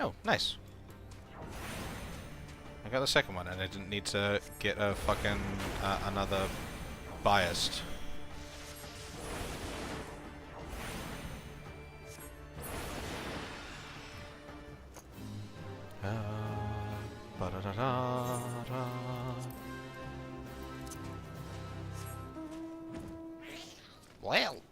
Oh, nice. I got the second one and I didn't need to get a fucking another biased. Ba-da-da-da-da. Well.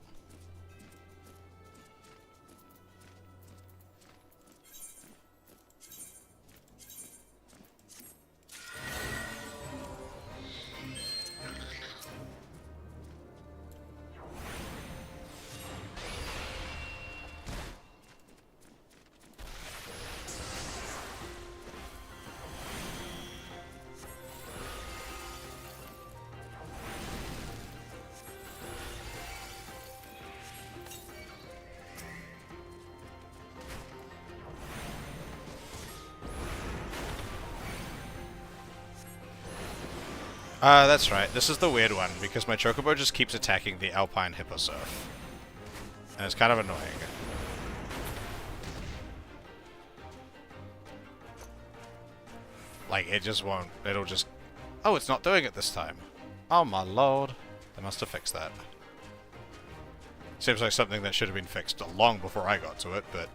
That's right. This is the weird one, because my chocobo just keeps attacking the alpine hippo surf. And it's kind of annoying. Like, it just won't. It'll just... Oh, it's not doing it this time. Oh my lord. They must have fixed that. Seems like something that should have been fixed long before I got to it, but...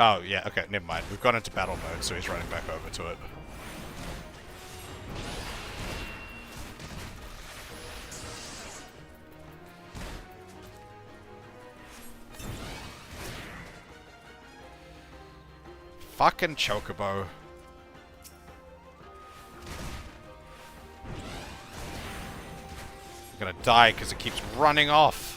Oh, yeah, okay, never mind. We've gone into battle mode, so he's running back over to it. Fucking chocobo. I'm gonna die because it keeps running off.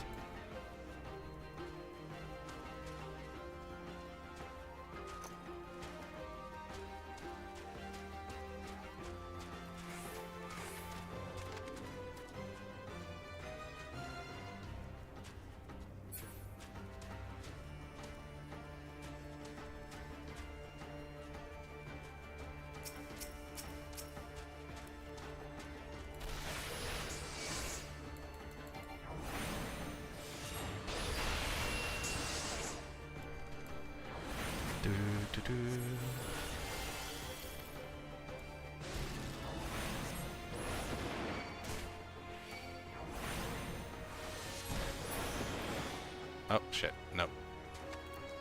Oh, shit. No.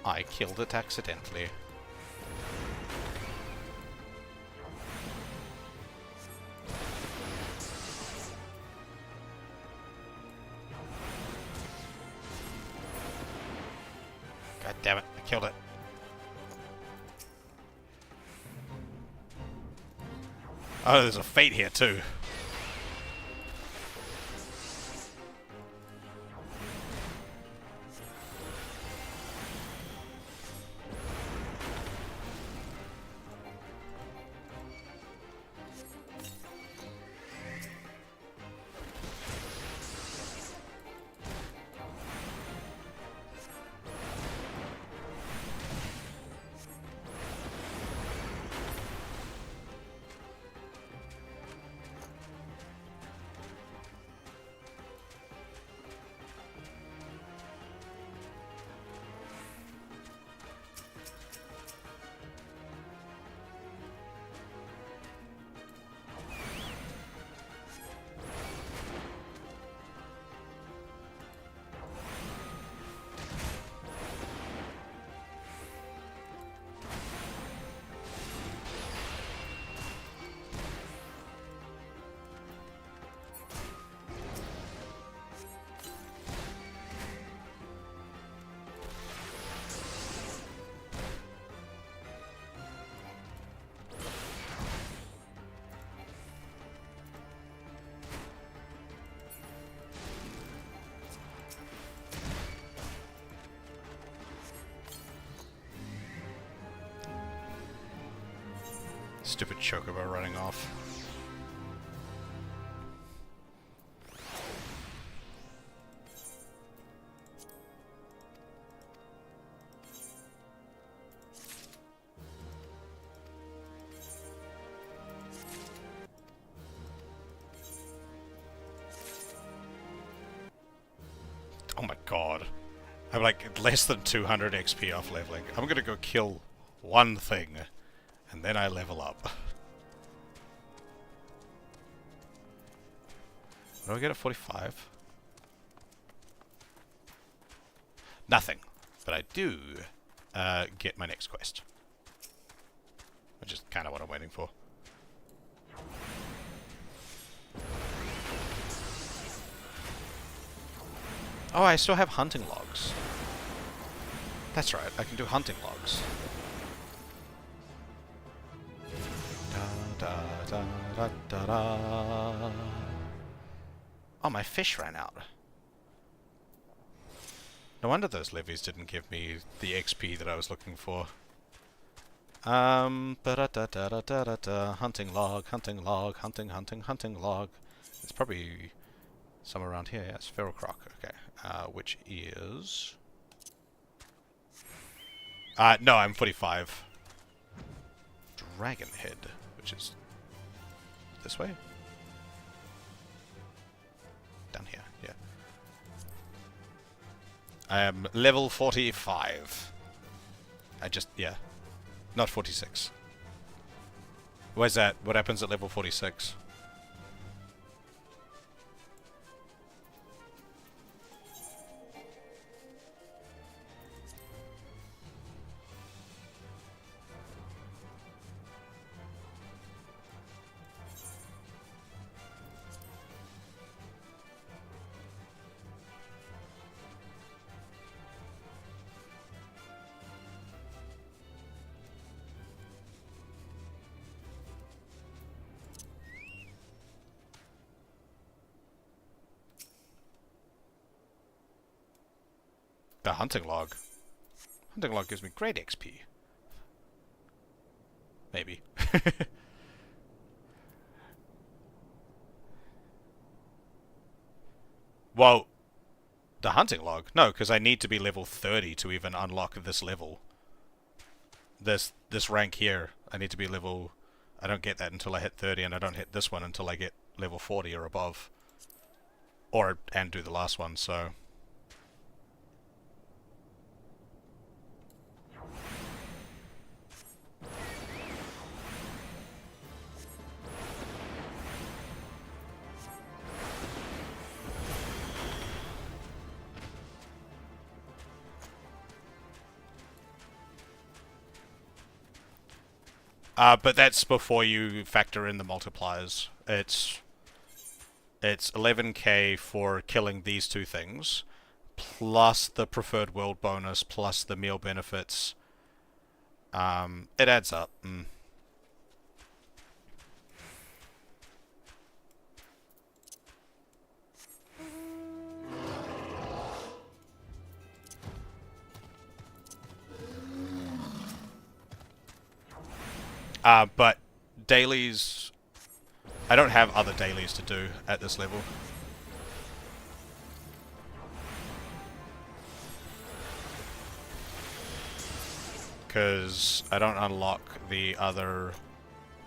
I killed it accidentally. God God damn it, I killed it. Oh, there's a fate here too. Stupid chocobo running off. Oh my god. I'm like less than 200 XP off leveling. I'm gonna go kill one thing. And then I level up. What do I get at 45? Nothing. But I do get my next quest. Which is kind of what I'm waiting for. Oh, I still have hunting logs. That's right, I can do hunting logs. Da, da, da, da, da. Oh, my fish ran out. No wonder those levies didn't give me the XP that I was looking for. Ba-da-da-da-da-da-da-da. Hunting log, hunting log, hunting log. It's probably somewhere around here. Yes, feral croc. Okay, which is... no, I'm 45. Dragon head. Which is this way? Down here, yeah. I am level 45. Yeah. Not 46. Where's that? What happens at level 46? The hunting log. Hunting log gives me great XP. Maybe. Well, the hunting log? No, because I need to be level 30 to even unlock this level. This rank here, I need to be level... I don't get that until I hit 30, and I don't hit this one until I get level 40 or above. And do the last one, so... but that's before you factor in the multipliers. It's 11k for killing these two things, plus the preferred world bonus, plus the meal benefits. It adds up. But dailies... I don't have other dailies to do at this level. Because I don't unlock the other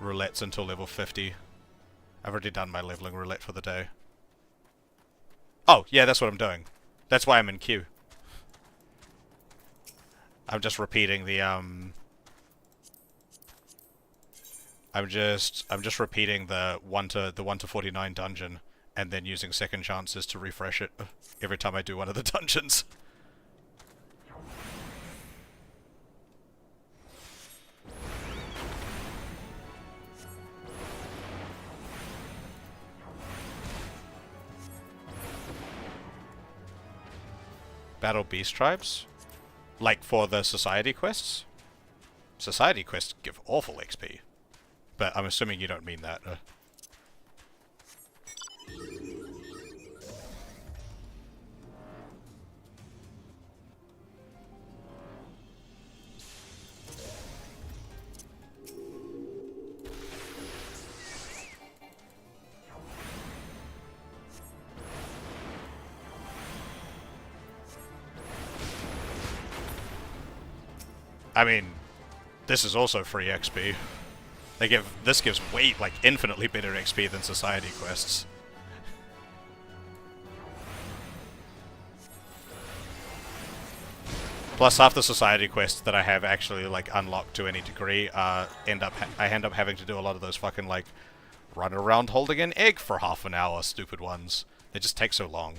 roulettes until level 50. I've already done my leveling roulette for the day. Oh, yeah, that's what I'm doing. That's why I'm in queue. I'm just repeating the, I'm just repeating the 1 to 49 dungeon, and then using second chances to refresh it every time I do one of the dungeons. Battle Beast Tribes? Like for the Society quests? Society quests give awful XP. But I'm assuming you don't mean that. I mean, this is also free XP. This gives way, like, infinitely better XP than Society quests. Plus, half the Society quests that I have actually, like, unlocked to any degree, I end up having to do a lot of those fucking, like, run around holding an egg for half an hour stupid ones. They just take so long.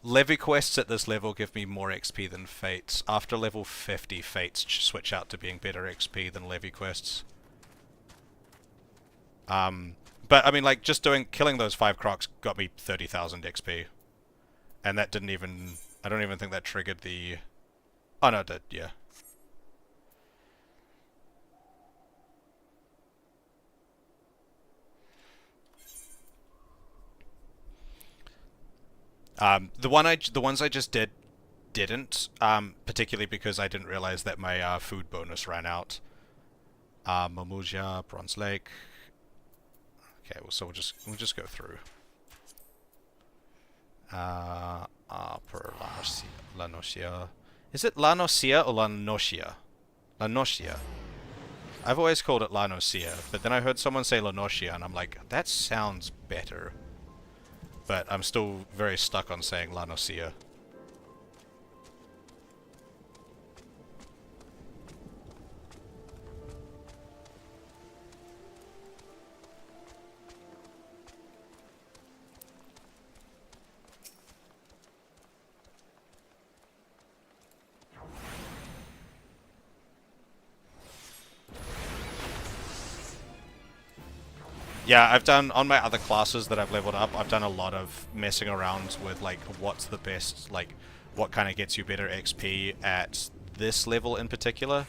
Levy quests at this level give me more XP than Fates. After level 50, Fates switch out to being better XP than Levy quests. But I mean, like, just killing those 5 crocs got me 30,000 XP. And that didn't even... I don't even think that triggered the... Oh no, it did, yeah. The ones I just didn't, particularly because I didn't realize that my food bonus ran out. Mamuja, Bronze Lake. Okay, well, so we'll just go through. Per Lanosia. Is it Lanosia or Lanosia? Lanosia. I've always called it Lanosia, but then I heard someone say Lanosia, and I'm like, that sounds better. But I'm still very stuck on saying Lanosia. Yeah, I've done, on my other classes that I've leveled up, I've done a lot of messing around with, like, what's the best, like, what kind of gets you better XP at this level in particular.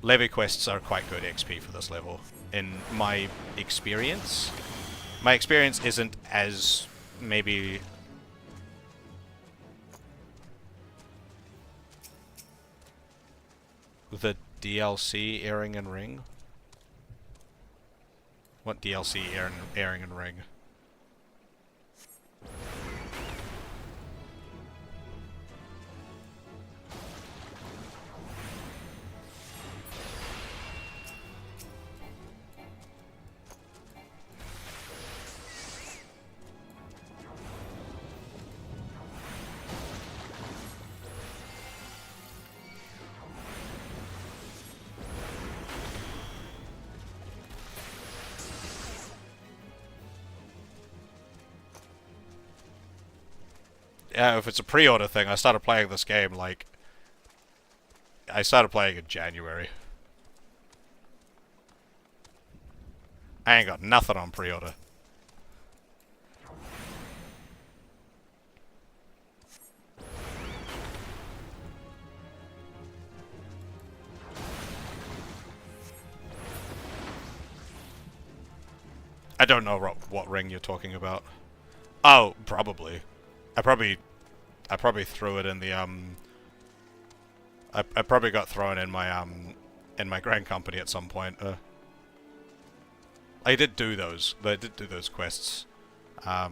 Levy quests are quite good XP for this level, in my experience. My experience isn't as, maybe... the DLC Airing and Ring? What DLC airing and Ring? Yeah, if it's a pre-order thing, I started playing this game, like... I started playing in January. I ain't got nothing on pre-order. I don't know what ring you're talking about. Oh, probably. I probably threw it in the I probably got thrown in my grand company at some point. I did do those. I did do those quests. Oh,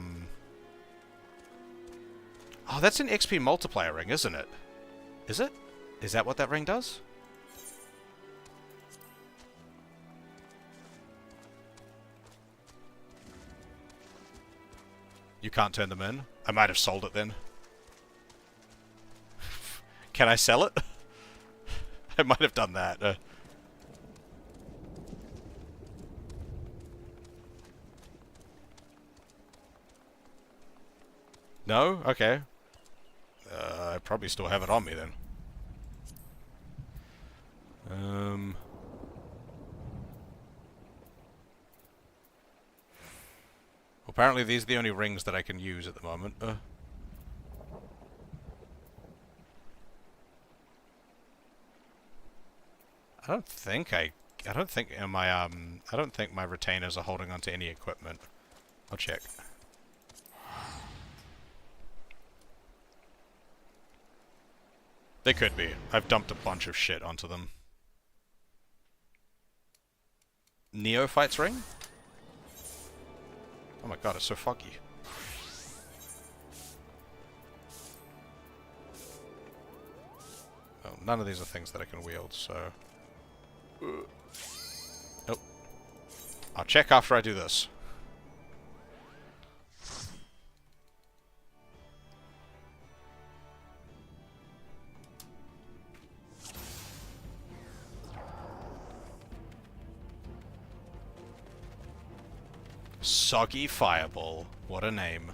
that's an XP multiplier ring, isn't it? Is it? Is that what that ring does? You can't turn them in? I might have sold it then. Can I sell it? I might have done that. No? Okay. I probably still have it on me then. Apparently these are the only rings that I can use at the moment. I don't think my retainers are holding onto any equipment. I'll check. They could be. I've dumped a bunch of shit onto them. Neophyte's ring? Oh my god, it's so foggy. Oh, none of these are things that I can wield, so... Nope. I'll check after I do this. Soggy Fireball. What a name.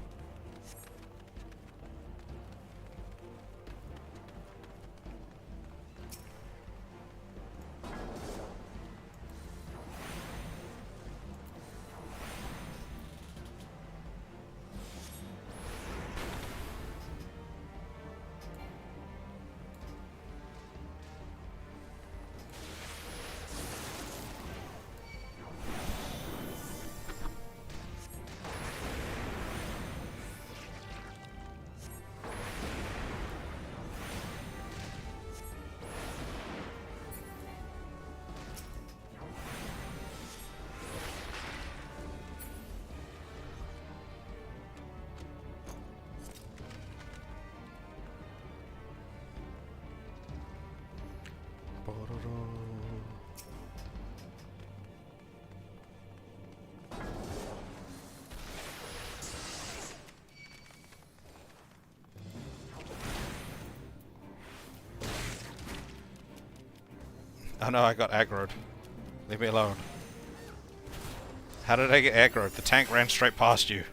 Oh no, I got aggroed. Leave me alone. How did I get aggroed? The tank ran straight past you.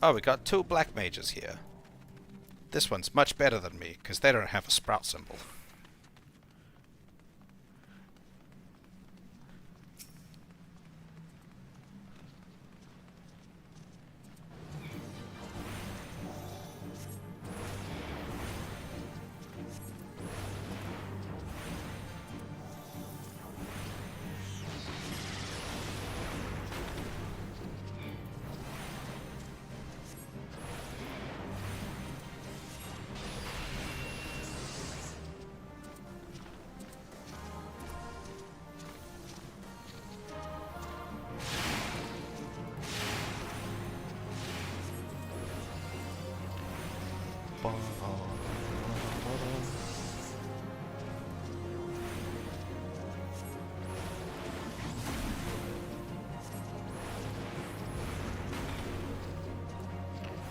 Oh, we got two black mages here. This one's much better than me, because they don't have a sprout symbol.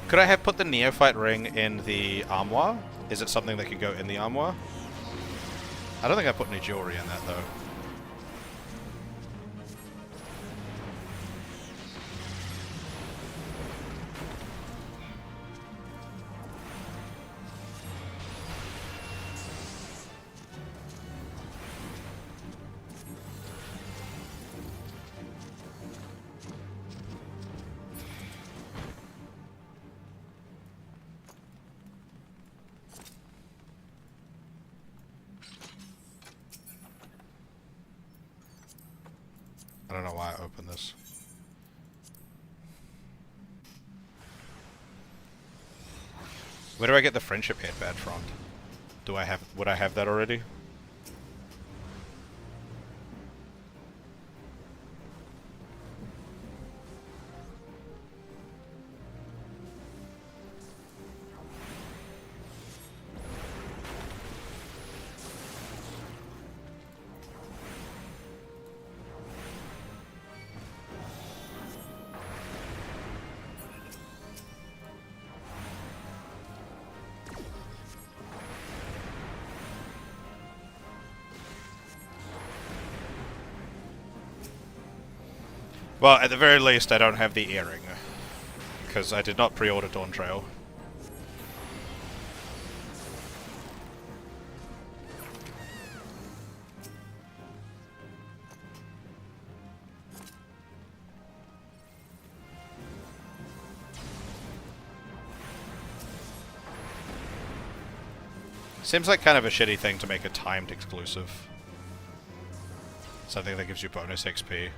Could I have put the Neophyte ring in the armoire? Is it something that could go in the armoire? I don't think I put any jewelry in that, though. I don't know why I opened this. Where do I get the friendship head badge from? Would I have that already? Well, at the very least, I don't have the earring, because I did not pre-order Dawn Trail. Seems like kind of a shitty thing to make a timed exclusive. Something that gives you bonus XP.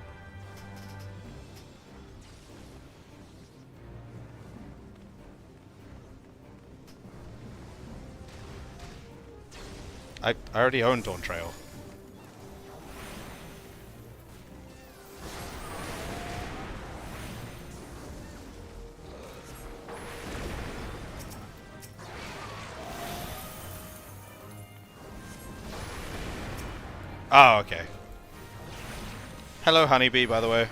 I already own Dawn Trail. Oh, okay. Hello, Honeybee, by the way.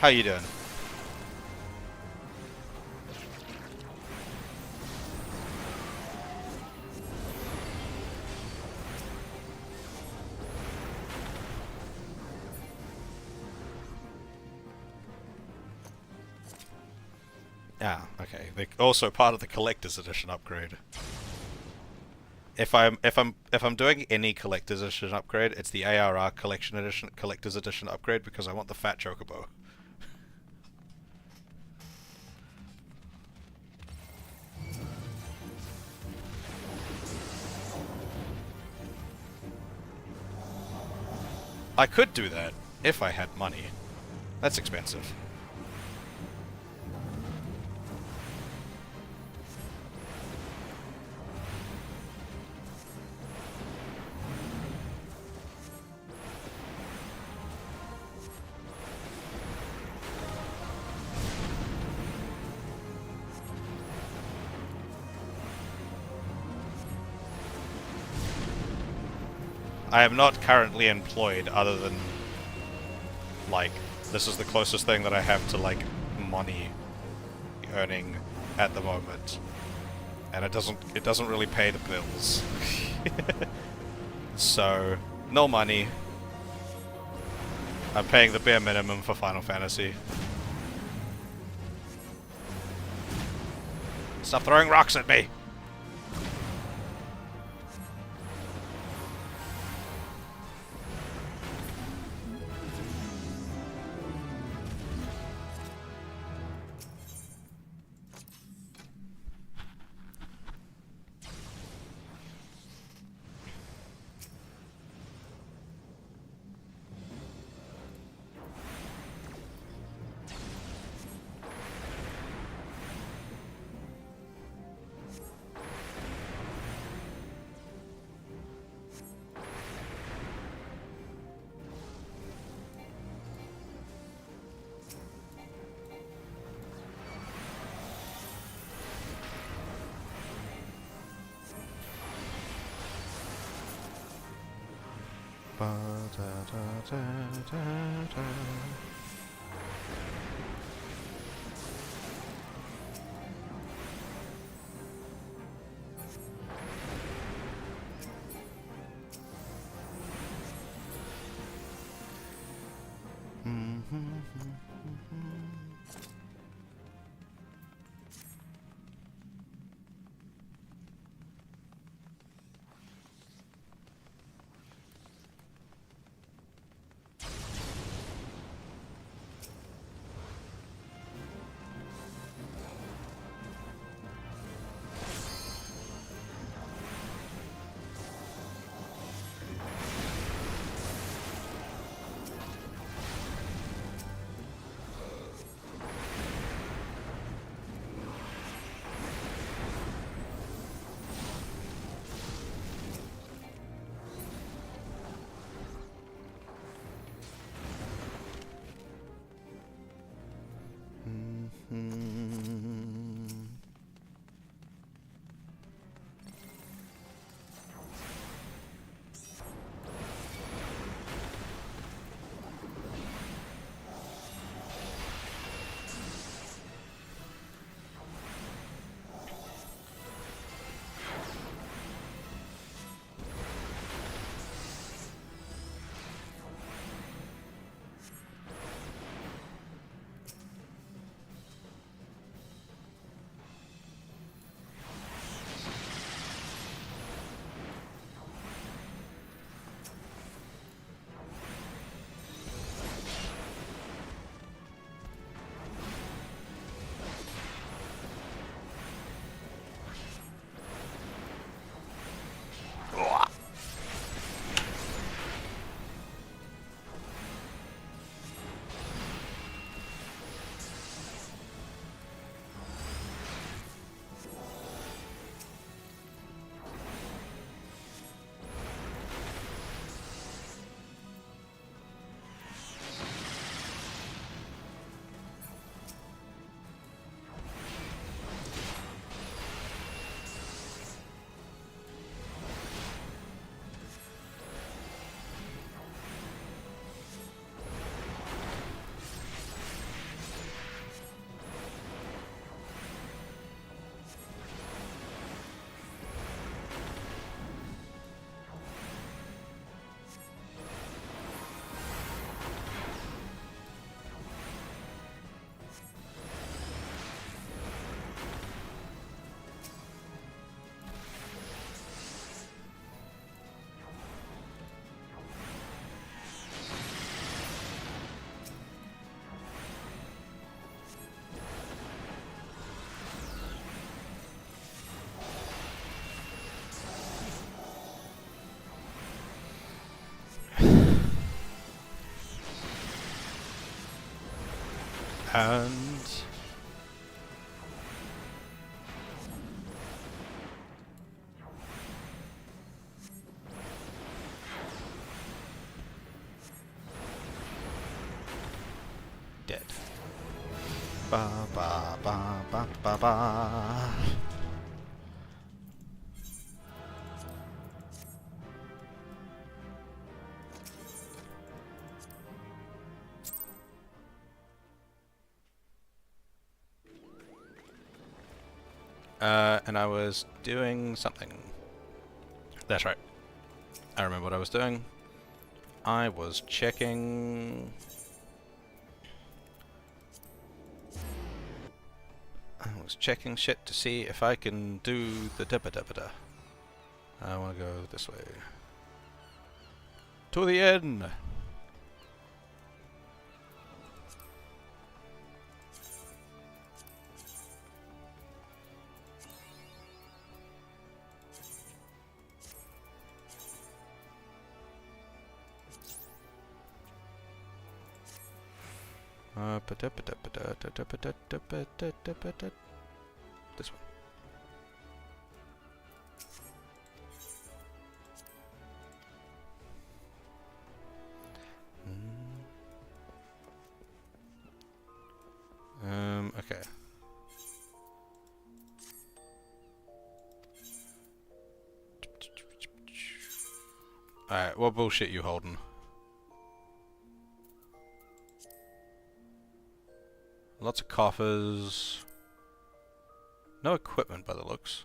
How you doing? Ah, okay. They're also part of the collector's edition upgrade. If I'm doing any collector's edition upgrade, it's the ARR collector's edition upgrade because I want the fat chocobo. I could do that if I had money. That's expensive. I am not currently employed other than, like, this is the closest thing that I have to, like, money earning at the moment. And it doesn't really pay the bills. So, no money. I'm paying the bare minimum for Final Fantasy. Stop throwing rocks at me! And dead. Ba ba ba ba ba ba. And I was doing something. That's right. I remember what I was doing. I was checking... shit to see if I can do the da-ba-da-ba-da. I want to go this way. To the end! This one. Okay. Alright, what bullshit you holding? Lots of coffers. No equipment by the looks.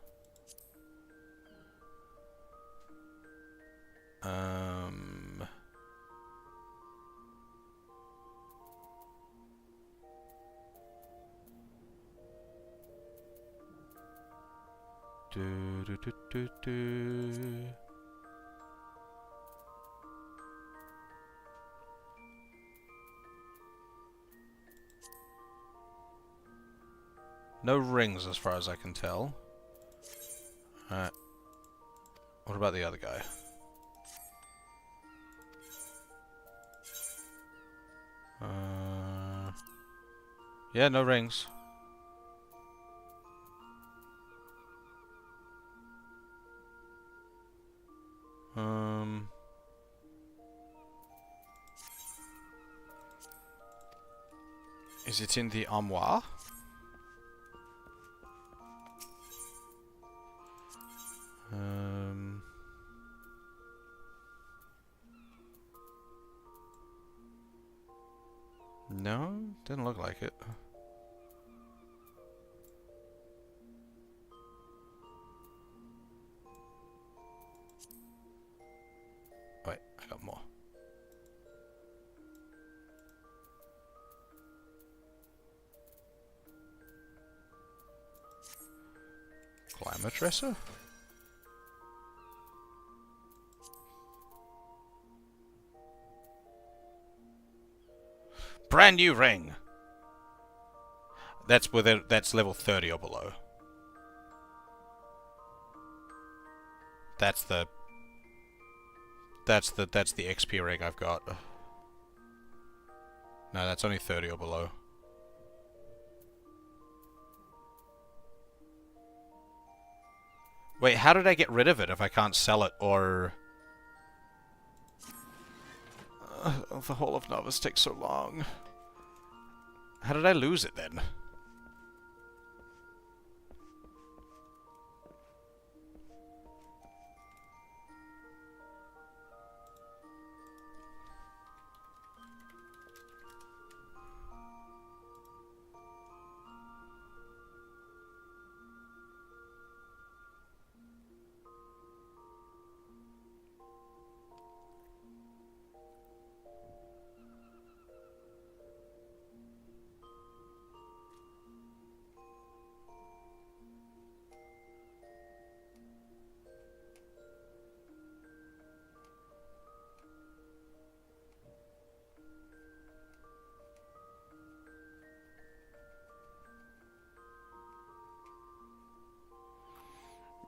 Do, do, do, do, do. No rings as far as I can tell. What about the other guy? Yeah, no rings. Is it in the armoire? No, didn't look like it. Wait, I got more. Climate dresser? Brand new ring. That's that's level 30 or below. That's the XP ring I've got. No, that's only 30 or below. Wait, how did I get rid of it if I can't sell it or... the whole of Novice takes so long. How did I lose it then?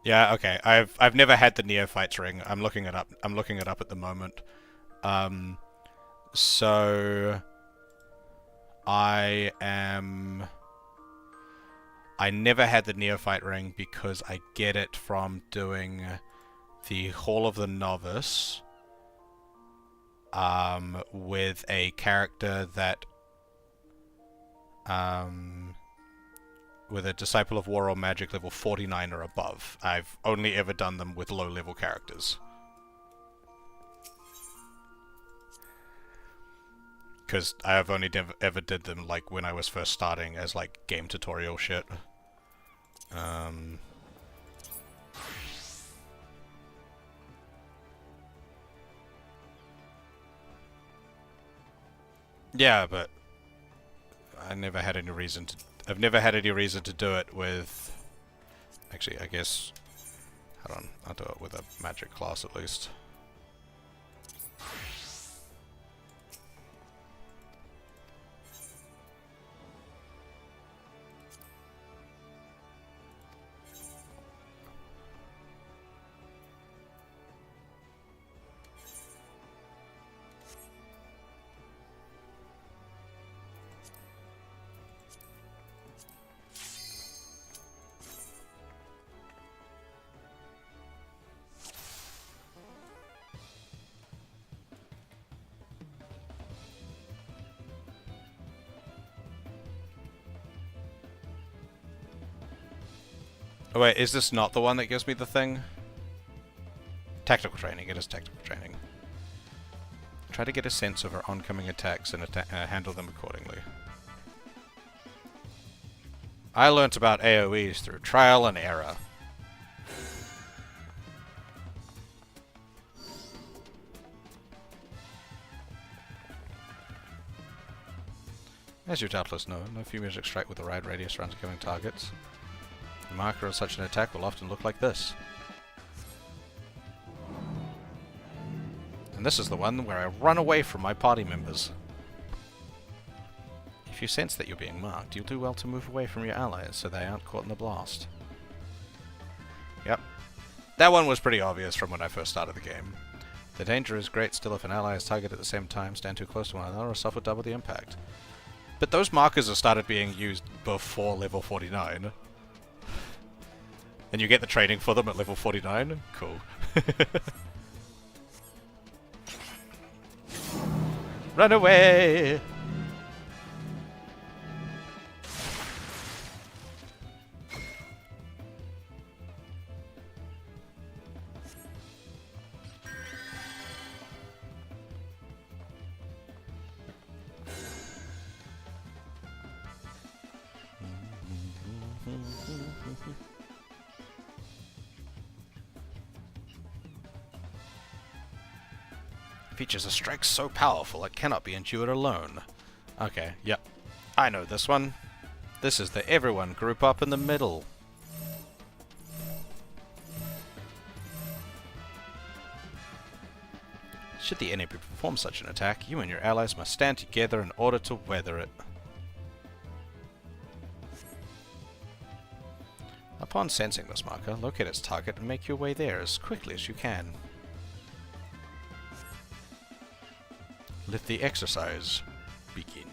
Yeah, okay. I've never had the Neophyte's ring. I'm looking it up. I'm looking it up at the moment. So I never had the Neophyte ring because I get it from doing the Hall of the Novice with a character that with a Disciple of War or Magic level 49 or above. I've only ever done them with low-level characters. Because I've only ever did them like when I was first starting as like game tutorial shit. Yeah, but I never had any reason to... I've never had any reason to do it with... Actually, I guess... Hold on, I'll do it with a magic class at least. Oh wait, is this not the one that gives me the thing? Tactical training, it is tactical training. Try to get a sense of our oncoming attacks and handle them accordingly. I learnt about AoEs through trial and error. As you doubtless know, no few music strike with a wide radius around killing targets. The marker of such an attack will often look like this. And this is the one where I run away from my party members. If you sense that you're being marked, you'll do well to move away from your allies so they aren't caught in the blast. Yep. That one was pretty obvious from when I first started the game. The danger is great still if an ally is targeted at the same time, stand too close to one another, or suffer double the impact. But those markers have started being used before level 49. And you get the training for them at level 49? Cool. Run away! Features a strike so powerful it cannot be endured alone. Okay, yep. I know this one. This is the everyone group up in the middle. Should the enemy perform such an attack, you and your allies must stand together in order to weather it. Upon sensing this marker, locate its target and make your way there as quickly as you can. Let the exercise begin.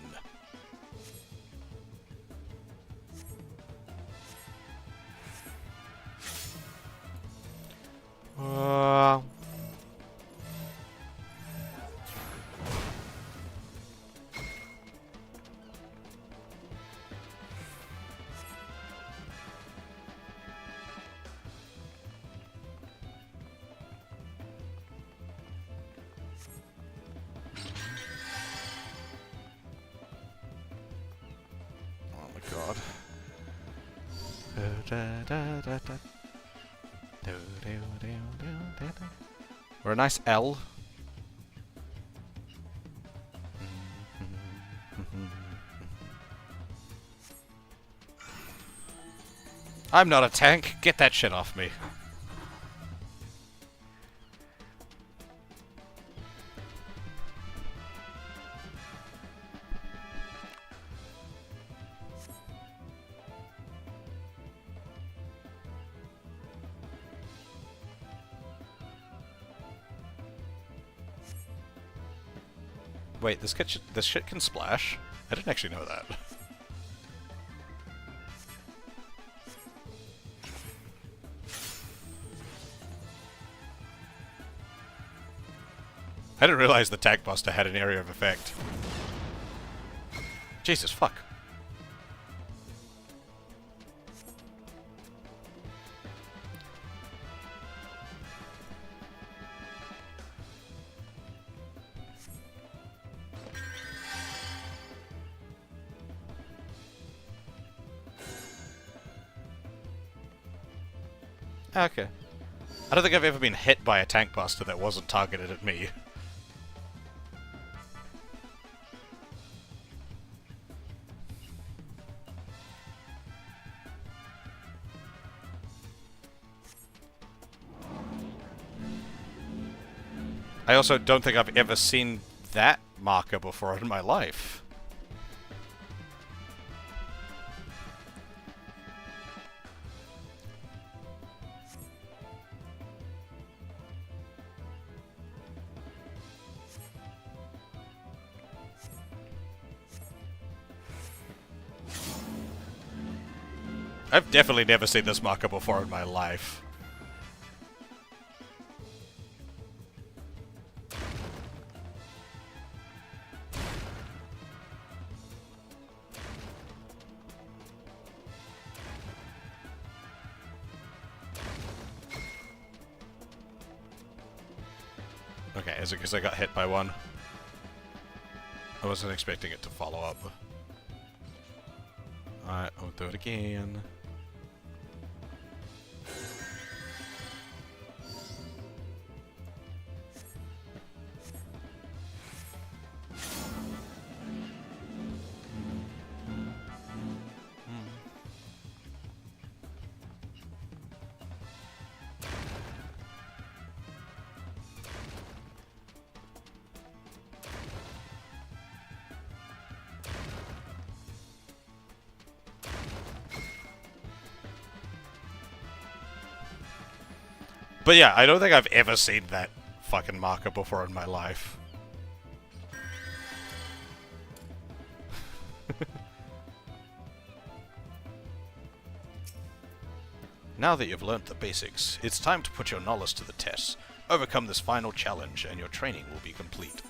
God. We're a nice L. I'm not a tank. Get that shit off me. Wait, this shit can splash? I didn't actually know that. I didn't realize the Tank Buster had an area of effect. Jesus, fuck. Okay. I don't think I've ever been hit by a Tank Buster that wasn't targeted at me. I also don't think I've ever seen that marker before in my life. I've definitely never seen this marker before in my life. Okay, is it because I got hit by one? I wasn't expecting it to follow up. Alright, I'll do it again. But yeah, I don't think I've ever seen that fucking marker before in my life. Now that you've learnt the basics, it's time to put your knowledge to the test. Overcome this final challenge and your training will be complete.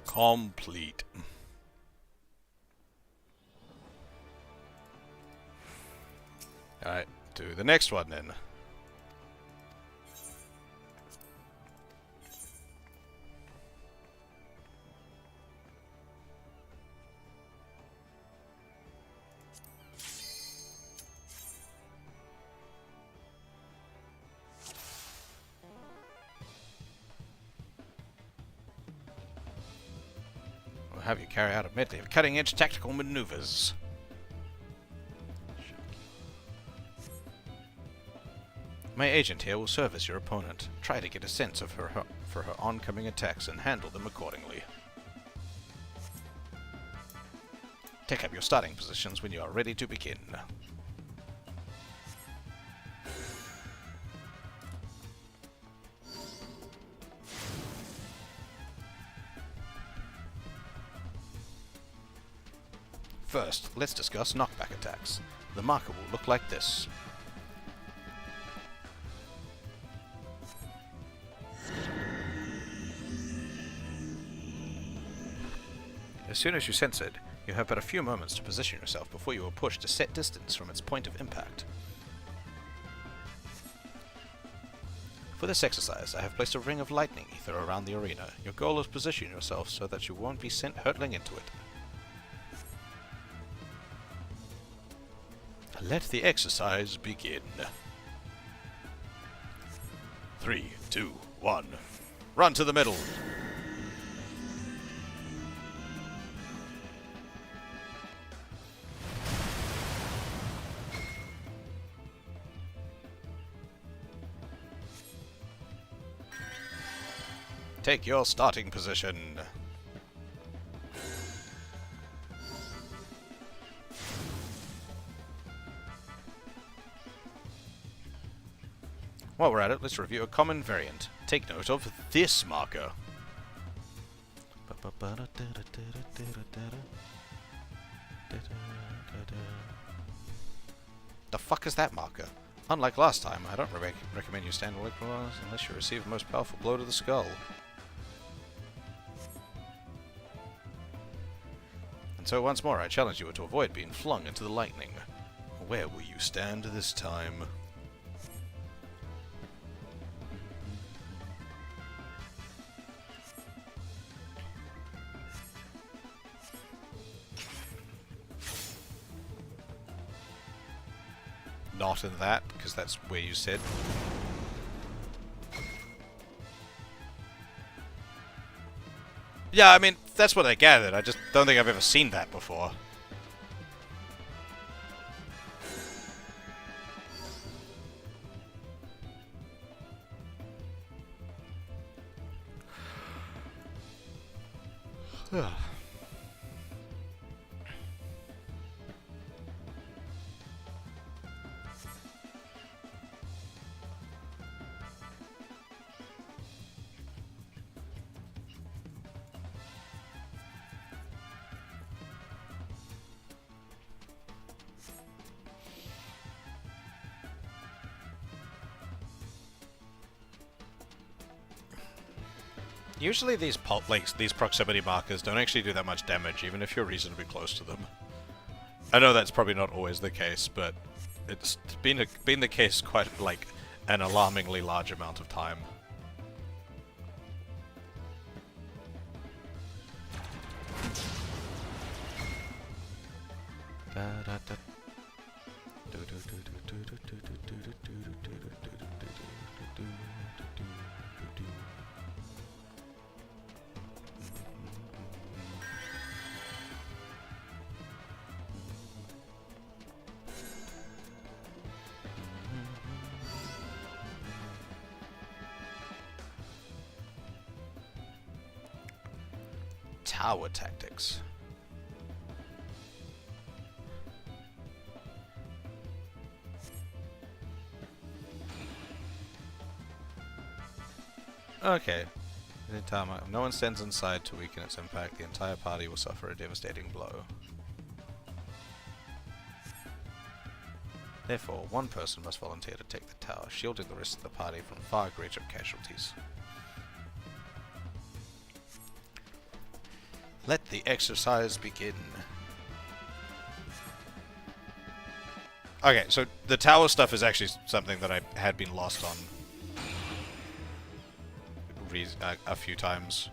Complete. Alright, do the next one then. Have you carry out a medley of cutting-edge tactical maneuvers. My agent here will serve as your opponent. Try to get a sense of her for her oncoming attacks and handle them accordingly. Take up your starting positions when you are ready to begin. First, let's discuss knockback attacks. The marker will look like this. As soon as you sense it, you have but a few moments to position yourself before you are pushed a set distance from its point of impact. For this exercise, I have placed a ring of lightning ether around the arena. Your goal is position yourself so that you won't be sent hurtling into it. Let the exercise begin. 3, 2, 1. Run to the middle. Take your starting position. While we're at it, let's review a common variant. Take note of this marker. The fuck is that marker? Unlike last time, I don't recommend you stand electrolized unless you receive a most powerful blow to the skull. And so once more, I challenge you to avoid being flung into the lightning. Where will you stand this time? Not in that, because that's where you said. Yeah, I mean, that's what I gathered. I just don't think I've ever seen that before. Usually these these proximity markers don't actually do that much damage, even if you're reasonably close to them. I know that's probably not always the case, but it's been the case quite like an alarmingly large amount of time. Tower tactics. Okay. If no one stands inside to weaken its impact, the entire party will suffer a devastating blow. Therefore, one person must volunteer to take the tower, shielding the rest of the party from far greater casualties. Let the exercise begin. Okay, so the tower stuff is actually something that I had been lost on a few times.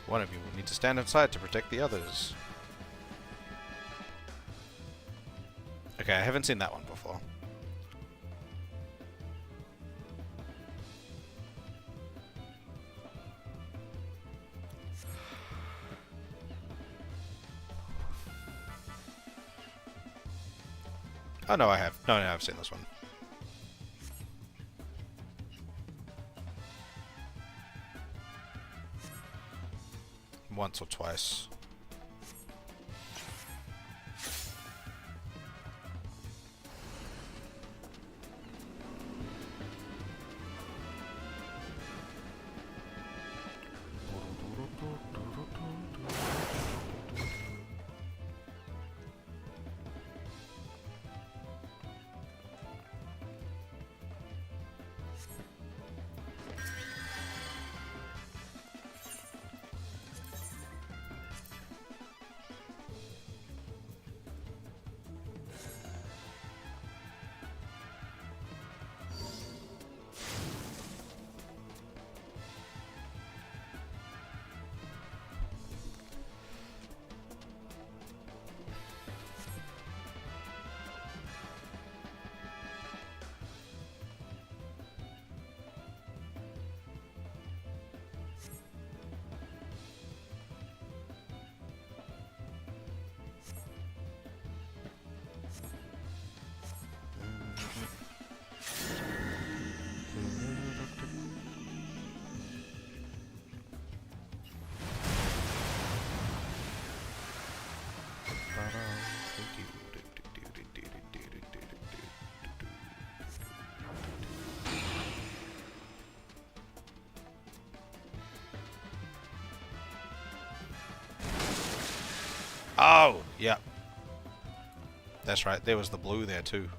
One of you will need to stand outside to protect the others. Okay, I haven't seen that one before. Oh no, I have. No, I've seen this one. Once or twice. Yeah. That's right, there was the blue there too.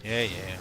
Yeah, yeah.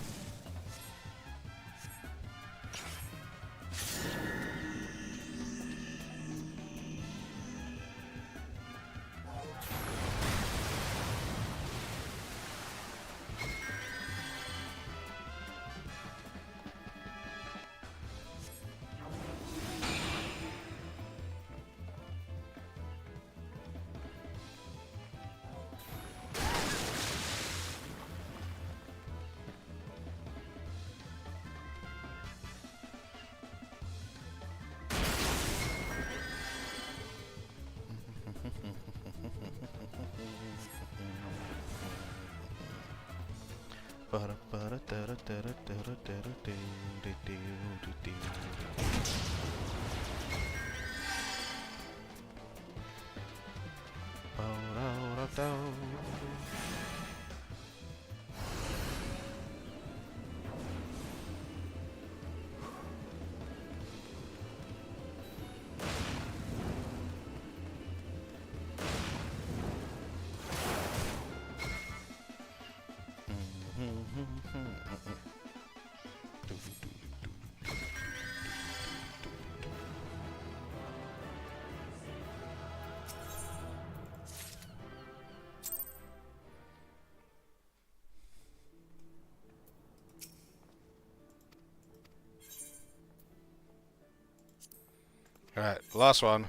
Alright, last one.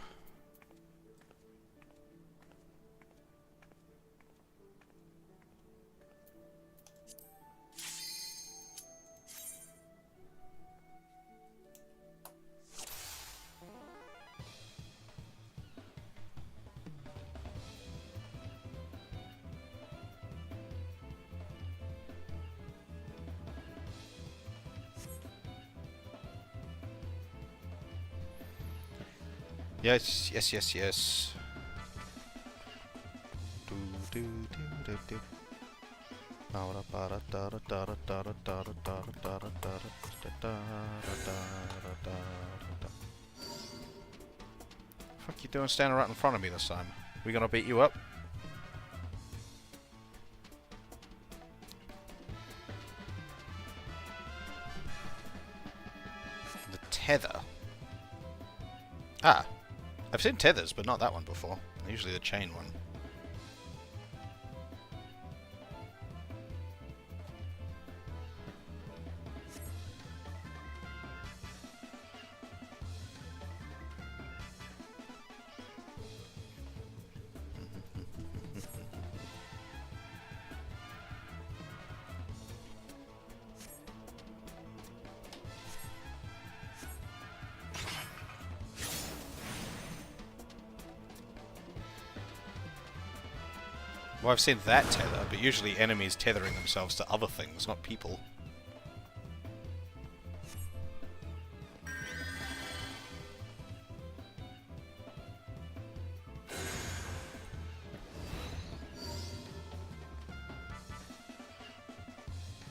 Yes, yes, yes, yes. Fuck you doing standing right in front of me this time? We gonna beat you up? The tether. Ah, I've seen tethers, but not that one before. Usually the chain one. Well, I've seen that tether, but usually enemies tethering themselves to other things, not people.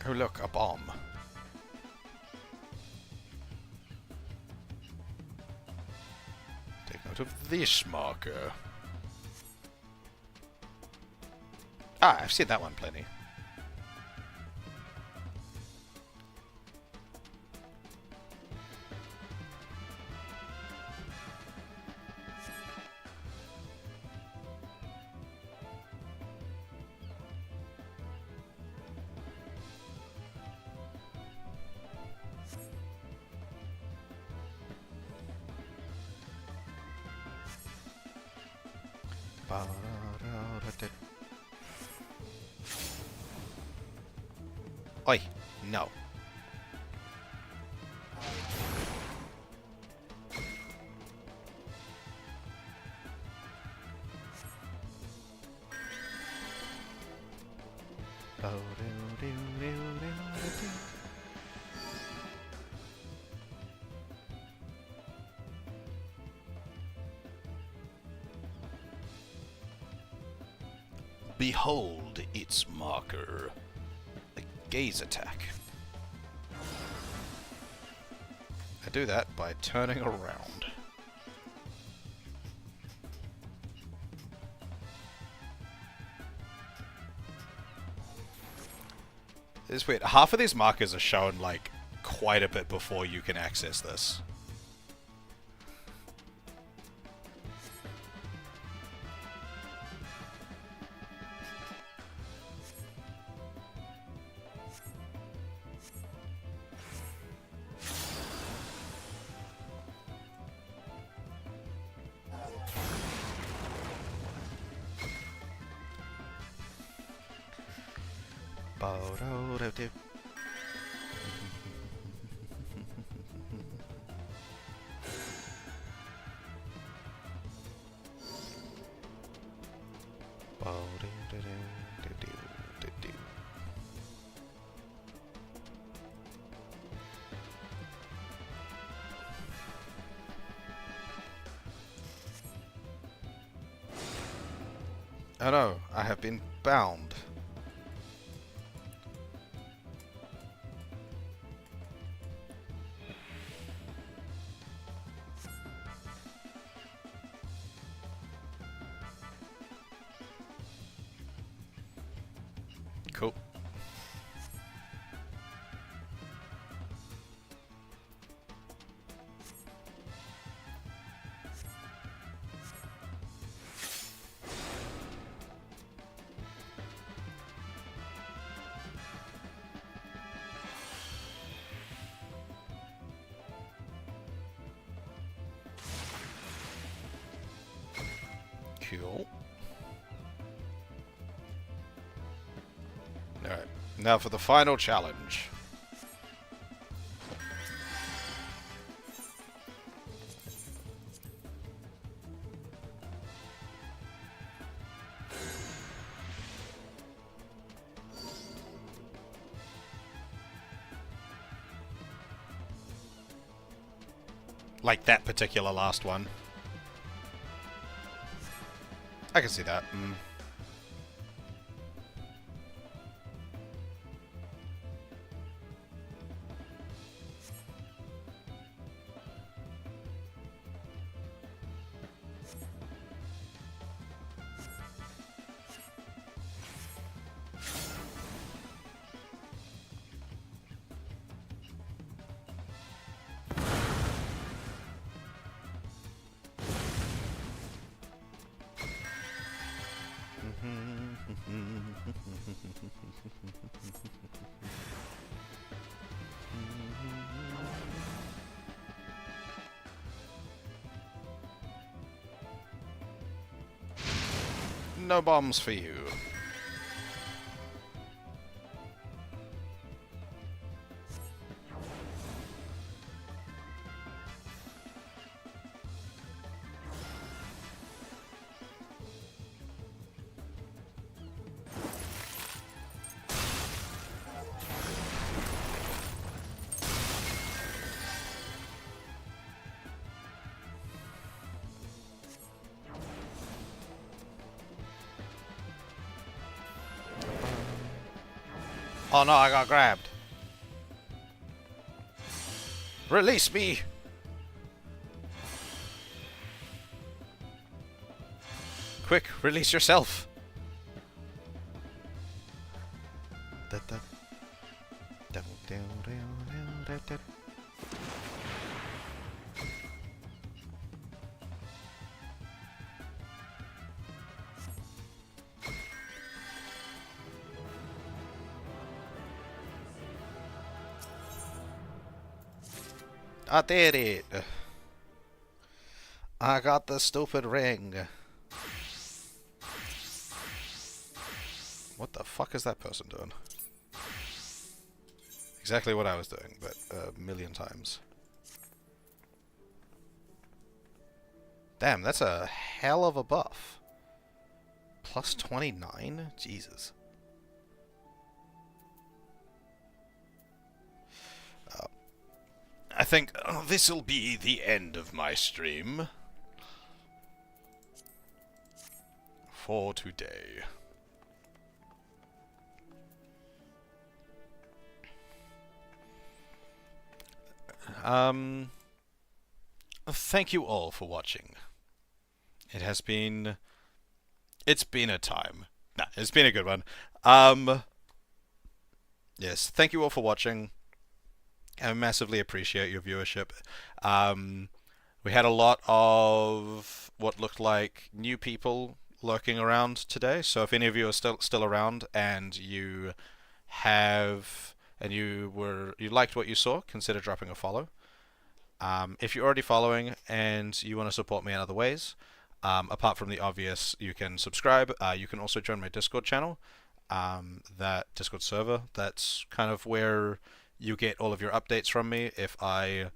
Oh look, a bomb. Take note of this marker. Ah, I've seen that one plenty. Oi, no. Behold its marker. The gaze attack. I do that by turning around. It's weird. Half of these markers are shown like quite a bit before you can access this. Oh no, I have been bound. Cool. Cool. Alright, now for the final challenge. Like that particular last one. I can see that. No bombs for you. Oh no, I got grabbed. Release me! Quick, release yourself! I did it! I got the stupid ring. What the fuck is that person doing? Exactly what I was doing, but a million times. Damn, that's a hell of a buff. Plus 29? Jesus. I think this'll be the end of my stream for today. Thank you all for watching. It's been a time. Nah, it's been a good one. Yes, thank you all for watching. I massively appreciate your viewership. We had a lot of what looked like new people lurking around today, so if any of you are still around and you liked what you saw, consider dropping a follow. If you're already following and you want to support me in other ways, apart from the obvious, you can subscribe. You can also join my Discord channel, that Discord server. That's kind of where you get all of your updates from me if I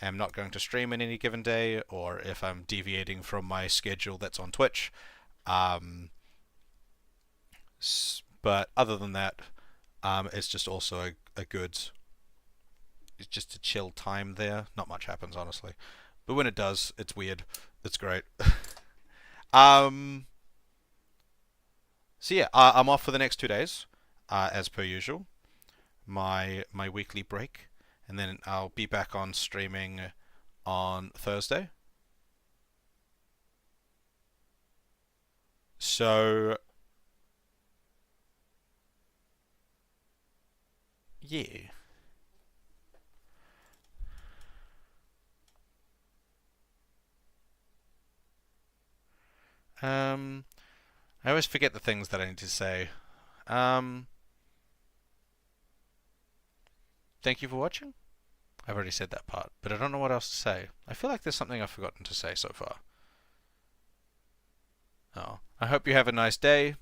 am not going to stream in any given day, or if I'm deviating from my schedule that's on Twitch. But other than that, it's just also a good... It's just a chill time there. Not much happens, honestly. But when it does, it's weird. It's great. So yeah, I'm off for the next 2 days, as per usual. My weekly break, and then I'll be back on streaming on Thursday. So yeah. I always forget the things that I need to say. Thank you for watching. I've already said that part, but I don't know what else to say. I feel like there's something I've forgotten to say so far. Oh, I hope you have a nice day.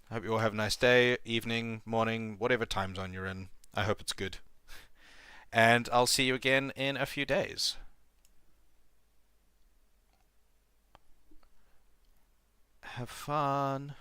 I hope you all have a nice day, evening, morning, whatever time zone you're in. I hope it's good. And I'll see you again in a few days. Have fun.